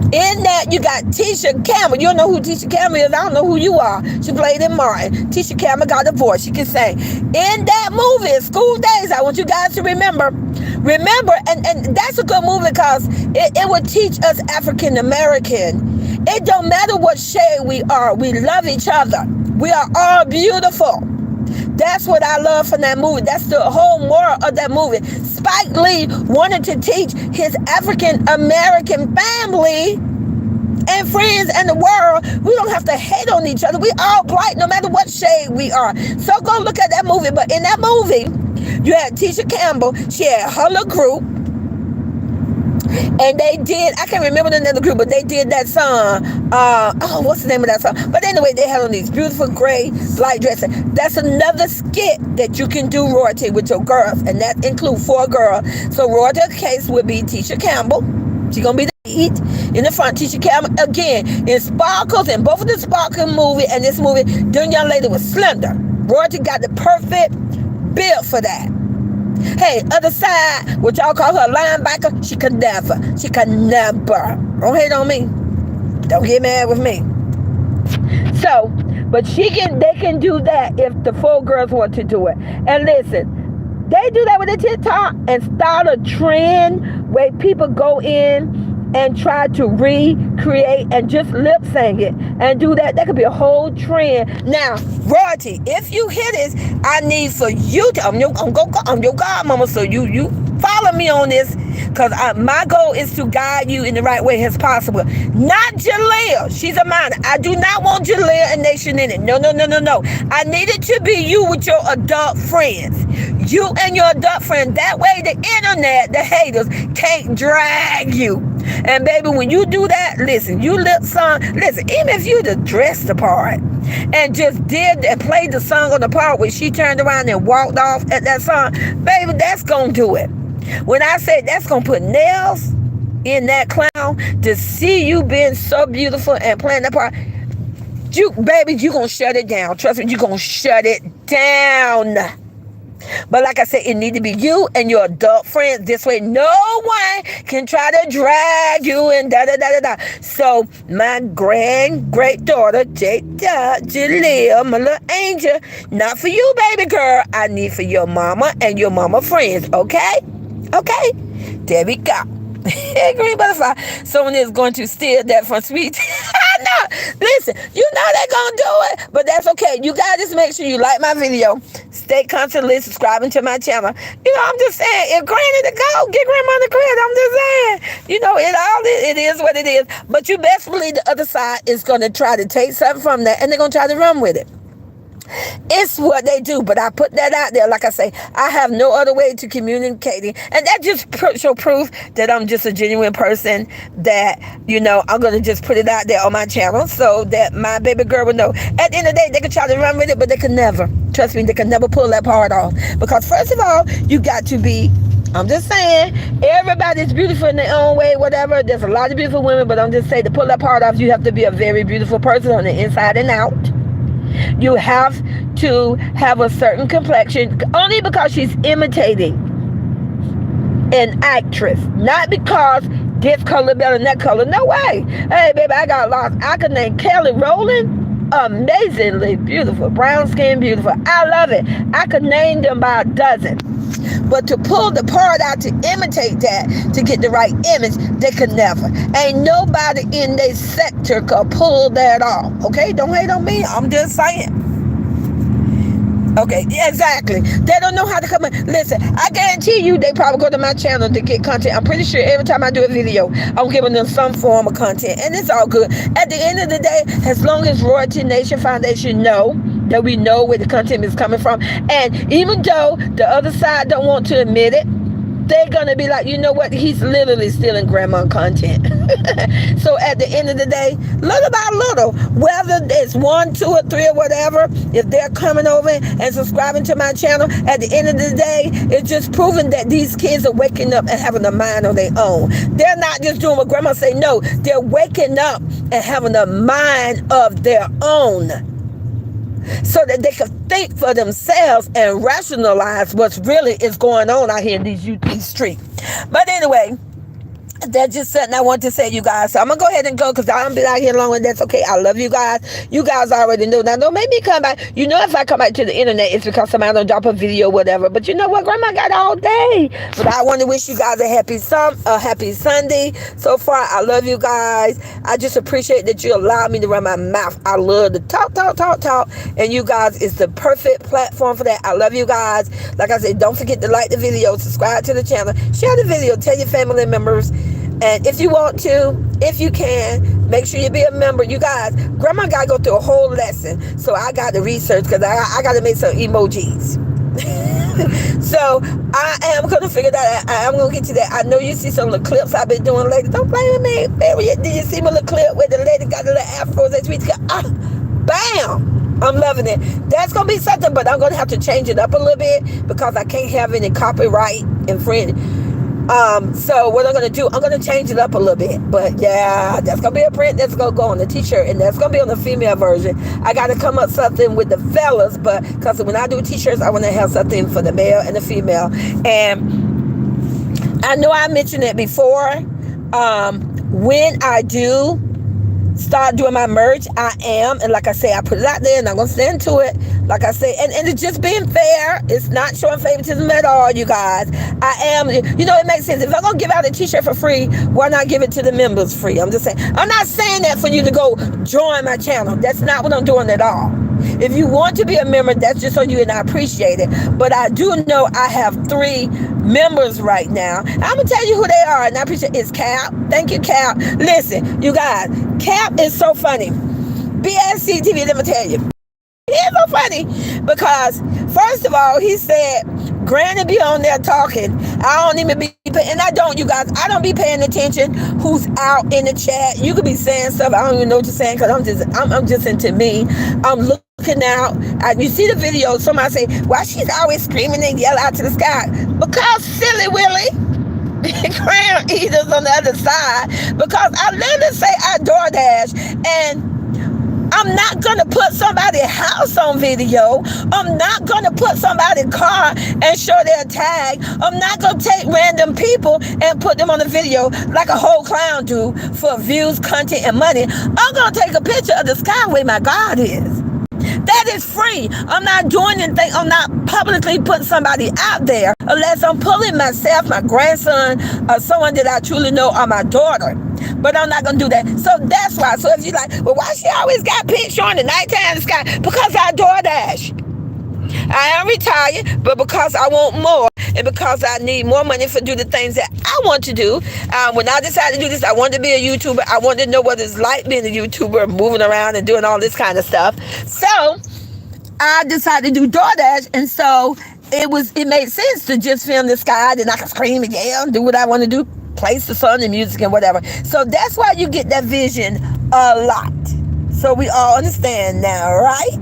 In that, you got Tisha Campbell. You don't know who Tisha Campbell is. I don't know who you are. She played in Martin. Tisha Campbell got a voice. She can sing. In that movie, School Days, I want you guys to remember, and that's a good movie because it would teach us African American. It don't matter what shade we are. We love each other. We are all beautiful. That's what I love from that movie. That's the whole moral of that movie. Spike Lee wanted to teach his African American family and friends and the world, we don't have to hate on each other. We all bright no matter what shade we are. So go look at that movie. But in that movie, you had Tisha Campbell. She had her little group. And they did, I can't remember the name of the group, but they did that song. What's the name of that song? But anyway, they had on these beautiful gray light dresses. That's another skit that you can do, Royalty, with your girls. And that includes 4 girls. So Royalty's case would be Tisha Campbell. She's going to be the lead in the front. Tisha Campbell, again, in Sparkles, in both of the Sparkle movie and this movie, the young lady was slender. Royalty got the perfect build for that. Hey, other side, what y'all call her linebacker, she could never. Don't hate on me. Don't get mad with me. So, but they can do that if the 4 girls want to do it. And listen, they do that with the TikTok and start a trend where people go in and try to recreate and just lip sing it and do that. That could be a whole trend. Now, Royalty, if you hear this, I need for you to, I'm your godmama, so you follow me on this, because my goal is to guide you in the right way as possible. Not Jalea. She's a minor. I do not want Jalea and Nation in it. No. I need it to be you with your adult friends. You and your adult friend. That way the internet, the haters, can't drag you. And baby, when you do that, listen, you lip song, listen, even if you just dressed the part and just did and played the song on the part where she turned around and walked off at that song, baby, that's gonna do it. When I say that's gonna put nails in that clown to see you being so beautiful and playing that part, you gonna shut it down. Trust me, you gonna shut it down. But like I said, it need to be you and your adult friends. This way, no one can try to drag you and da-da-da-da-da. So, my great daughter, Jalea, my little angel, not for you, baby girl. I need for your mama and your mama friends, okay? Okay? There we go. Green butterfly. Someone is going to steal that from Sweet. I know. Listen, you know they're going to do it, but that's okay. You guys just make sure you like my video. Stay constantly subscribing to my channel. You know, I'm just saying, if Granny to go, get Grandma the credit. I'm just saying. You know, it is what it is. But you best believe the other side is going to try to take something from that, and they're going to try to run with it. It's what they do, but I put that out there. Like I say, I have no other way to communicating, and that just show proof that I'm just a genuine person, that, you know, I'm going to just put it out there on my channel so that my baby girl will know. At the end of the day, they can try to run with it, but they can never, trust me, they can never pull that part off, because first of all, you got to be, I'm just saying, everybody's beautiful in their own way, whatever. There's a lot of beautiful women, but I'm just saying, to pull that part off, you have to be a very beautiful person on the inside and out. You have to have a certain complexion, only because she's imitating an actress, not because this color better than that color. No way. Hey, baby, I got lost. I could name Kelly Rowland. amazingly beautiful, brown skin, beautiful. I love it. I could name them by a dozen. But to pull the part out to imitate that, to get the right image, they could never. Ain't nobody in their sector could pull that off. Okay, don't hate on me. I'm just saying. Okay, yeah, exactly. They don't know how to come in. Listen, I guarantee you they probably go to my channel to get content. I'm pretty sure every time I do a video, I'm giving them some form of content. And it's all good. At the end of the day, as long as Royalty Nation Foundation know that we know where the content is coming from, and even though the other side don't want to admit it, they're going to be like, you know what? He's literally stealing grandma content. So at the end of the day, little by little, whether it's 1, 2, or 3 or whatever, if they're coming over and subscribing to my channel, at the end of the day, it's just proving that these kids are waking up and having a mind on their own. They're not just doing what grandma say. No, they're waking up and having a mind of their own, so that they can think for themselves and rationalize what's really is going on out here in these streets. But anyway, that's just something I want to say, you guys. So I'm going to go ahead and go because I don't be out here long, and that's okay. I love you guys. You guys already know. Now, don't make me come back. You know, if I come back to the internet, it's because somebody don't drop a video or whatever. But you know what? Grandma got all day. But I want to wish you guys a happy Sunday. So far, I love you guys. I just appreciate that you allow me to run my mouth. I love to talk. And you guys is the perfect platform for that. I love you guys. Like I said, don't forget to like the video, subscribe to the channel, share the video, tell your family members. And if you want to, if you can, make sure you be a member. You guys, grandma got to go through a whole lesson. So I got to research because I got to make some emojis. So I am going to figure that out. I am going to get to that. I know you see some of the clips I've been doing lately. Don't play with me. Baby, did you see my little clip where the lady got the little afros that we bam! I'm loving it. That's going to be something, but I'm going to have to change it up a little bit because I can't have any copyright infringement. So what I'm going to do, I'm going to change it up a little bit. But yeah, that's going to be a print that's going to go on the t-shirt, and that's going to be on the female version. I got to come up something with the fellas, but because when I do t-shirts, I want to have something for the male and the female. And I know I mentioned it before. When I do start doing my merch, I am, and like I say, I put it out there and I'm gonna stand to it. Like I say, and it's just being fair. It's not showing favoritism at all, you guys. I am, you know, it makes sense. If I'm gonna give out a t-shirt for free, why not give it to the members free? I'm just saying. I'm not saying that for you to go join my channel. That's not what I'm doing at all. If you want to be a member, that's just on you, and I appreciate it. But I do know I have 3 members right now. I'm gonna tell you who they are, and I appreciate it. It's Cap. Thank you, Cap. Listen, you guys, Cap is so funny. BSC TV, let me tell you. It's so funny because, first of all, he said, Granny be on there talking. I don't even be, and I don't, you guys, I don't be paying attention who's out in the chat. You could be saying stuff, I don't even know what you're saying because I'm just into me. I'm looking out. You see the video, somebody say, why she's always screaming and yell out to the sky? Because silly Willie. Crown eaters on the other side, because I literally say I DoorDash, and I'm not going to put somebody's house on video. I'm not going to put somebody's car and show their tag. I'm not going to take random people and put them on the video like a whole clown do for views, content, and money. I'm going to take a picture of the sky where my God is. That is free. I'm not doing anything. I'm not publicly putting somebody out there unless I'm pulling myself, my grandson, or someone that I truly know, or my daughter. But I'm not going to do that. So that's why. So if you're like, well, why she always got pics showing the nighttime sky? Because I DoorDash. I am retired, but because I want more, and because I need more money to do the things that I want to do. When I decided to do this, I wanted to be a YouTuber. I wanted to know what it's like being a YouTuber, moving around and doing all this kind of stuff. So I decided to do DoorDash, and so it made sense to just film the sky, then I can scream and yell and do what I want to do, place the sun and music and whatever. So that's why you get that vision a lot. So we all understand now, right?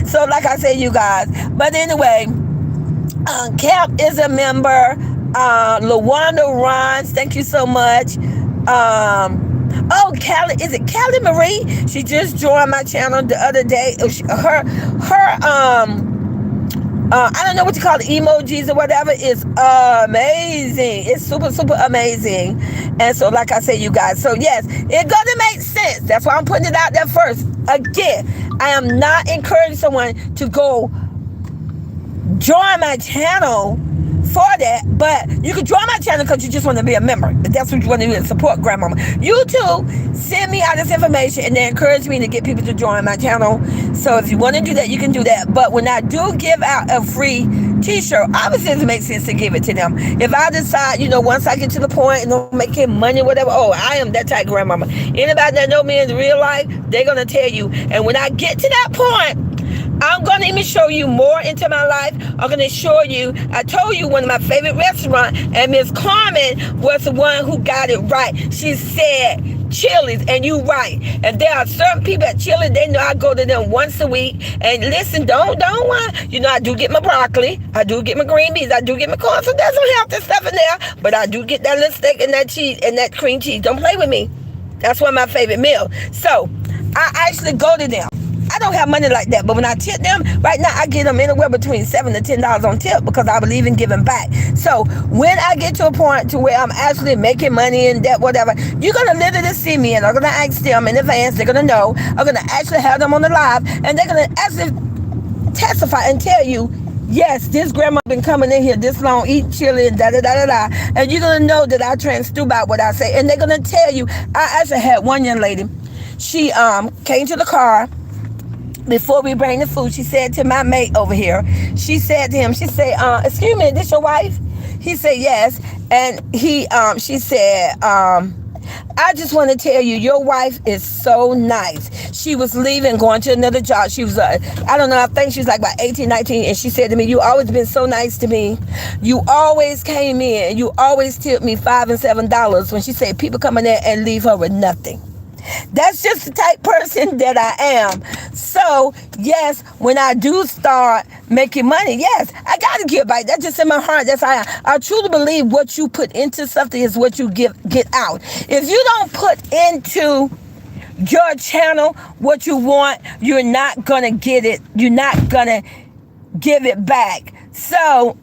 So like I said, you guys. But anyway, Cap is a member. Lawanda Rons, thank you so much. Callie, is it Callie Marie? She just joined my channel the other day. I don't know what you call it, emojis or whatever. It's amazing. It's super, super amazing. And so, like I said, you guys, so yes, it doesn't make sense. That's why I'm putting it out there first. Again, I am not encouraging someone to go join my channel for that, but you can join my channel because you just want to be a member. That's what you want to do, and support grandmama. You too, send me out this information and then encourage me to get people to join my channel. So if you want to do that, you can do that. But when I do give out a free t-shirt, obviously it makes sense to give it to them. If I decide, once I get to the point and I'm making money, whatever, I am that type of grandmama. Anybody that know me in real life, they're going to tell you. And when I get to that point, I'm going to even show you more into my life. I'm going to show you, I told you one of my favorite restaurants, and Miss Carmen was the one who got it right. She said Chili's, and you right. And there are certain people at Chili's, they know I go to them once a week. And listen, don't want, I do get my broccoli, I do get my green beans, I do get my corn, so there's some healthy stuff in there. But I do get that little steak and that cheese and that cream cheese. Don't play with me. That's one of my favorite meals. So I actually go to them. I don't have money like that, but when I tip them, right now I get them anywhere between $7 to $10 on tip because I believe in giving back. So when I get to a point to where I'm actually making money and that whatever, you're gonna literally see me, and I'm gonna ask them in advance. They're gonna know. I'm gonna actually have them on the live, and they're gonna actually testify and tell you, yes, this grandma been coming in here this long, eating chili and da-da-da-da-da. And you're going to know that I transcribe about what I say. And they're going to tell you, I actually had one young lady. She came to the car. Before we bring the food, she said to my mate over here, she said to him, she said, excuse me, this your wife? He said, yes. And she said, I just want to tell you, your wife is so nice. She was leaving, going to another job. She was, I don't know, I think she was like about 18, 19. And she said to me, you always been so nice to me. You always came in and you always tipped me $5 and $7 when she said people come in there and leave her with nothing. That's just the type person that I am. So, yes, when I do start making money, yes, I got to give back. That's just in my heart. That's how I am. I truly believe what you put into something is what you get out. If you don't put into your channel what you want, you're not going to get it. You're not going to give it back. So,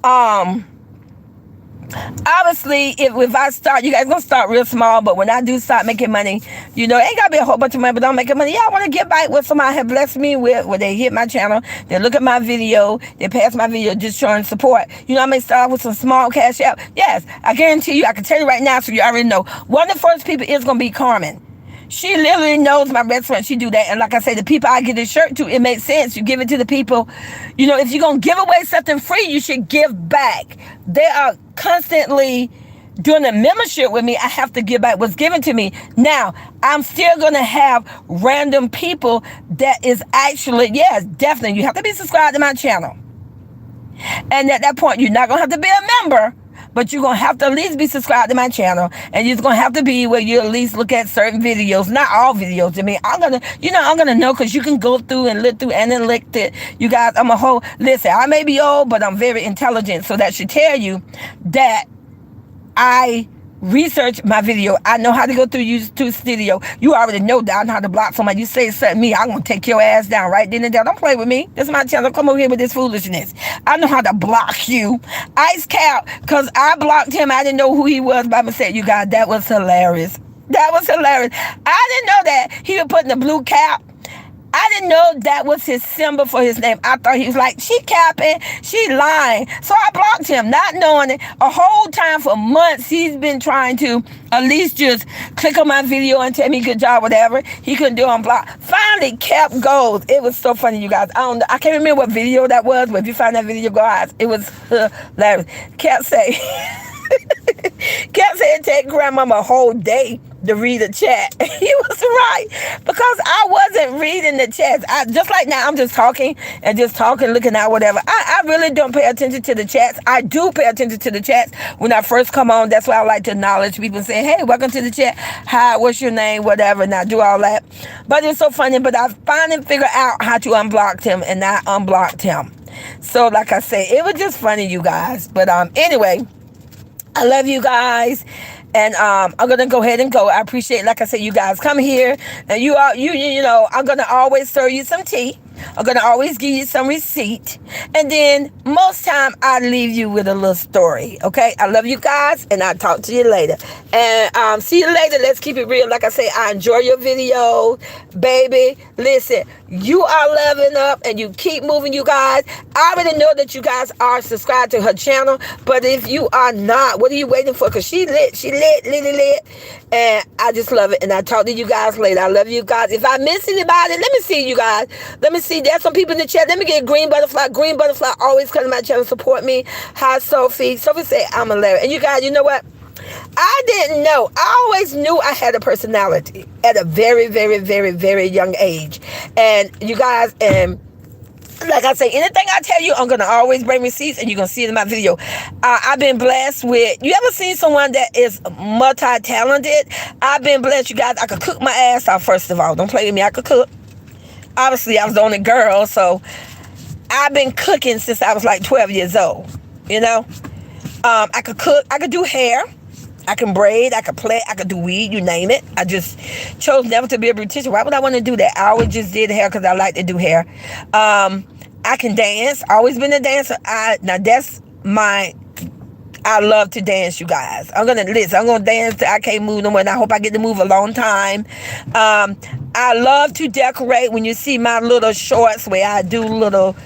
obviously, if I start, you guys gonna start real small, but when I do start making money, it ain't gotta be a whole bunch of money, but I'm making money. Yeah, I want to get back what somebody have blessed me with, where they hit my channel, they look at my video, they pass my video, just showing support. I may start with some small cash out. Yes, I guarantee you, I can tell you right now, so you already know. One of the first people is gonna be Carmen. She literally knows my restaurant. She do that. And like I say, the people I get this shirt to, it makes sense. You give it to the people. If you're going to give away something free, you should give back. They are constantly doing a membership with me. I have to give back what's given to me. Now, I'm still going to have random people that is actually, yes, definitely. You have to be subscribed to my channel. And at that point, you're not going to have to be a member. But you're going to have to at least be subscribed to my channel. And you're going to have to be where you at least look at certain videos. Not all videos. I mean, I'm going to know because you can go through and look through and then look at, you guys, listen, I may be old, but I'm very intelligent. So that should tell you that I research my video. I know how to go through YouTube Studio. You already know that I know how to block somebody. You say something to me, I'm going to take your ass down right then and there. Don't play with me. This is my channel. Come over here with this foolishness. I know how to block you. Ice Cap, because I blocked him. I didn't know who he was by mistake. You guys, that was hilarious. That was hilarious. I didn't know that he was putting the blue cap. I didn't know that was his symbol for his name. I thought he was like, she capping, she lying. So I blocked him, not knowing it. A whole time for months, he's been trying to at least just click on my video and tell me good job, whatever. He couldn't do on block. Finally, Cap goes. It was so funny, you guys. I can't remember what video that was, but if you find that video, guys, it was hilarious. Cap say, Cap said it take grandmama a whole day to read the chat. He was right, because I wasn't reading the chats. Just like now, I'm just talking, looking at whatever. I really don't pay attention to the chats. I do pay attention to the chats when I first come on. That's why I like to acknowledge people, saying, hey, welcome to the chat. Hi, what's your name? Whatever. And I do all that. But it's so funny. But I finally figured out how to unblock him, and I unblocked him. So like I say, it was just funny, you guys. But anyway, I love you guys. And I'm gonna go ahead and go. I appreciate, like I said, you guys come here, and I'm gonna always serve you some tea. I'm going to always give you some receipt. And then most time I leave you with a little story. Okay. I love you guys, and I'll talk to you later. And see you later. Let's keep it real. Like I say, I enjoy your video, baby. Listen, you are leveling up, and you keep moving, you guys. I already know that you guys are subscribed to her channel, but if you are not, what are you waiting for? Because she lit. And I just love it. And I'll talk to you guys later. I love you guys. If I miss anybody, let me see you guys. Let me see. There's some people in the chat. Let me get Green Butterfly. Green Butterfly always come to my channel, support me. Hi, Sophie. Sophie said I'm hilarious. And you guys, you know what? I didn't know. I always knew I had a personality at a very, very, very, very young age. And you guys, and like I say, anything I tell you, I'm going to always bring receipts, and you're going to see it in my video. I've been blessed with, you ever seen someone that is multi-talented? I've been blessed, you guys. I could cook my ass off, first of all. Don't play with me. I could cook. Obviously, I was the only girl, so I've been cooking since I was like 12 years old, you know? I could cook. I could do hair. I can braid, I could plait, I could do weed, you name it. I just chose never to be a beautician. Why would I want to do that? I always just did hair because I like to do hair. I can dance. Always been a dancer. Now that's my, I love to dance, you guys. I'm going to dance till I can't move no more, and I hope I get to move a long time. I love to decorate. When you see my little shorts where I do little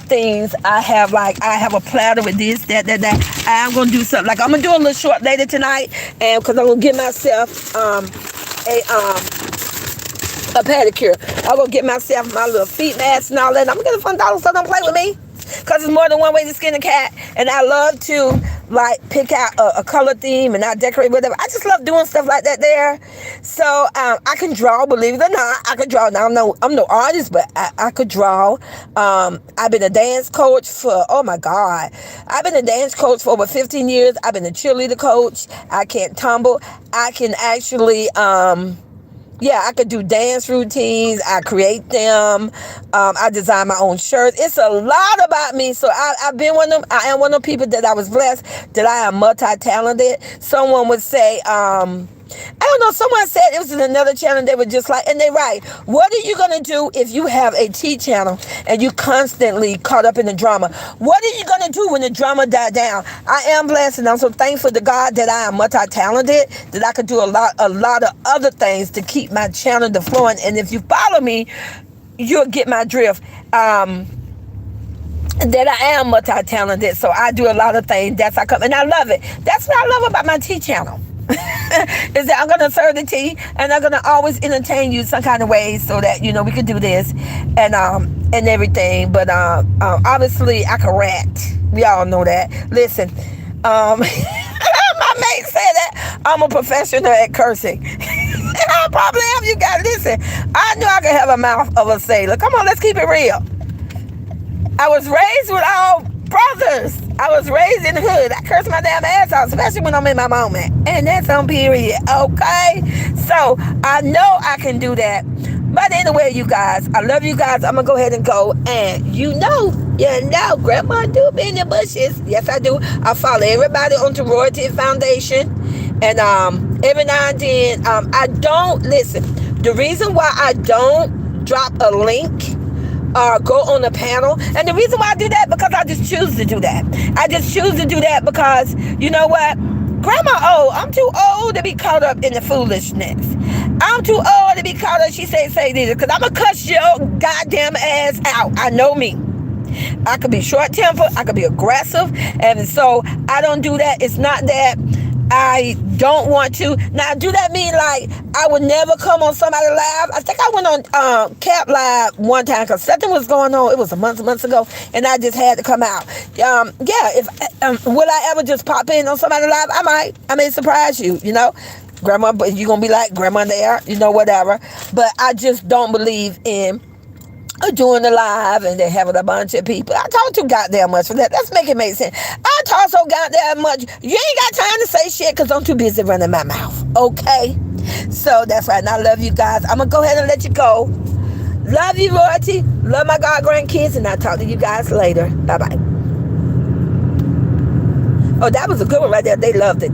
things, I have a platter with this, that. I'm gonna do something like I'm gonna do a little short later tonight, and because I'm gonna get myself a pedicure. I'm gonna get myself my little feet mask and all that. I'm gonna get a $1, so don't play with me, because it's more than one way to skin a cat. And I love to like pick out a color theme, and I decorate whatever. I just love doing stuff like that there. So I can draw, believe it or not. I could draw. Now I'm no artist, but I could draw. I've been a dance coach for, oh my God, I've been a dance coach for over 15 years. I've been a cheerleader coach. I can't tumble. I can actually yeah, I could do dance routines. I create them. I design my own shirts. It's a lot about me. So I've been one of them. I am one of the people that I was blessed that I am multi-talented. Someone would say, I don't know, someone said, it was in another channel, they were just like, and they write, what are you going to do if you have a T channel and you constantly caught up in the drama? What are you going to do when the drama died down? I am blessed, and I'm so thankful to God that I am multi-talented, that I could do a lot of other things to keep my channel flowing. And if you follow me, you'll get my drift. That I am multi-talented, so I do a lot of things. And I love it. That's what I love about my T channel. Is that I'm going to serve the tea, and I'm going to always entertain you some kind of ways so that, you know, we could do this and everything. But obviously I can rat. We all know that. Listen, my mate said that I'm a professional at cursing. I probably am. You guys, listen, I knew I could have a mouth of a sailor. Come on, let's keep it real. I was raised with all brothers. I was raised in the hood. I curse my damn ass out, especially when I'm in my moment. And that's on period, okay? So I know I can do that. But anyway, you guys, I love you guys. I'm going to go ahead and go. And you know, Grandma do be in the bushes. Yes, I do. I follow everybody on the Royalty Foundation. And every now and then, I don't, listen, the reason why I don't drop a link or go on a panel, and the reason why I do that, because I just choose to do that. I just choose to do that because, you know what? Grandma old. I'm too old to be caught up in the foolishness. I'm too old to be caught up, she say this, because I'm going to cuss your goddamn ass out. I know me. I could be short-tempered. I could be aggressive. And so I don't do that. It's not that I don't want to. Now, do that mean like I would never come on somebody live? I think I went on Cap Live one time because something was going on. It was months ago, and I just had to come out. Yeah, if will I ever just pop in on somebody live? I might. I may surprise you, you know. Grandma, but you're going to be like, Grandma there, you know, whatever. But I just don't believe in doing the live and they're having a bunch of people. I talk too goddamn much for that. Let's make it make sense. I talk so goddamn much. You ain't got time to say shit because I'm too busy running my mouth. Okay? So that's right. And I love you guys. I'm going to go ahead and let you go. Love you, Royalty. Love my god grandkids. And I'll talk to you guys later. Bye-bye. Oh, that was a good one right there. They loved it.